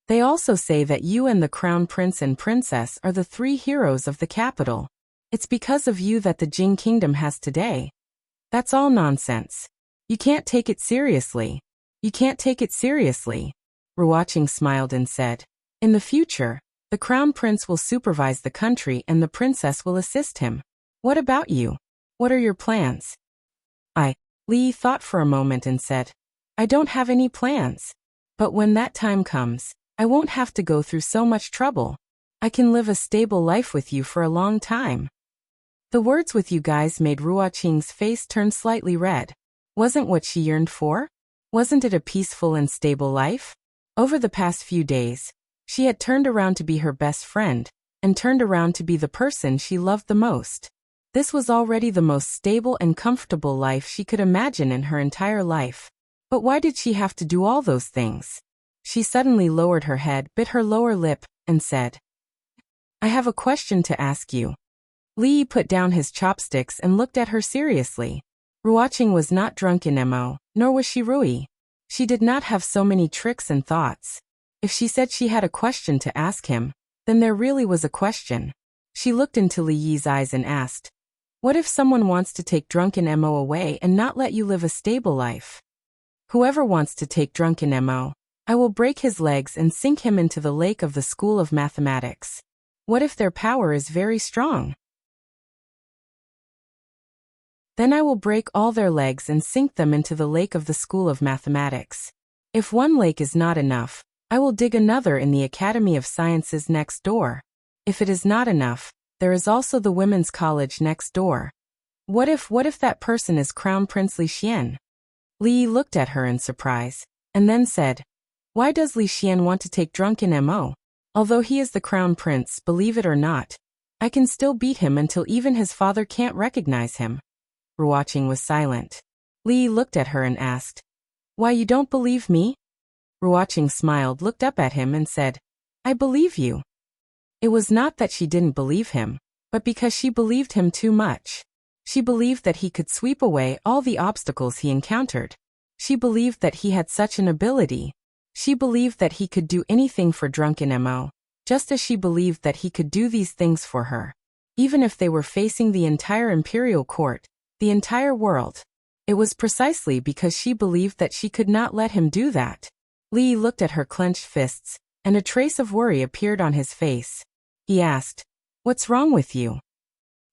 They also say that you and the Crown Prince and Princess are the three heroes of the capital. It's because of you that the Jing Kingdom has today. That's all nonsense. You can't take it seriously. You can't take it seriously." Ruoqing smiled and said, "In the future, the Crown Prince will supervise the country and the Princess will assist him. What about you? What are your plans?" Li thought for a moment and said, "I don't have any plans. But when that time comes, I won't have to go through so much trouble. I can live a stable life with you for a long time." The words "with you guys" made Ruoqing's face turn slightly red. Wasn't what she yearned for? Wasn't it a peaceful and stable life? Over the past few days, she had turned around to be her best friend, and turned around to be the person she loved the most. This was already the most stable and comfortable life she could imagine in her entire life. But why did she have to do all those things? She suddenly lowered her head, bit her lower lip, and said, "I have a question to ask you." Li put down his chopsticks and looked at her seriously. Ruoqing was not drunk in mo, nor was she Rui. She did not have so many tricks and thoughts. If she said she had a question to ask him, then there really was a question. She looked into Li Yi's eyes and asked, "What if someone wants to take drunken mo away and not let you live a stable life?" "Whoever wants to take drunken mo, I will break his legs and sink him into the lake of the school of mathematics." What if their power is very strong? "Then I will break all their legs and sink them into the lake of the school of mathematics. If one lake is not enough, I will dig another in the Academy of Sciences next door. If it is not enough, there is also the Women's College next door. What if that person is Crown Prince Li Xian?" Li looked at her in surprise, and then said, "Why does Li Xian want to take drunken mo? Although he is the Crown Prince, believe it or not, I can still beat him until even his father can't recognize him." Ruoqing was silent. Li looked at her and asked, "Why, you don't believe me?" Ruoqing smiled, looked up at him and said, "I believe you." It was not that she didn't believe him, but because she believed him too much. She believed that he could sweep away all the obstacles he encountered. She believed that he had such an ability. She believed that he could do anything for drunken mo, just as she believed that he could do these things for her. Even if they were facing the entire imperial court, the entire world. It was precisely because she believed that she could not let him do that. Li looked at her clenched fists, and a trace of worry appeared on his face. He asked, "What's wrong with you?"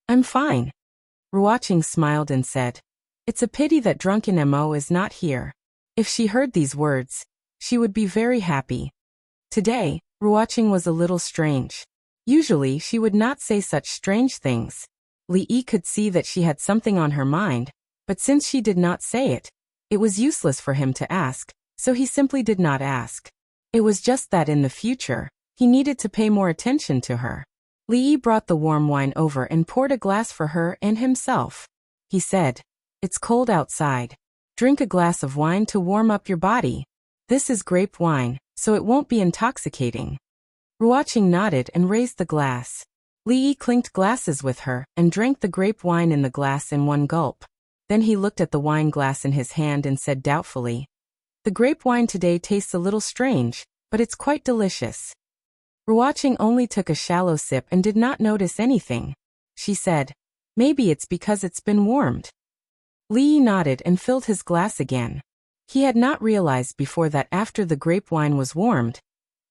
"I'm fine." Ruoqing smiled and said, "It's a pity that drunken mo is not here." If she heard these words, she would be very happy. Today, Ruoqing was a little strange. Usually she would not say such strange things. Li Yi could see that she had something on her mind, but since she did not say it, it was useless for him to ask, so he simply did not ask. It was just that in the future, he needed to pay more attention to her. Li Yi brought the warm wine over and poured a glass for her and himself. He said, "It's cold outside. Drink a glass of wine to warm up your body. This is grape wine, so it won't be intoxicating." Ruoqing nodded and raised the glass. Li Yi clinked glasses with her and drank the grape wine in the glass in one gulp. Then he looked at the wine glass in his hand and said doubtfully, "The grape wine today tastes a little strange, but it's quite delicious." Ruoqing only took a shallow sip and did not notice anything. She said, "Maybe it's because it's been warmed." Li Yi nodded and filled his glass again. He had not realized before that after the grape wine was warmed,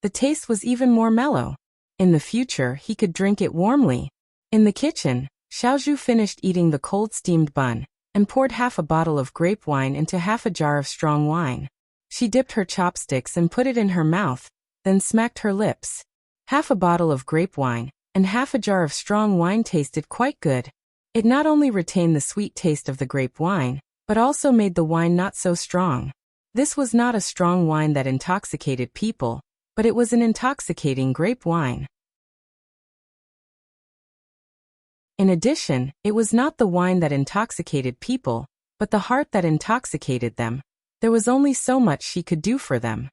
the taste was even more mellow. In the future, he could drink it warmly. In the kitchen, Xiaozhu finished eating the cold steamed bun, and poured half a bottle of grape wine into half a jar of strong wine. She dipped her chopsticks and put it in her mouth, then smacked her lips. Half a bottle of grape wine, and half a jar of strong wine tasted quite good. It not only retained the sweet taste of the grape wine, but also made the wine not so strong. This was not a strong wine that intoxicated people, but it was an intoxicating grape wine. In addition, it was not the wine that intoxicated people, but the heart that intoxicated them. There was only so much she could do for them.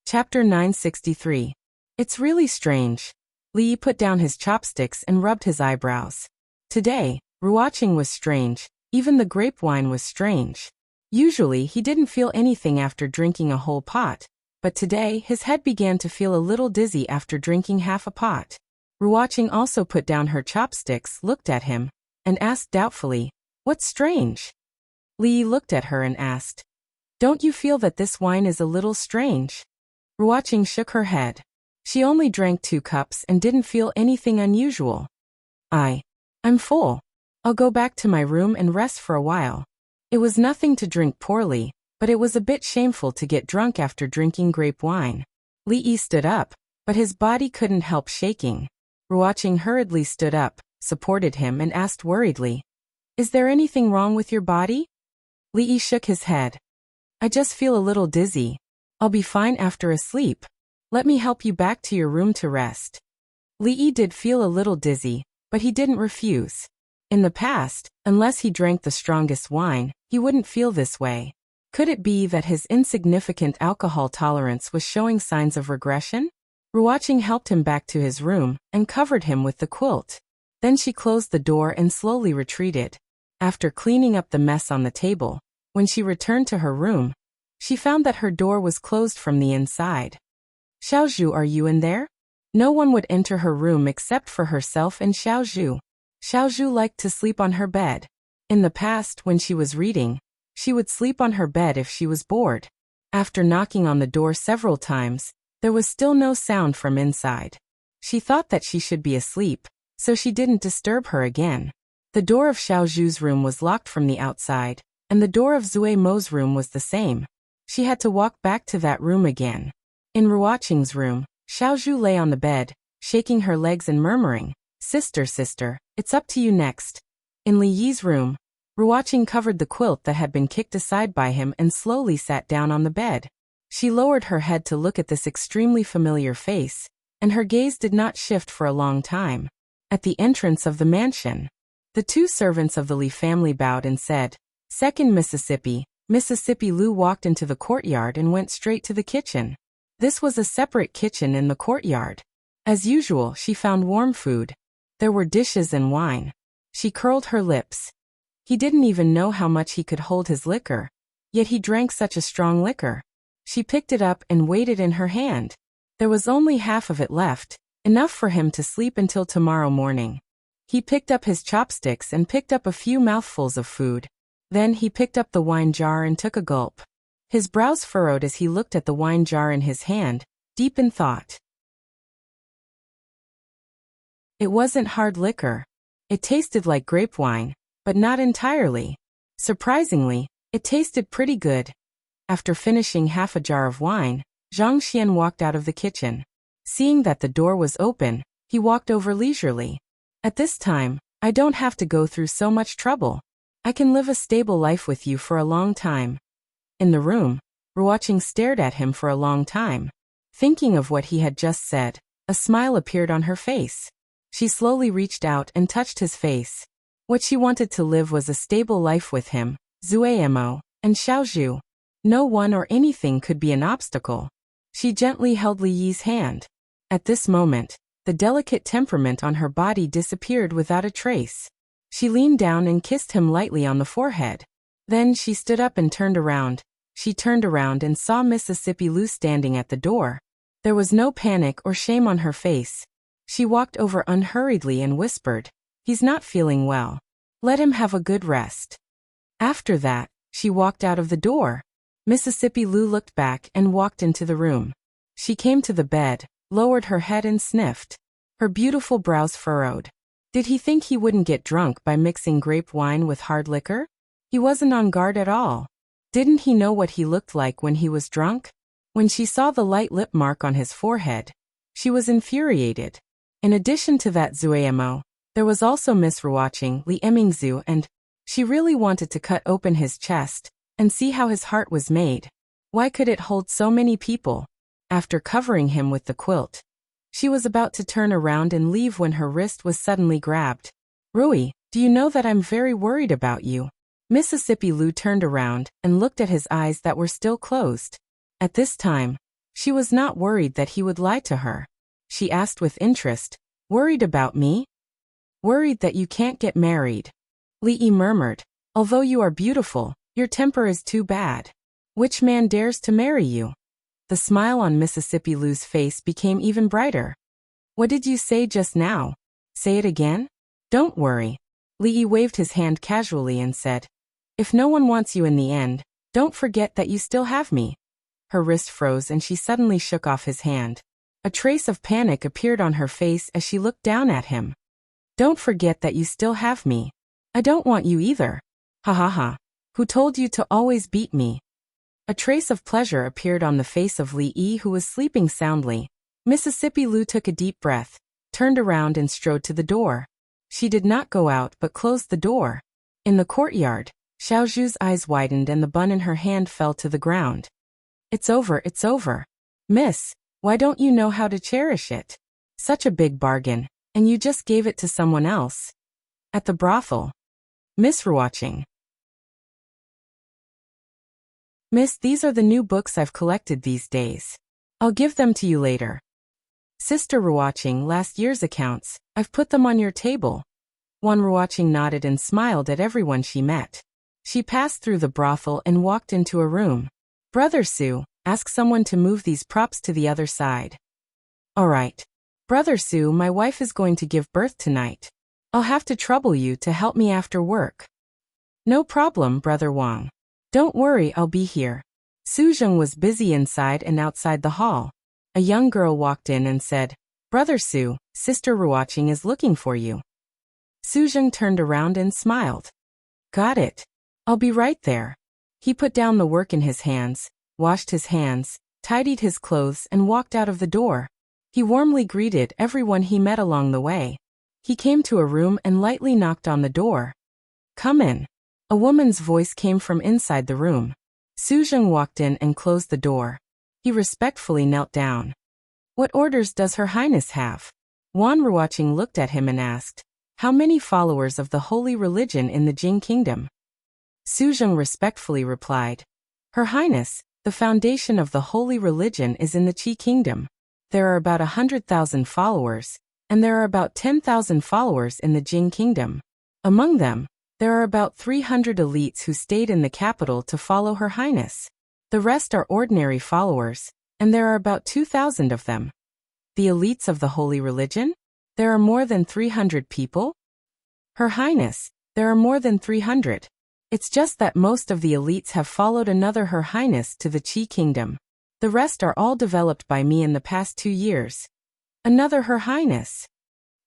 Chapter 963. It's really strange. Li put down his chopsticks and rubbed his eyebrows. Today, Ruoqing was strange, even the grape wine was strange. Usually he didn't feel anything after drinking a whole pot, but today his head began to feel a little dizzy after drinking half a pot. Ruoqing also put down her chopsticks, looked at him, and asked doubtfully, "What's strange?" Li looked at her and asked, "Don't you feel that this wine is a little strange?" Ruoqing shook her head. She only drank 2 cups and didn't feel anything unusual. I'm full. I'll go back to my room and rest for a while." It was nothing to drink poorly, but it was a bit shameful to get drunk after drinking grape wine. Li stood up, but his body couldn't help shaking. Ruoqing hurriedly stood up, supported him and asked worriedly, "Is there anything wrong with your body?" Li shook his head. "I just feel a little dizzy. I'll be fine after a sleep. Let me help you back to your room to rest." Li did feel a little dizzy, but he didn't refuse. In the past, unless he drank the strongest wine, he wouldn't feel this way. Could it be that his insignificant alcohol tolerance was showing signs of regression? Ruoqing helped him back to his room and covered him with the quilt. Then she closed the door and slowly retreated. After cleaning up the mess on the table, when she returned to her room, she found that her door was closed from the inside. "Xiaozhu, are you in there?" No one would enter her room except for herself and Xiaozhu. Xiaozhu liked to sleep on her bed. In the past, when she was reading, she would sleep on her bed if she was bored. After knocking on the door several times, there was still no sound from inside. She thought that she should be asleep, so she didn't disturb her again. The door of Xiaozhu's room was locked from the outside, and the door of Zui Mo's room was the same. She had to walk back to that room again. In Ruoqing's room, Xiaozhu lay on the bed, shaking her legs and murmuring, Sister, it's up to you next." In Li Yi's room, Ruoqing covered the quilt that had been kicked aside by him and slowly sat down on the bed. She lowered her head to look at this extremely familiar face, and her gaze did not shift for a long time. At the entrance of the mansion, the 2 servants of the Li family bowed and said, "Second Mississippi." Mississippi Lu walked into the courtyard and went straight to the kitchen. This was a separate kitchen in the courtyard. As usual, she found warm food. There were dishes and wine. She curled her lips. He didn't even know how much he could hold his liquor, yet he drank such a strong liquor. She picked it up and weighed it in her hand. There was only half of it left, enough for him to sleep until tomorrow morning. He picked up his chopsticks and picked up a few mouthfuls of food. Then he picked up the wine jar and took a gulp. His brows furrowed as he looked at the wine jar in his hand, deep in thought. It wasn't hard liquor. It tasted like grape wine, but not entirely. Surprisingly, it tasted pretty good. After finishing half a jar of wine, Zhang Xian walked out of the kitchen. Seeing that the door was open, he walked over leisurely. "At this time, I don't have to go through so much trouble. I can live a stable life with you for a long time." In the room, Ruoqing stared at him for a long time. Thinking of what he had just said, a smile appeared on her face. She slowly reached out and touched his face. What she wanted to live was a stable life with him, Zuemo, and Xiaozhu. No one or anything could be an obstacle. She gently held Li Yi's hand. At this moment, the delicate temperament on her body disappeared without a trace. She leaned down and kissed him lightly on the forehead. Then she stood up and turned around. She turned around and saw Mississippi Lu standing at the door. There was no panic or shame on her face. She walked over unhurriedly and whispered, "He's not feeling well. Let him have a good rest." After that, she walked out of the door. Mississippi Lu looked back and walked into the room. She came to the bed, lowered her head and sniffed. Her beautiful brows furrowed. Did he think he wouldn't get drunk by mixing grape wine with hard liquor? He wasn't on guard at all. Didn't he know what he looked like when he was drunk? When she saw the light lip mark on his forehead, she was infuriated. In addition to that Zuemo, There was also Miss Ruoqing, Li Emingzu, and she really wanted to cut open his chest and see how his heart was made. Why could it hold so many people? After covering him with the quilt, she was about to turn around and leave when her wrist was suddenly grabbed. Rui, do you know that I'm very worried about you? Mississippi Lu turned around and looked at his eyes that were still closed. At this time, she was not worried that he would lie to her. She asked with interest, worried about me? Worried that you can't get married. Li murmured, although you are beautiful, your temper is too bad. Which man dares to marry you? The smile on Mississippi Lu's face became even brighter. What did you say just now? Say it again? Don't worry. Li waved his hand casually and said, if no one wants you in the end, don't forget that you still have me. Her wrist froze and she suddenly shook off his hand. A trace of panic appeared on her face as she looked down at him. Don't forget that you still have me. I don't want you either. Ha ha ha. Who told you to always beat me? A trace of pleasure appeared on the face of Li, who was sleeping soundly. Mississippi Lu took a deep breath, turned around and strode to the door. She did not go out but closed the door. In the courtyard, Xiaozhu's eyes widened and the bun in her hand fell to the ground. It's over, it's over. Miss, why don't you know how to cherish it? Such a big bargain, and you just gave it to someone else. At the brothel. Miss Ruoqing. Miss, these are the new books I've collected these days. I'll give them to you later. Sister Ruoqing, last year's accounts, I've put them on your table. Wan Ruoqing nodded and smiled at everyone she met. She passed through the brothel and walked into a room. Brother Su, ask someone to move these props to the other side. All right. Brother Su, my wife is going to give birth tonight. I'll have to trouble you to help me after work. No problem, Brother Wang. Don't worry, I'll be here. Su Zheng was busy inside and outside the hall. A young girl walked in and said, Brother Su, Sister Ruoqing is looking for you. Su Zheng turned around and smiled. Got it. I'll be right there. He put down the work in his hands, washed his hands, tidied his clothes and walked out of the door. He warmly greeted everyone he met along the way. He came to a room and lightly knocked on the door. Come in. A woman's voice came from inside the room. Su Zheng walked in and closed the door. He respectfully knelt down. What orders does Her Highness have? Wan Ruoqing looked at him and asked, how many followers of the holy religion in the Jing kingdom? Su Zheng respectfully replied, Her Highness, the foundation of the holy religion is in the Qi kingdom. There are about 100,000 followers, and there are about 10,000 followers in the Jing kingdom. Among them, there are about 300 elites who stayed in the capital to follow Her Highness. The rest are ordinary followers, and there are about 2,000 of them. The elites of the holy religion? There are more than 300 people? Her Highness, there are more than 300. It's just that most of the elites have followed another Her Highness to the Qi kingdom. The rest are all developed by me in the past 2 years. Another Her Highness.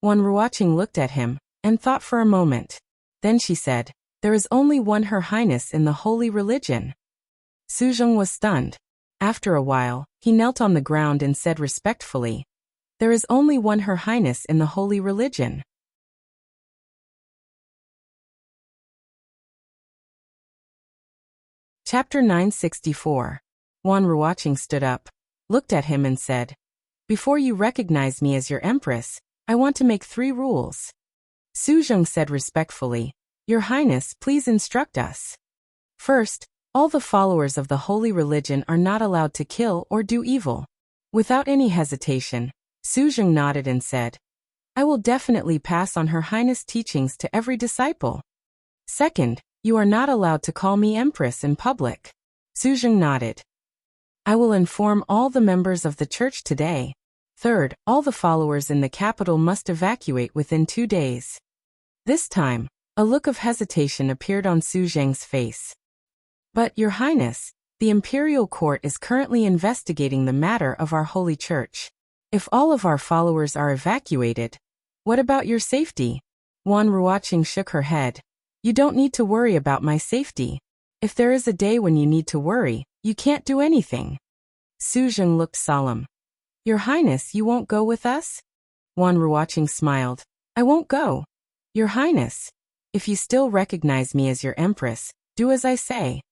Wan Ruoqing looked at him and thought for a moment. Then she said, there is only one Her Highness in the holy religion. Su Zheng was stunned. After a while, he knelt on the ground and said respectfully, there is only one Her Highness in the holy religion. Chapter 964. Wan Ruoqing stood up, looked at him and said, before you recognize me as your empress, I want to make 3 rules. Su Zheng said respectfully, Your Highness, please instruct us. First, all the followers of the holy religion are not allowed to kill or do evil. Without any hesitation, Su Zheng nodded and said, I will definitely pass on Her Highness' teachings to every disciple. Second, you are not allowed to call me empress in public. Su Zheng nodded. I will inform all the members of the church today. Third, all the followers in the capital must evacuate within 2 days. This time, a look of hesitation appeared on Su Zheng's face. But, Your Highness, the imperial court is currently investigating the matter of our holy church. If all of our followers are evacuated, what about your safety? Wan Ruoqing shook her head. You don't need to worry about my safety. If there is a day when you need to worry, you can't do anything. Su Zheng looked solemn. Your Highness, you won't go with us? Wan Ruoqing smiled. I won't go. Your Highness, if you still recognize me as your empress, do as I say.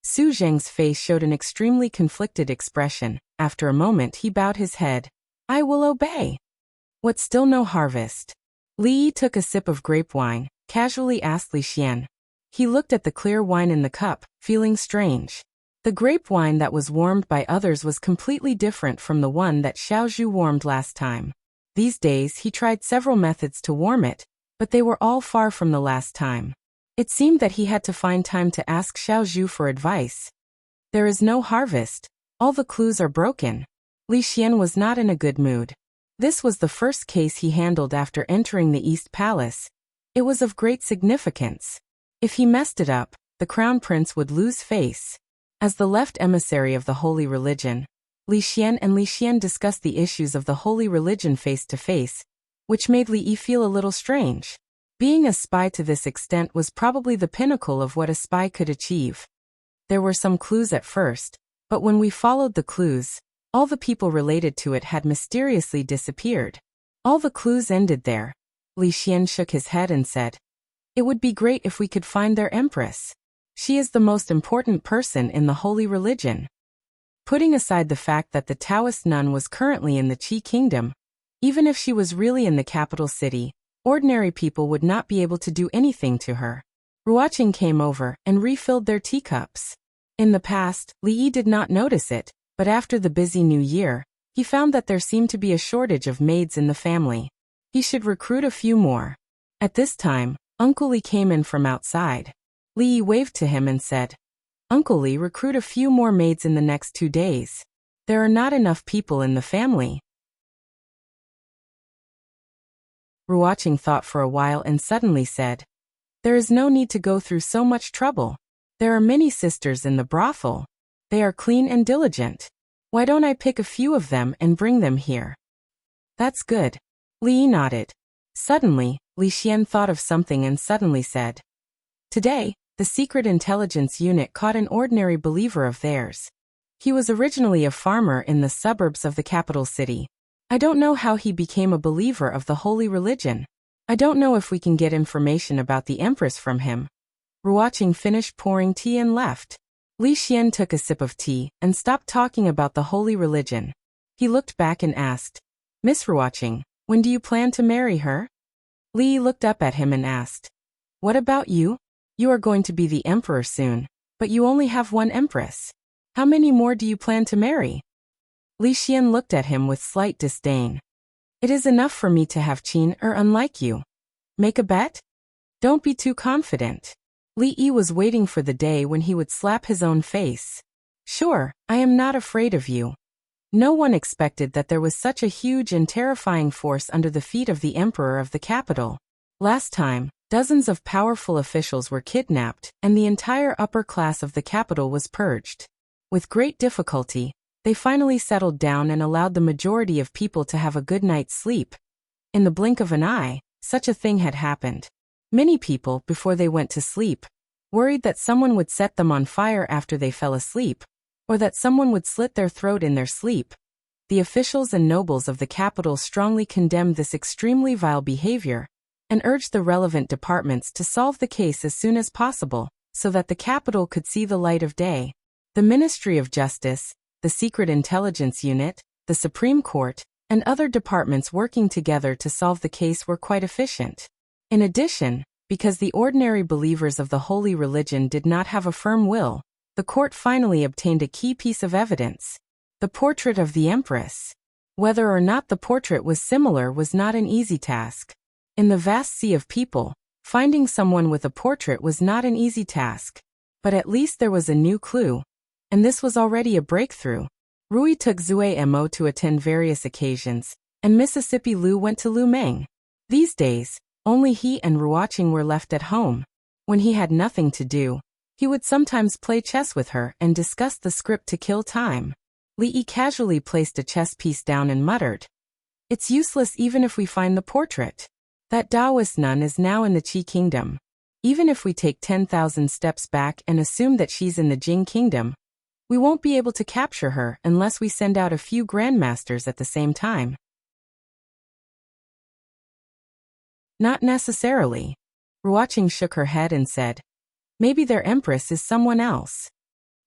Su Zheng's face showed an extremely conflicted expression. After a moment he bowed his head. I will obey. What, still no harvest? Li Yi took a sip of grape wine, casually asked Li Xian. He looked at the clear wine in the cup, feeling strange. The grape wine that was warmed by others was completely different from the one that Xiaozhu warmed last time. These days he tried several methods to warm it, but they were all far from the last time. It seemed that he had to find time to ask Xiaozhu for advice. There is no harvest. All the clues are broken. Li Xian was not in a good mood. This was the first case he handled after entering the East Palace. It was of great significance. If he messed it up, the crown prince would lose face. As the left emissary of the holy religion, Li Xian and Li Xian discussed the issues of the holy religion face to face, which made Li Yi feel a little strange. Being a spy to this extent was probably the pinnacle of what a spy could achieve. There were some clues at first, but when we followed the clues, all the people related to it had mysteriously disappeared. All the clues ended there. Li Xian shook his head and said, It would be great if we could find their empress. She is the most important person in the holy religion. Putting aside the fact that the Taoist nun was currently in the Qi kingdom, even if she was really in the capital city, ordinary people would not be able to do anything to her. Ruoqing came over and refilled their teacups. In the past, Li Yi did not notice it, but after the busy new year, he found that there seemed to be a shortage of maids in the family. He should recruit a few more. At this time, Uncle Li came in from outside. Li Yi waved to him and said, Uncle Li, recruit a few more maids in the next 2 days. There are not enough people in the family. Ruoqing thought for a while and suddenly said, There is no need to go through so much trouble. There are many sisters in the brothel. They are clean and diligent. Why don't I pick a few of them and bring them here? That's good. Li Yi nodded. Suddenly, Li Xian thought of something and suddenly said, Today, the secret intelligence unit caught an ordinary believer of theirs. He was originally a farmer in the suburbs of the capital city. I don't know how he became a believer of the holy religion. I don't know if we can get information about the empress from him. Ruoqing finished pouring tea and left. Li Xian took a sip of tea and stopped talking about the holy religion. He looked back and asked, Miss Ruoqing, when do you plan to marry her? Li looked up at him and asked, What about you? You are going to be the emperor soon, but you only have one empress. How many more do you plan to marry? Li Xian looked at him with slight disdain. It is enough for me to have Qin unlike you. Make a bet? Don't be too confident. Li Yi was waiting for the day when he would slap his own face. Sure, I am not afraid of you. No one expected that there was such a huge and terrifying force under the feet of the emperor of the capital. Last time, dozens of powerful officials were kidnapped, and the entire upper class of the capital was purged. With great difficulty, they finally settled down and allowed the majority of people to have a good night's sleep. In the blink of an eye, such a thing had happened. Many people, before they went to sleep, worried that someone would set them on fire after they fell asleep, or that someone would slit their throat in their sleep. The officials and nobles of the capital strongly condemned this extremely vile behavior, and urged the relevant departments to solve the case as soon as possible, so that the capital could see the light of day. The Ministry of Justice, the Secret Intelligence Unit, the Supreme Court, and other departments working together to solve the case were quite efficient. In addition, because the ordinary believers of the holy religion did not have a firm will, the court finally obtained a key piece of evidence: the portrait of the empress. Whether or not the portrait was similar was not an easy task. In the vast sea of people, finding someone with a portrait was not an easy task. But at least there was a new clue. And this was already a breakthrough. Rui took Zue Mo to attend various occasions, and Mississippi Lu went to Lu Meng. These days, only he and Ruoqing were left at home. When he had nothing to do, he would sometimes play chess with her and discuss the script to kill time. Li Yi casually placed a chess piece down and muttered, It's useless even if we find the portrait. That Taoist nun is now in the Qi kingdom. Even if we take 10,000 steps back and assume that she's in the Jing kingdom, we won't be able to capture her unless we send out a few grandmasters at the same time. Not necessarily. Ruoqing shook her head and said, maybe their empress is someone else.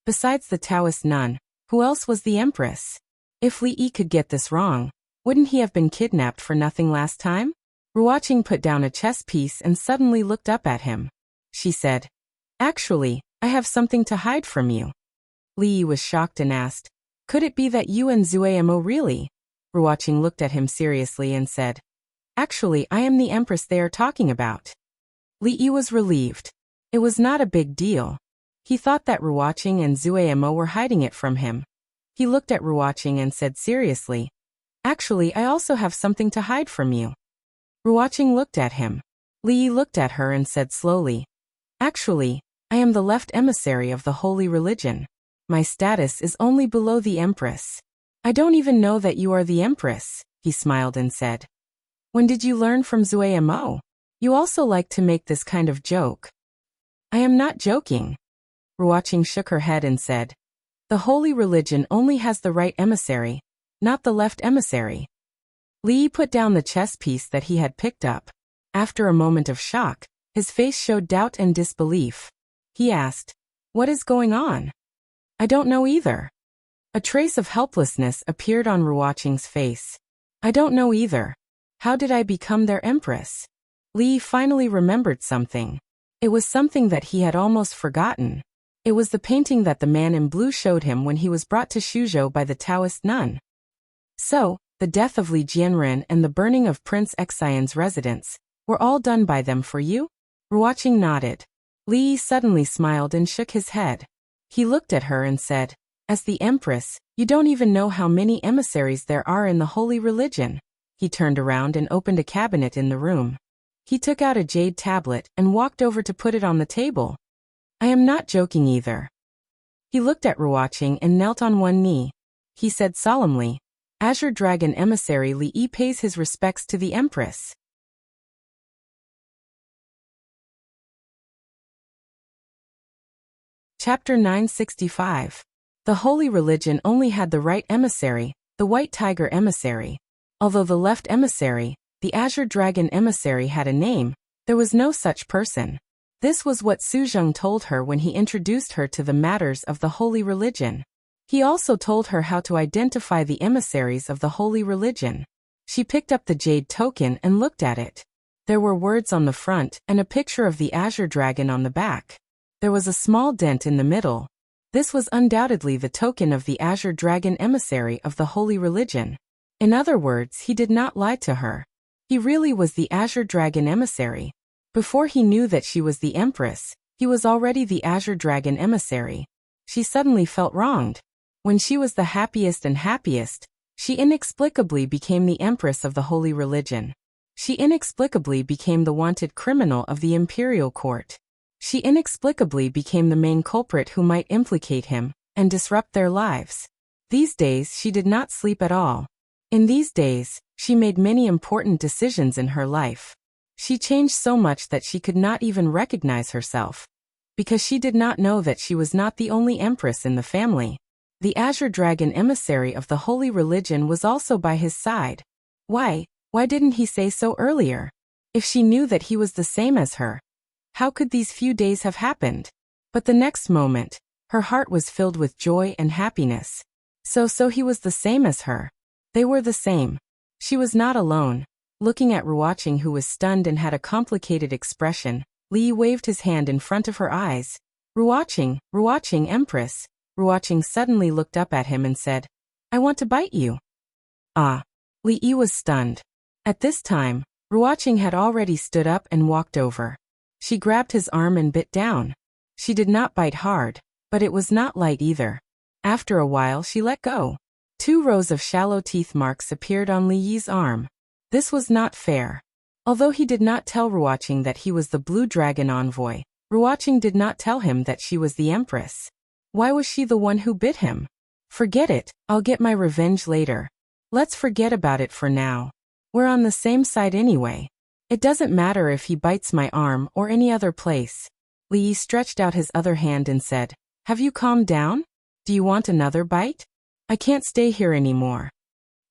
Besides the Taoist nun, who else was the empress? If Li Yi could get this wrong, wouldn't he have been kidnapped for nothing last time? Ruoqing put down a chess piece and suddenly looked up at him. She said, actually, I have something to hide from you. Li Yi was shocked and asked, could it be that you and Zuemo really? Ruoqing looked at him seriously and said, actually, I am the empress they are talking about. Li Yi was relieved. It was not a big deal. He thought that Ruoqing and Zuemo were hiding it from him. He looked at Ruoqing and said seriously, actually, I also have something to hide from you. Ruoqing looked at him. Li Yi looked at her and said slowly, actually, I am the left emissary of the holy religion. My status is only below the empress. I don't even know that you are the empress, he smiled and said. When did you learn from Zuemo? You also like to make this kind of joke. I am not joking. Ruoqing shook her head and said, the holy religion only has the right emissary, not the left emissary. Li Yi put down the chess piece that he had picked up. After a moment of shock, his face showed doubt and disbelief. He asked, what is going on? I don't know either. A trace of helplessness appeared on Ruoqing's face. I don't know either. How did I become their empress? Li Yi finally remembered something. It was something that he had almost forgotten. It was the painting that the man in blue showed him when he was brought to Shuzhou by the Taoist nun. So, the death of Li Jianren and the burning of Prince Xian's residence were all done by them for you? Ruoqing nodded. Li Yi suddenly smiled and shook his head. He looked at her and said, as the empress, you don't even know how many emissaries there are in the holy religion. He turned around and opened a cabinet in the room. He took out a jade tablet and walked over to put it on the table. I am not joking either. He looked at Ruoqing and knelt on one knee. He said solemnly, Azure Dragon emissary Li Yi pays his respects to the empress. Chapter 965. The holy religion only had the right emissary, the white tiger emissary. Although the left emissary, the Azure Dragon emissary had a name, there was no such person. This was what Su Zheng told her when he introduced her to the matters of the holy religion. He also told her how to identify the emissaries of the holy religion. She picked up the jade token and looked at it. There were words on the front and a picture of the Azure Dragon on the back. There was a small dent in the middle. This was undoubtedly the token of the Azure Dragon emissary of the holy religion. In other words, he did not lie to her. He really was the Azure Dragon emissary. Before he knew that she was the empress, he was already the Azure Dragon emissary. She suddenly felt wronged. When she was the happiest and happiest, she inexplicably became the empress of the holy religion. She inexplicably became the wanted criminal of the imperial court. She inexplicably became the main culprit who might implicate him and disrupt their lives. These days she did not sleep at all. In these days, she made many important decisions in her life. She changed so much that she could not even recognize herself. Because she did not know that she was not the only empress in the family. The Azure Dragon emissary of the holy religion was also by his side. Why didn't he say so earlier? If she knew that he was the same as her, how could these few days have happened? But the next moment, her heart was filled with joy and happiness. So he was the same as her. They were the same. She was not alone. Looking at Ruoqing, who was stunned and had a complicated expression, Li Yi waved his hand in front of her eyes. Ruoqing, empress. Ruoqing suddenly looked up at him and said, I want to bite you. Ah. Li Yi was stunned. At this time, Ruoqing had already stood up and walked over. She grabbed his arm and bit down. She did not bite hard, but it was not light either. After a while she let go. 2 rows of shallow teeth marks appeared on Li Yi's arm. This was not fair. Although he did not tell Ruoqing that he was the Blue Dragon envoy, Ruoqing did not tell him that she was the empress. Why was she the one who bit him? Forget it, I'll get my revenge later. Let's forget about it for now. We're on the same side anyway. It doesn't matter if he bites my arm or any other place. Li Yi stretched out his other hand and said, Have you calmed down? Do you want another bite? I can't stay here anymore.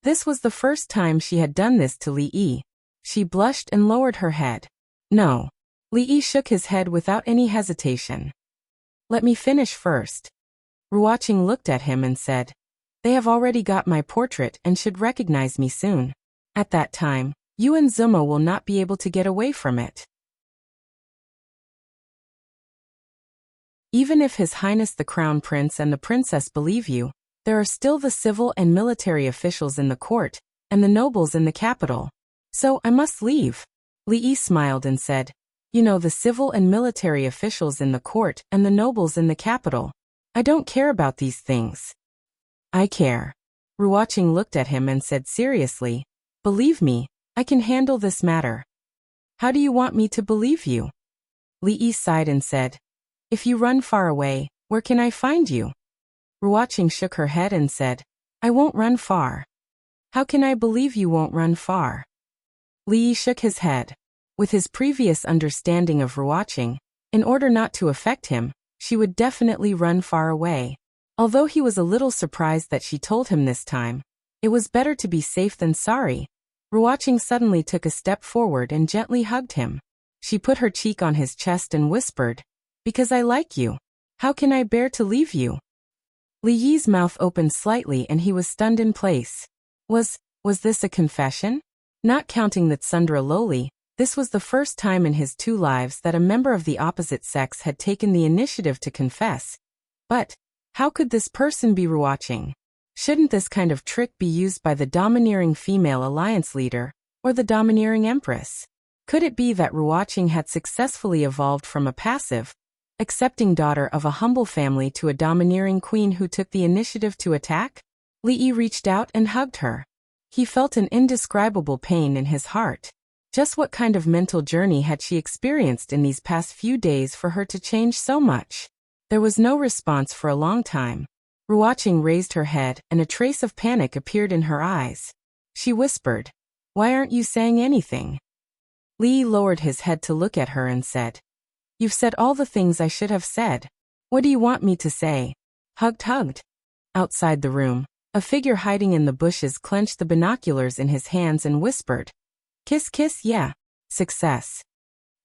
This was the first time she had done this to Li Yi. She blushed and lowered her head. No. Li Yi shook his head without any hesitation. Let me finish first. Ruoqing looked at him and said, they have already got my portrait and should recognize me soon. At that time, you and Zuma will not be able to get away from it. Even if His Highness the Crown Prince and the Princess believe you, there are still the civil and military officials in the court, and the nobles in the capital. So I must leave. Li Yi smiled and said, you know, the civil and military officials in the court and the nobles in the capital. I don't care about these things. I care. Ruoqing looked at him and said seriously, believe me, I can handle this matter. How do you want me to believe you? Li Yi sighed and said, if you run far away, where can I find you? Ruoqing shook her head and said, I won't run far. How can I believe you won't run far? Li Yi shook his head. With his previous understanding of Ruoqing, in order not to affect him, she would definitely run far away. Although he was a little surprised that she told him this time, it was better to be safe than sorry. Ruoqing suddenly took a step forward and gently hugged him. She put her cheek on his chest and whispered, because I like you. How can I bear to leave you? Li Yi's mouth opened slightly and he was stunned in place. Was this a confession? Not counting that Tsundra Loli, this was the first time in his 2 lives that a member of the opposite sex had taken the initiative to confess. But how could this person be Ruoqing? Shouldn't this kind of trick be used by the domineering female alliance leader, or the domineering empress? Could it be that Ruoqing had successfully evolved from a passive, accepting daughter of a humble family to a domineering queen who took the initiative to attack? Li Yi reached out and hugged her. He felt an indescribable pain in his heart. Just what kind of mental journey had she experienced in these past few days for her to change so much? There was no response for a long time. Ruoqing raised her head and a trace of panic appeared in her eyes. She whispered, why aren't you saying anything? Li Yi lowered his head to look at her and said, you've said all the things I should have said. What do you want me to say? Hugged. Outside the room, a figure hiding in the bushes clenched the binoculars in his hands and whispered, kiss, yeah. Success.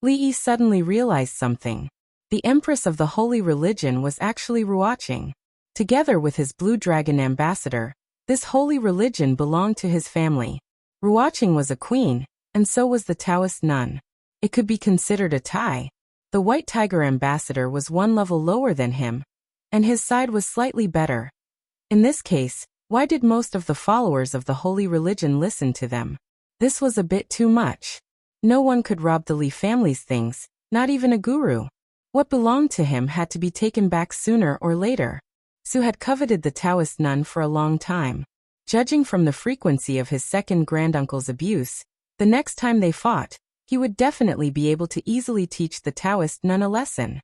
Li Yi suddenly realized something. The Empress of the Holy Religion was actually Ruoqing. Together with his Blue Dragon ambassador, this holy religion belonged to his family. Ruoqing was a queen, and so was the Taoist nun. It could be considered a tie. The White Tiger ambassador was 1 level lower than him, and his side was slightly better. In this case, why did most of the followers of the holy religion listen to them? This was a bit too much. No one could rob the Li family's things, not even a guru. What belonged to him had to be taken back sooner or later. Su had coveted the Taoist nun for a long time. Judging from the frequency of his second granduncle's abuse, the next time they fought, he would definitely be able to easily teach the Taoist nun a lesson.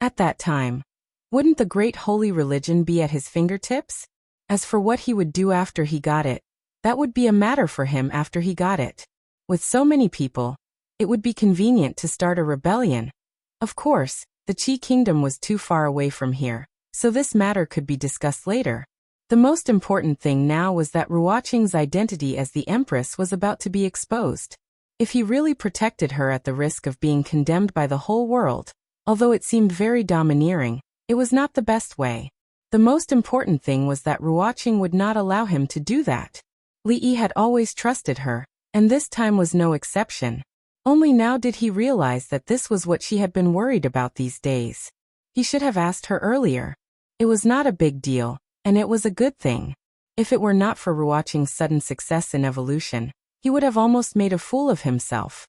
At that time, wouldn't the great holy religion be at his fingertips? As for what he would do after he got it, that would be a matter for him after he got it. With so many people, it would be convenient to start a rebellion. Of course, the Qi kingdom was too far away from here, so this matter could be discussed later. The most important thing now was that Ruoqing's identity as the Empress was about to be exposed. If he really protected her at the risk of being condemned by the whole world, although it seemed very domineering, it was not the best way. The most important thing was that Ruoqing would not allow him to do that. Li Yi had always trusted her, and this time was no exception. Only now did he realize that this was what she had been worried about these days. He should have asked her earlier. It was not a big deal, and it was a good thing. If it were not for Ruoqing's sudden success in evolution, he would have almost made a fool of himself.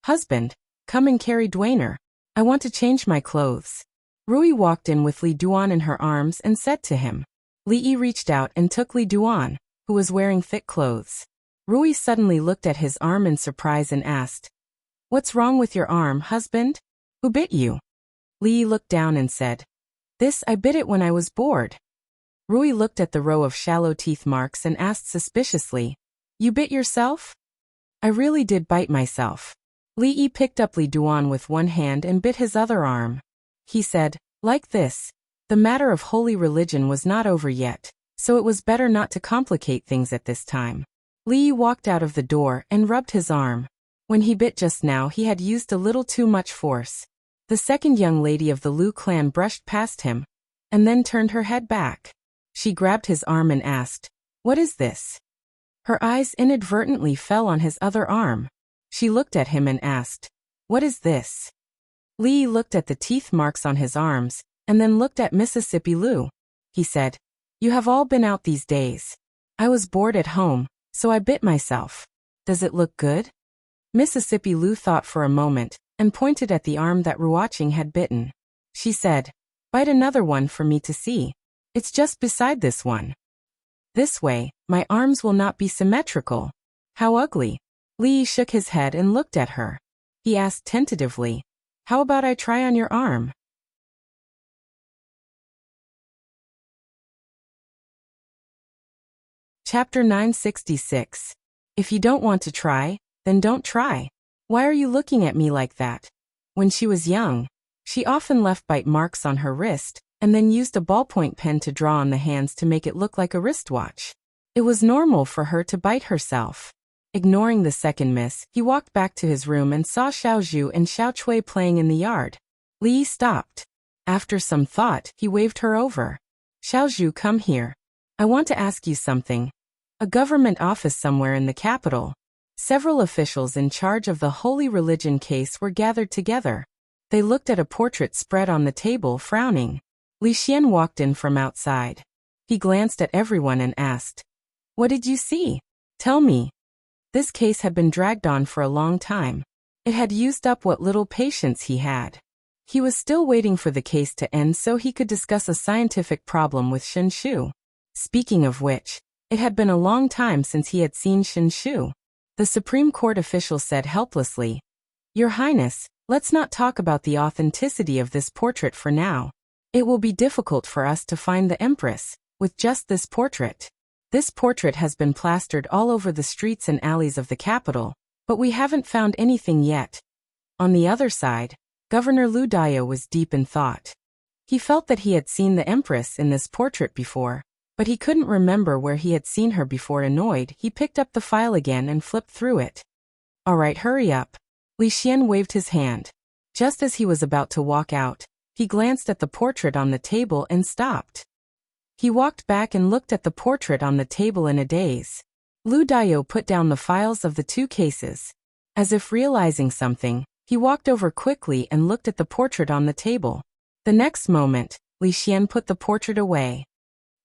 Husband, come and carry Dwainer. I want to change my clothes. Rui walked in with Li Duan in her arms and said to him. Li Yi reached out and took Li Duan, who was wearing thick clothes. Rui suddenly looked at his arm in surprise and asked, what's wrong with your arm, husband? Who bit you? Li Yi looked down and said, I bit it when I was bored. Rui looked at the row of shallow teeth marks and asked suspiciously, you bit yourself? I really did bite myself. Li Yi picked up Li Duan with one hand and bit his other arm. He said, like this, the matter of holy religion was not over yet, so it was better not to complicate things at this time. Li walked out of the door and rubbed his arm. When he bit just now, he had used a little too much force. The second young lady of the Liu clan brushed past him, and then turned her head back. She grabbed his arm and asked, "What is this?" Her eyes inadvertently fell on his other arm. She looked at him and asked, "What is this?" Li looked at the teeth marks on his arms, and then looked at Mississippi Liu. He said, "You have all been out these days. I was bored at home, so I bit myself. Does it look good?" Mississippi Liu thought for a moment, and pointed at the arm that Ruoqing had bitten. She said, "Bite another one for me to see. It's just beside this one. This way, my arms will not be symmetrical." "How ugly." Li shook his head and looked at her. He asked tentatively, "How about I try on your arm?" Chapter 966. If you don't want to try, then don't try. Why are you looking at me like that? When she was young, she often left bite marks on her wrist, and then used a ballpoint pen to draw on the hands to make it look like a wristwatch. It was normal for her to bite herself. Ignoring the second miss, he walked back to his room and saw Xiaozhu and Xiao Chui playing in the yard. Li stopped. After some thought, he waved her over. "Xiaozhu, come here. I want to ask you something." A government office somewhere in the capital. Several officials in charge of the holy religion case were gathered together. They looked at a portrait spread on the table, frowning. Li Xian walked in from outside. He glanced at everyone and asked, "What did you see? Tell me." This case had been dragged on for a long time. It had used up what little patience he had. He was still waiting for the case to end so he could discuss a scientific problem with Shen Shu. Speaking of which, it had been a long time since he had seen Shen Shu. The Supreme Court official said helplessly, "Your Highness, let's not talk about the authenticity of this portrait for now. It will be difficult for us to find the Empress with just this portrait. This portrait has been plastered all over the streets and alleys of the capital, but we haven't found anything yet." On the other side, Governor Lu Dao was deep in thought. He felt that he had seen the Empress in this portrait before, but he couldn't remember where he had seen her before. Annoyed, he picked up the file again and flipped through it. "All right, hurry up." Li Xian waved his hand. Just as he was about to walk out, he glanced at the portrait on the table and stopped. He walked back and looked at the portrait on the table in a daze. Lu Dao put down the files of the two cases. As if realizing something, he walked over quickly and looked at the portrait on the table. The next moment, Li Xian put the portrait away.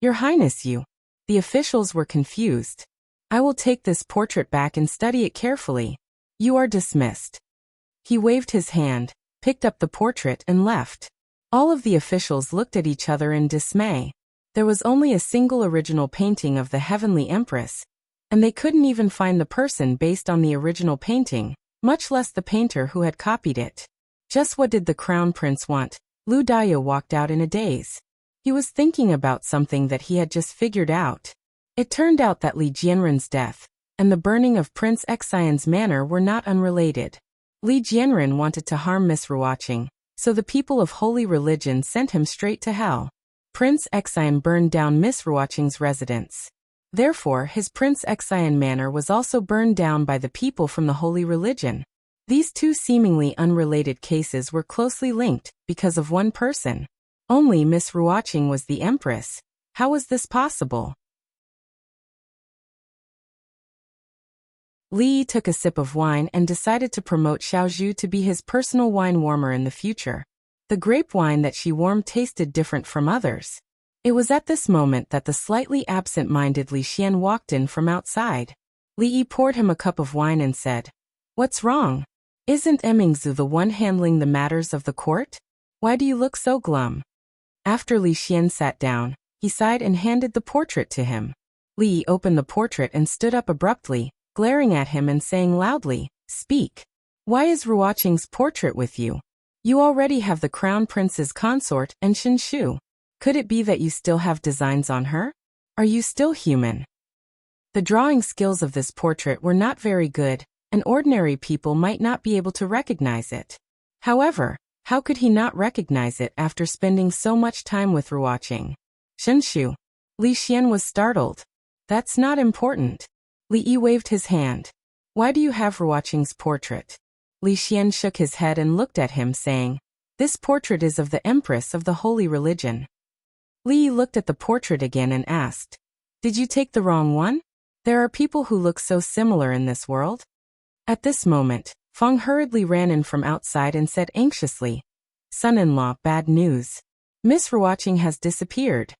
"Your Highness, you." The officials were confused. "I will take this portrait back and study it carefully. You are dismissed." He waved his hand, picked up the portrait and left. All of the officials looked at each other in dismay. There was only a single original painting of the Heavenly Empress, and they couldn't even find the person based on the original painting, much less the painter who had copied it. Just what did the Crown Prince want? Lu Dao walked out in a daze. He was thinking about something that he had just figured out. It turned out that Li Jianren's death and the burning of Prince Xian's manor were not unrelated. Li Jianren wanted to harm Miss Ruoqing, so the people of holy religion sent him straight to hell. Prince Xian burned down Miss Ruoqing's residence. Therefore, his Prince Xian manor was also burned down by the people from the holy religion. These two seemingly unrelated cases were closely linked because of one person. Only Miss Ruoqing was the Empress. How was this possible? Li took a sip of wine and decided to promote Xiaozhu to be his personal wine warmer in the future. The grape wine that she warmed tasted different from others. It was at this moment that the slightly absent-minded Li Xian walked in from outside. Li Yi poured him a cup of wine and said, "What's wrong? Isn't Emingzu the one handling the matters of the court? Why do you look so glum?" After Li Xian sat down, he sighed and handed the portrait to him. Li opened the portrait and stood up abruptly, glaring at him and saying loudly, "Speak. Why is Ruoqing's portrait with you? You already have the Crown Prince's consort and Shen Shu. Could it be that you still have designs on her? Are you still human?" The drawing skills of this portrait were not very good, and ordinary people might not be able to recognize it. However, how could he not recognize it after spending so much time with Ruoqing? "Shen Shu." Li Xian was startled. That's not important. Li Yi waved his hand. Why do you have Ruoqing's portrait? Li Xian shook his head and looked at him, saying, This portrait is of the Empress of the Holy Religion. Li Yi looked at the portrait again and asked, Did you take the wrong one? There are people who look so similar in this world. At this moment, Feng hurriedly ran in from outside and said anxiously, Son-in-law, bad news. Miss Ruoqing has disappeared.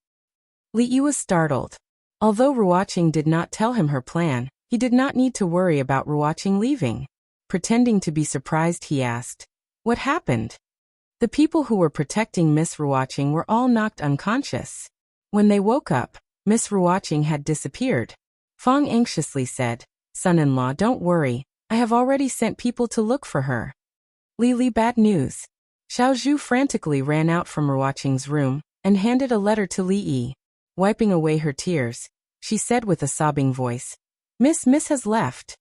Li Yi was startled. Although Ruoqing did not tell him her plan, he did not need to worry about Ruoqing leaving. Pretending to be surprised, he asked, What happened? The people who were protecting Miss Ruoqing were all knocked unconscious. When they woke up, Miss Ruoqing had disappeared. Feng anxiously said, Son-in-law, don't worry, I have already sent people to look for her. Li, bad news. Xiao Zhu frantically ran out from Ruoqing's room and handed a letter to Li Yi. Wiping away her tears, she said with a sobbing voice, Miss has left.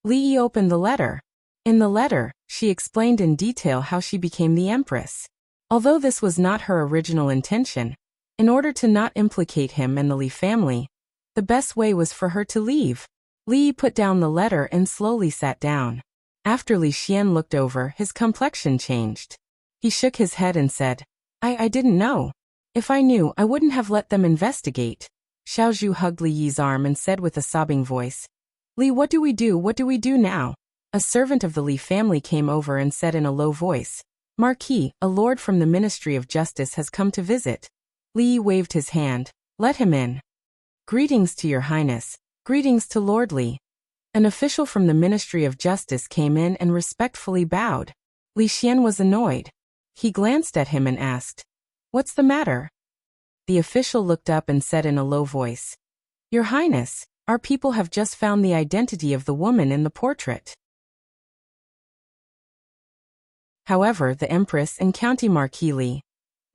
Li Yi opened the letter. In the letter, she explained in detail how she became the Empress. Although this was not her original intention, in order to not implicate him and the Li family, the best way was for her to leave. Li Yi put down the letter and slowly sat down. After Li Xian looked over, his complexion changed. He shook his head and said, I didn't know. If I knew, I wouldn't have let them investigate. Xiao Zhu hugged Li Yi's arm and said with a sobbing voice, Li, what do we do? What do we do now? A servant of the Li family came over and said in a low voice, Marquis, a lord from the Ministry of Justice has come to visit. Li Yi waved his hand. Let him in. Greetings to your highness. Greetings to Lord Li. An official from the Ministry of Justice came in and respectfully bowed. Li Xian was annoyed. He glanced at him and asked, What's the matter? The official looked up and said in a low voice, Your Highness, our people have just found the identity of the woman in the portrait. However, the Empress and County Marquis Li.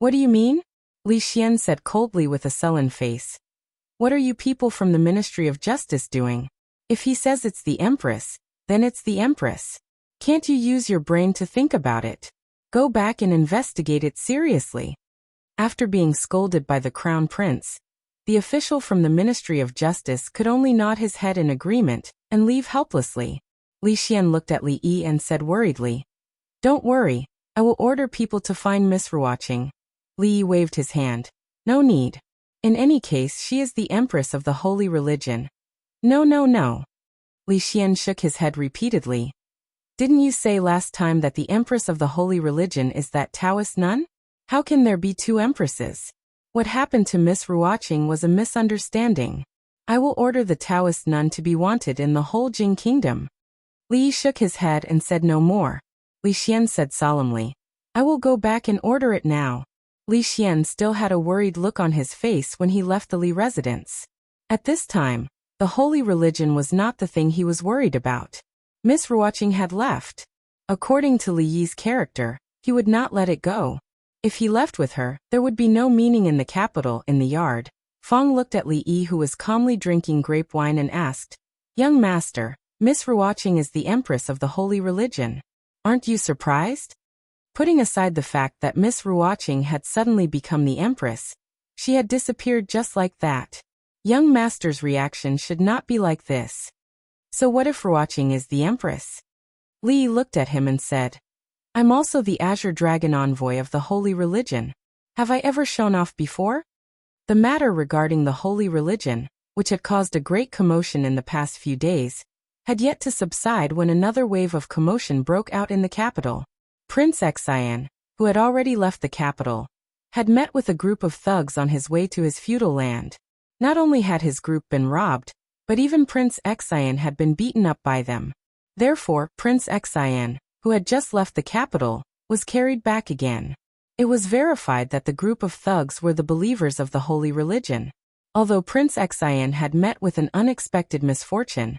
What do you mean? Li Xian said coldly with a sullen face. What are you people from the Ministry of Justice doing? If he says it's the Empress, then it's the Empress. Can't you use your brain to think about it? Go back and investigate it seriously. After being scolded by the Crown Prince, the official from the Ministry of Justice could only nod his head in agreement and leave helplessly. Li Xian looked at Li Yi and said worriedly, Don't worry, I will order people to find Miss Ruoqing. Li Yi waved his hand. No need. In any case, she is the Empress of the Holy Religion. No. Li Xian shook his head repeatedly. Didn't you say last time that the Empress of the Holy Religion is that Taoist nun? How can there be two empresses? What happened to Miss Ruoqing was a misunderstanding. I will order the Taoist nun to be wanted in the whole Jing Kingdom. Li Yi shook his head and said no more. Li Xian said solemnly, I will go back and order it now. Li Xian still had a worried look on his face when he left the Li residence. At this time, the Holy Religion was not the thing he was worried about. Miss Ruoqing had left. According to Li Yi's character, he would not let it go. If he left with her, there would be no meaning in the capital. In the yard, Feng looked at Li Yi, who was calmly drinking grape wine, and asked, Young master, Miss Ruoqing is the Empress of the Holy Religion. Aren't you surprised? Putting aside the fact that Miss Ruoqing had suddenly become the Empress, she had disappeared just like that. Young master's reaction should not be like this. So what if Ruoqing is the Empress? Li Yi looked at him and said, I'm also the Azure Dragon envoy of the Holy Religion. Have I ever shown off before? The matter regarding the Holy Religion, which had caused a great commotion in the past few days, had yet to subside when another wave of commotion broke out in the capital. Prince Xian, who had already left the capital, had met with a group of thugs on his way to his feudal land. Not only had his group been robbed, but even Prince Xian had been beaten up by them. Therefore, Prince Xian, who had just left the capital, was carried back again. It was verified that the group of thugs were the believers of the Holy Religion. Although Prince Xian had met with an unexpected misfortune,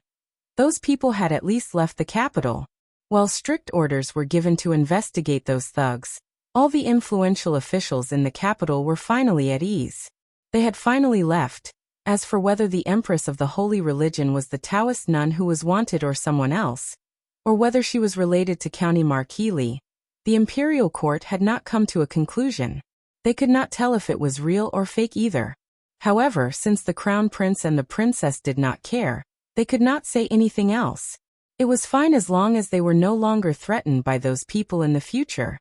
those people had at least left the capital. While strict orders were given to investigate those thugs, all the influential officials in the capital were finally at ease. They had finally left. As for whether the Empress of the Holy Religion was the Taoist nun who was wanted or someone else, or whether she was related to County Marquis Li, the imperial court had not come to a conclusion. They could not tell if it was real or fake either. However, since the crown prince and the princess did not care, they could not say anything else. It was fine as long as they were no longer threatened by those people in the future.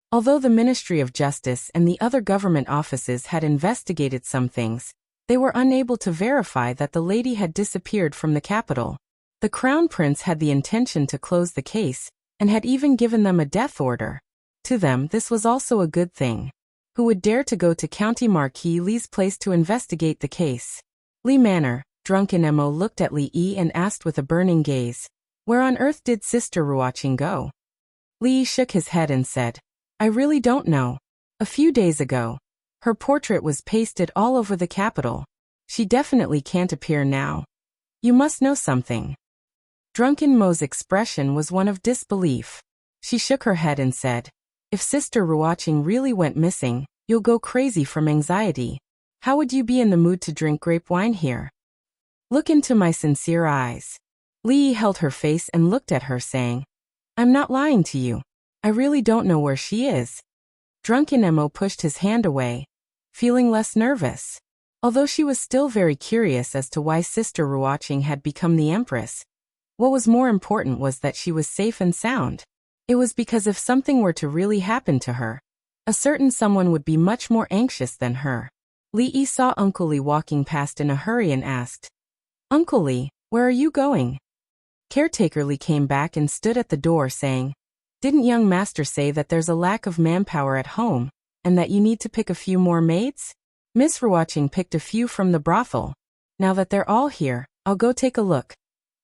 Although the Ministry of Justice and the other government offices had investigated some things, they were unable to verify that the lady had disappeared from the capital. The crown prince had the intention to close the case, and had even given them a death order. To them, this was also a good thing. Who would dare to go to County Marquis Lee's place to investigate the case? Lee Manor. Drunken Emo looked at Lee E and asked with a burning gaze, "Where on earth did Sister Ruoching go?" Lee shook his head and said, "I really don't know. A few days ago, her portrait was pasted all over the capital. She definitely can't appear now. You must know something." Drunken Mo's expression was one of disbelief. She shook her head and said, "If Sister Ruoching really went missing, you'll go crazy from anxiety. How would you be in the mood to drink grape wine here? Look into my sincere eyes." Lee held her face and looked at her, saying, "I'm not lying to you. I really don't know where she is." Drunken Emo pushed his hand away, feeling less nervous. Although she was still very curious as to why Sister Ruoching had become the Empress, what was more important was that she was safe and sound. It was because if something were to really happen to her, a certain someone would be much more anxious than her. Lee saw Uncle Lee walking past in a hurry and asked, "Uncle Lee, where are you going?" Caretaker Lee came back and stood at the door saying, "Didn't young master say that there's a lack of manpower at home, and that you need to pick a few more maids?" Miss Ruoching picked a few from the brothel. "Now that they're all here, I'll go take a look."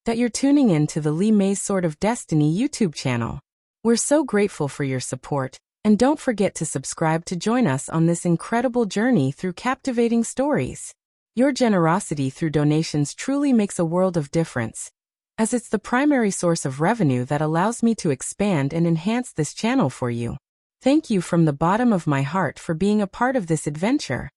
That you're tuning in to the Lee May's Sword of Destiny YouTube channel. We're so grateful for your support, and don't forget to subscribe to join us on this incredible journey through captivating stories. Your generosity through donations truly makes a world of difference, as it's the primary source of revenue that allows me to expand and enhance this channel for you. Thank you from the bottom of my heart for being a part of this adventure.